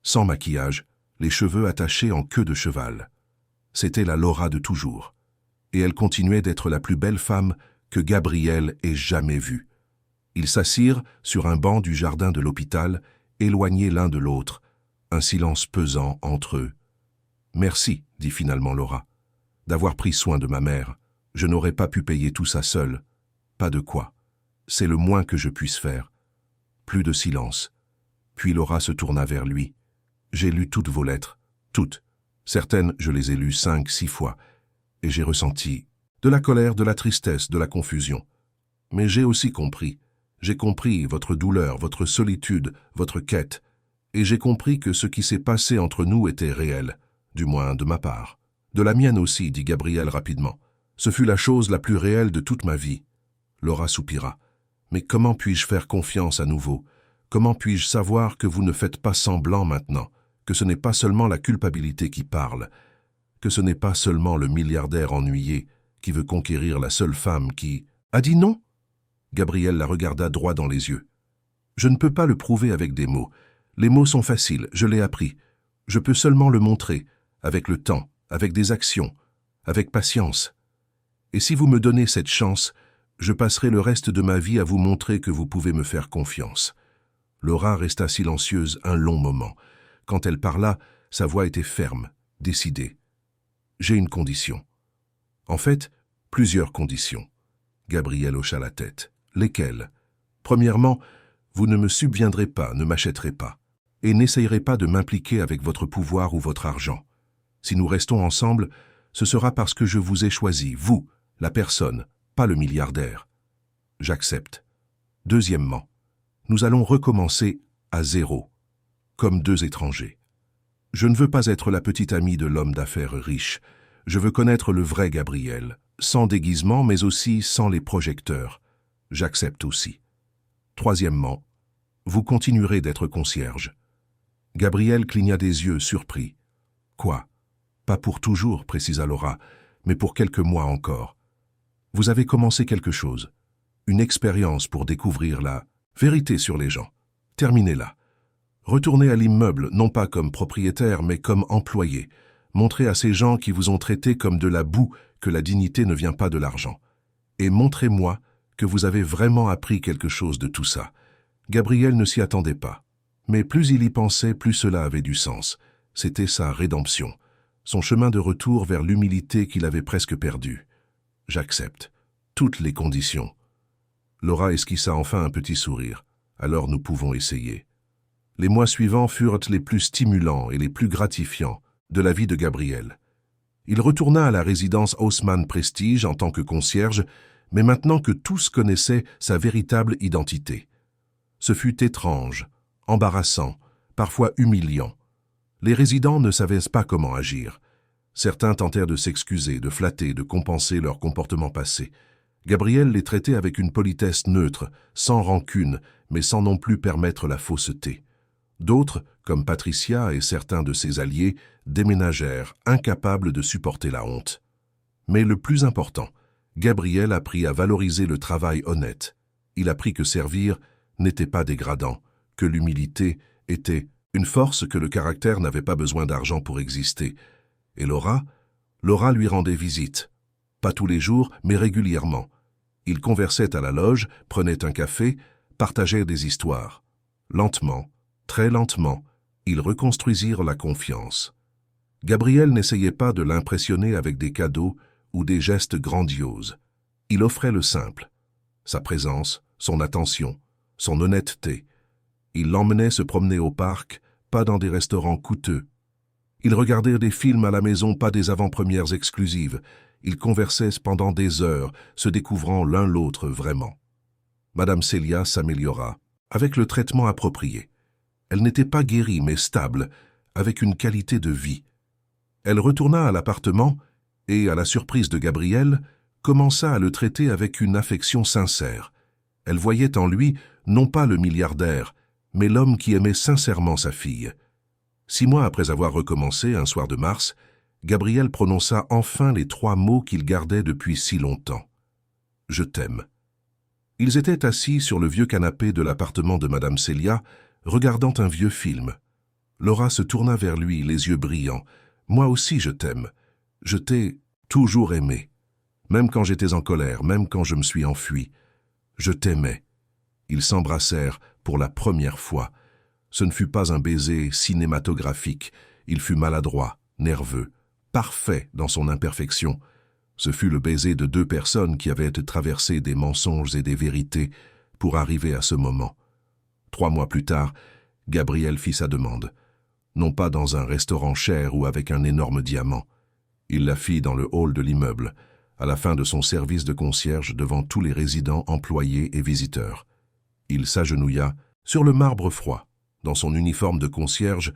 Sans maquillage, les cheveux attachés en queue de cheval. C'était la Laura de toujours. Et elle continuait d'être la plus belle femme que Gabriel ait jamais vue. Ils s'assirent sur un banc du jardin de l'hôpital, éloignés l'un de l'autre, un silence pesant entre eux. « Merci, dit finalement Laura, d'avoir pris soin de ma mère. Je n'aurais pas pu payer tout ça seule. Pas de quoi. C'est le moins que je puisse faire. » Plus de silence. Puis Laura se tourna vers lui. « J'ai lu toutes vos lettres, toutes. Certaines, je les ai lues 5, 6 fois. Et j'ai ressenti de la colère, de la tristesse, de la confusion. Mais j'ai aussi compris. J'ai compris votre douleur, votre solitude, votre quête. Et j'ai compris que ce qui s'est passé entre nous était réel, du moins de ma part. De la mienne aussi, dit Gabriel rapidement. Ce fut la chose la plus réelle de toute ma vie. Laura soupira. Mais comment puis-je faire confiance à nouveau? Comment puis-je savoir que vous ne faites pas semblant maintenant, que ce n'est pas seulement la culpabilité qui parle, que ce n'est pas seulement le milliardaire ennuyé qui veut conquérir la seule femme qui... A dit non? Gabriel la regarda droit dans les yeux. Je ne peux pas le prouver avec des mots. Les mots sont faciles, je l'ai appris. Je peux seulement le montrer, avec le temps, avec des actions, avec patience. Et si vous me donnez cette chance, je passerai le reste de ma vie à vous montrer que vous pouvez me faire confiance. Laura resta silencieuse un long moment. Quand elle parla, sa voix était ferme, décidée. J'ai une condition. En fait, plusieurs conditions. Gabriel hocha la tête. Lesquelles? Premièrement, vous ne me subviendrez pas, ne m'achèterez pas, et n'essayerez pas de m'impliquer avec votre pouvoir ou votre argent. Si nous restons ensemble, ce sera parce que je vous ai choisi, vous, la personne, pas le milliardaire. J'accepte. Deuxièmement, nous allons recommencer à zéro, comme deux étrangers. Je ne veux pas être la petite amie de l'homme d'affaires riche. Je veux connaître le vrai Gabriel, sans déguisement, mais aussi sans les projecteurs. J'accepte aussi. Troisièmement, vous continuerez d'être concierge. Gabriel cligna des yeux, surpris. Quoi? Pas pour toujours, précisa Laura, mais pour quelques mois encore. Vous avez commencé quelque chose, une expérience pour découvrir la vérité sur les gens. Terminez-la. Retournez à l'immeuble, non pas comme propriétaire, mais comme employé. Montrez à ces gens qui vous ont traité comme de la boue que la dignité ne vient pas de l'argent. Et montrez-moi que vous avez vraiment appris quelque chose de tout ça. Gabriel ne s'y attendait pas. Mais plus il y pensait, plus cela avait du sens. C'était sa rédemption, son chemin de retour vers l'humilité qu'il avait presque perdue. J'accepte. Toutes les conditions. Laura esquissa enfin un petit sourire. Alors nous pouvons essayer. Les mois suivants furent les plus stimulants et les plus gratifiants de la vie de Gabriel. Il retourna à la résidence Haussmann Prestige en tant que concierge, mais maintenant que tous connaissaient sa véritable identité. Ce fut étrange, embarrassant, parfois humiliant. Les résidents ne savaient pas comment agir. Certains tentèrent de s'excuser, de flatter, de compenser leur comportement passé. Gabriel les traitait avec une politesse neutre, sans rancune, mais sans non plus permettre la fausseté. D'autres, comme Patricia et certains de ses alliés, déménagèrent, incapables de supporter la honte. Mais le plus important, Gabriel apprit à valoriser le travail honnête. Il apprit que servir n'était pas dégradant, que l'humilité était une force, que le caractère n'avait pas besoin d'argent pour exister. Et Laura lui rendait visite. Pas tous les jours, mais régulièrement. Ils conversaient à la loge, prenaient un café, partageaient des histoires. Lentement, très lentement, ils reconstruisirent la confiance. Gabriel n'essayait pas de l'impressionner avec des cadeaux ou des gestes grandioses. Il offrait le simple, sa présence, son attention, son honnêteté. Il l'emmenait se promener au parc, pas dans des restaurants coûteux. Ils regardèrent des films à la maison, pas des avant-premières exclusives. Ils conversaient pendant des heures, se découvrant l'un l'autre vraiment. Madame Célia s'améliora, avec le traitement approprié. Elle n'était pas guérie, mais stable, avec une qualité de vie. Elle retourna à l'appartement et, à la surprise de Gabriel, commença à le traiter avec une affection sincère. Elle voyait en lui non pas le milliardaire, mais l'homme qui aimait sincèrement sa fille. 6 mois après avoir recommencé, un soir de mars, Gabriel prononça enfin les 3 mots qu'il gardait depuis si longtemps. « Je t'aime ». Ils étaient assis sur le vieux canapé de l'appartement de Madame Célia, regardant un vieux film. Laura se tourna vers lui, les yeux brillants. « Moi aussi je t'aime. Je t'ai toujours aimé. Même quand j'étais en colère, même quand je me suis enfui. Je t'aimais. » Ils s'embrassèrent pour la première fois. Ce ne fut pas un baiser cinématographique. Il fut maladroit, nerveux, parfait dans son imperfection. Ce fut le baiser de 2 personnes qui avaient traversé des mensonges et des vérités pour arriver à ce moment. 3 mois plus tard, Gabriel fit sa demande. Non pas dans un restaurant cher ou avec un énorme diamant. Il la fit dans le hall de l'immeuble, à la fin de son service de concierge devant tous les résidents, employés et visiteurs. Il s'agenouilla sur le marbre froid, dans son uniforme de concierge,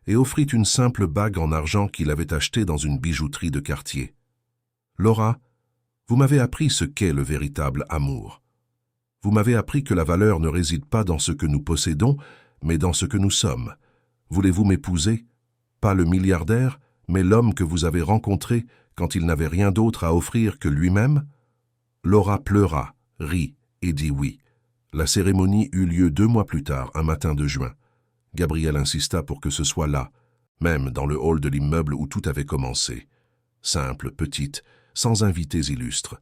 et offrit une simple bague en argent qu'il avait achetée dans une bijouterie de quartier. « Laura, vous m'avez appris ce qu'est le véritable amour. Vous m'avez appris que la valeur ne réside pas dans ce que nous possédons, mais dans ce que nous sommes. Voulez-vous m'épouser? Pas le milliardaire, mais l'homme que vous avez rencontré quand il n'avait rien d'autre à offrir que lui-même » Laura pleura, rit et dit oui. La cérémonie eut lieu 2 mois plus tard, un matin de juin. Gabriel insista pour que ce soit là, même dans le hall de l'immeuble où tout avait commencé. Simple, petite, sans invités illustres.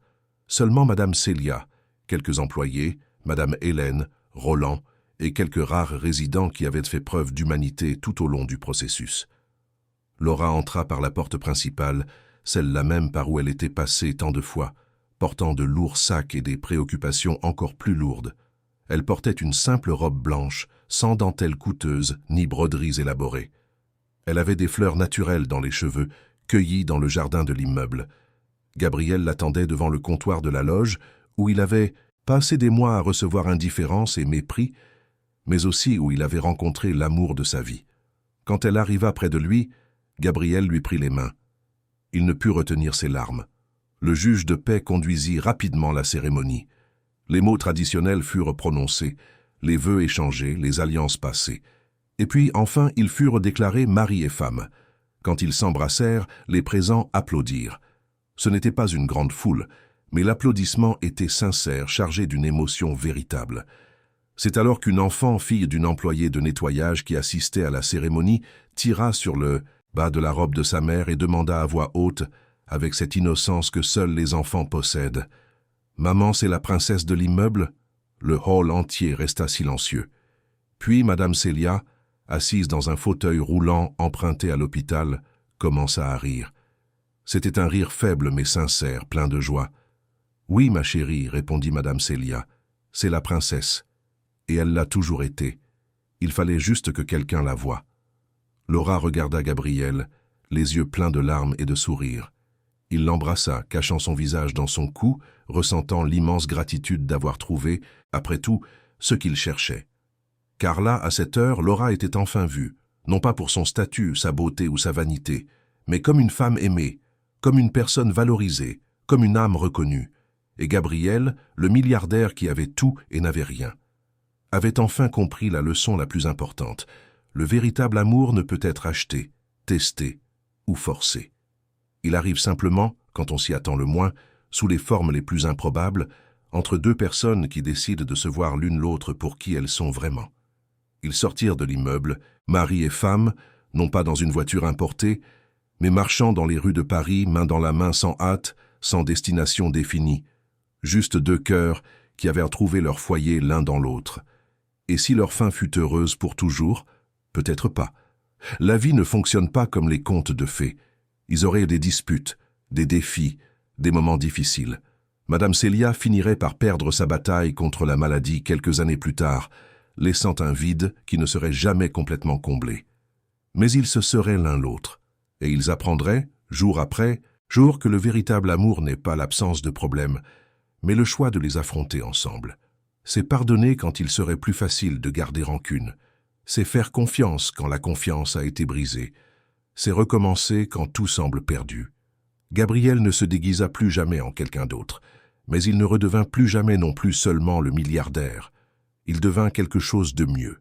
Seulement Madame Célia, quelques employés, Madame Hélène, Roland et quelques rares résidents qui avaient fait preuve d'humanité tout au long du processus. Laura entra par la porte principale, celle-là même par où elle était passée tant de fois, portant de lourds sacs et des préoccupations encore plus lourdes. Elle portait une simple robe blanche, sans dentelle coûteuse ni broderies élaborées. Elle avait des fleurs naturelles dans les cheveux, cueillies dans le jardin de l'immeuble. Gabriel l'attendait devant le comptoir de la loge, où il avait passé des mois à recevoir indifférence et mépris, mais aussi où il avait rencontré l'amour de sa vie. Quand elle arriva près de lui, Gabriel lui prit les mains. Il ne put retenir ses larmes. Le juge de paix conduisit rapidement la cérémonie. Les mots traditionnels furent prononcés, les vœux échangés, les alliances passées. Et puis, enfin, ils furent déclarés mari et femme. Quand ils s'embrassèrent, les présents applaudirent. Ce n'était pas une grande foule, mais l'applaudissement était sincère, chargé d'une émotion véritable. C'est alors qu'une enfant, fille d'une employée de nettoyage qui assistait à la cérémonie, tira sur le bas de la robe de sa mère et demanda à voix haute, avec cette innocence que seuls les enfants possèdent. « Maman, c'est la princesse de l'immeuble ?» Le hall entier resta silencieux. Puis Madame Célia, assise dans un fauteuil roulant emprunté à l'hôpital, commença à rire. C'était un rire faible mais sincère, plein de joie. « Oui, ma chérie, » répondit Madame Célia, « c'est la princesse. Et elle l'a toujours été. Il fallait juste que quelqu'un la voie. » Laura regarda Gabriel, les yeux pleins de larmes et de sourires. Il l'embrassa, cachant son visage dans son cou, ressentant l'immense gratitude d'avoir trouvé, après tout, ce qu'il cherchait. Car là, à cette heure, Laura était enfin vue, non pas pour son statut, sa beauté ou sa vanité, mais comme une femme aimée, comme une personne valorisée, comme une âme reconnue. Et Gabriel, le milliardaire qui avait tout et n'avait rien, avait enfin compris la leçon la plus importante. Le véritable amour ne peut être acheté, testé ou forcé. Il arrive simplement, quand on s'y attend le moins, sous les formes les plus improbables, entre 2 personnes qui décident de se voir l'une l'autre pour qui elles sont vraiment. Ils sortirent de l'immeuble, mari et femme, non pas dans une voiture importée, mais marchant dans les rues de Paris, main dans la main, sans hâte, sans destination définie, juste 2 cœurs qui avaient trouvé leur foyer l'un dans l'autre. Et si leur fin fut heureuse pour toujours, peut-être pas. La vie ne fonctionne pas comme les contes de fées. Ils auraient des disputes, des défis, des moments difficiles. Madame Célia finirait par perdre sa bataille contre la maladie quelques années plus tard, laissant un vide qui ne serait jamais complètement comblé. Mais ils se seraient l'un l'autre, et ils apprendraient, jour après jour, que le véritable amour n'est pas l'absence de problèmes, mais le choix de les affronter ensemble. C'est pardonner quand il serait plus facile de garder rancune. C'est faire confiance quand la confiance a été brisée. c'est recommencer quand tout semble perdu. Gabriel ne se déguisa plus jamais en quelqu'un d'autre, mais il ne redevint plus jamais non plus seulement le milliardaire. Il devint quelque chose de mieux.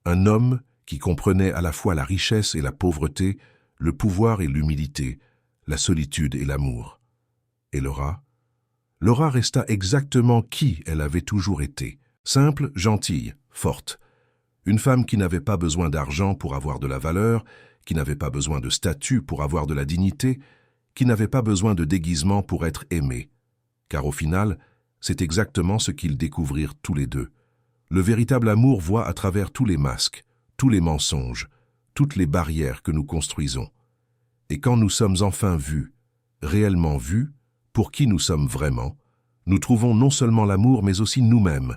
Un homme qui comprenait à la fois la richesse et la pauvreté, le pouvoir et l'humilité, la solitude et l'amour. Et Laura? Laura resta exactement qui elle avait toujours été. Simple, gentille, forte. Une femme qui n'avait pas besoin d'argent pour avoir de la valeur, qui n'avait pas besoin de statut pour avoir de la dignité, qui n'avait pas besoin de déguisement pour être aimée. Car au final, c'est exactement ce qu'ils découvrirent tous les deux. Le véritable amour voit à travers tous les masques, tous les mensonges, toutes les barrières que nous construisons. Et quand nous sommes enfin vus, réellement vus, pour qui nous sommes vraiment, nous trouvons non seulement l'amour mais aussi nous-mêmes.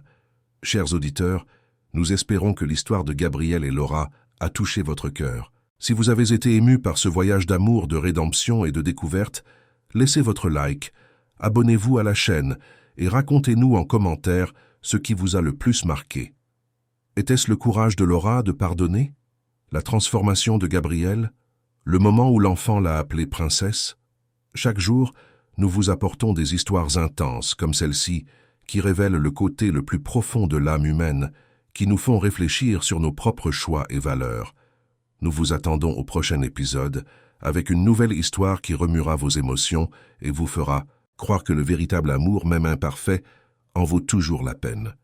Chers auditeurs, nous espérons que l'histoire de Gabriel et Laura a touché votre cœur. Si vous avez été ému par ce voyage d'amour, de rédemption et de découverte, laissez votre like, abonnez-vous à la chaîne et racontez-nous en commentaire ce qui vous a le plus marqué. Était-ce le courage de Laura de pardonner? La transformation de Gabriel? Le moment où l'enfant l'a appelée princesse? Chaque jour, nous vous apportons des histoires intenses comme celle-ci qui révèlent le côté le plus profond de l'âme humaine, qui nous font réfléchir sur nos propres choix et valeurs. Nous vous attendons au prochain épisode avec une nouvelle histoire qui remuera vos émotions et vous fera croire que le véritable amour, même imparfait, en vaut toujours la peine.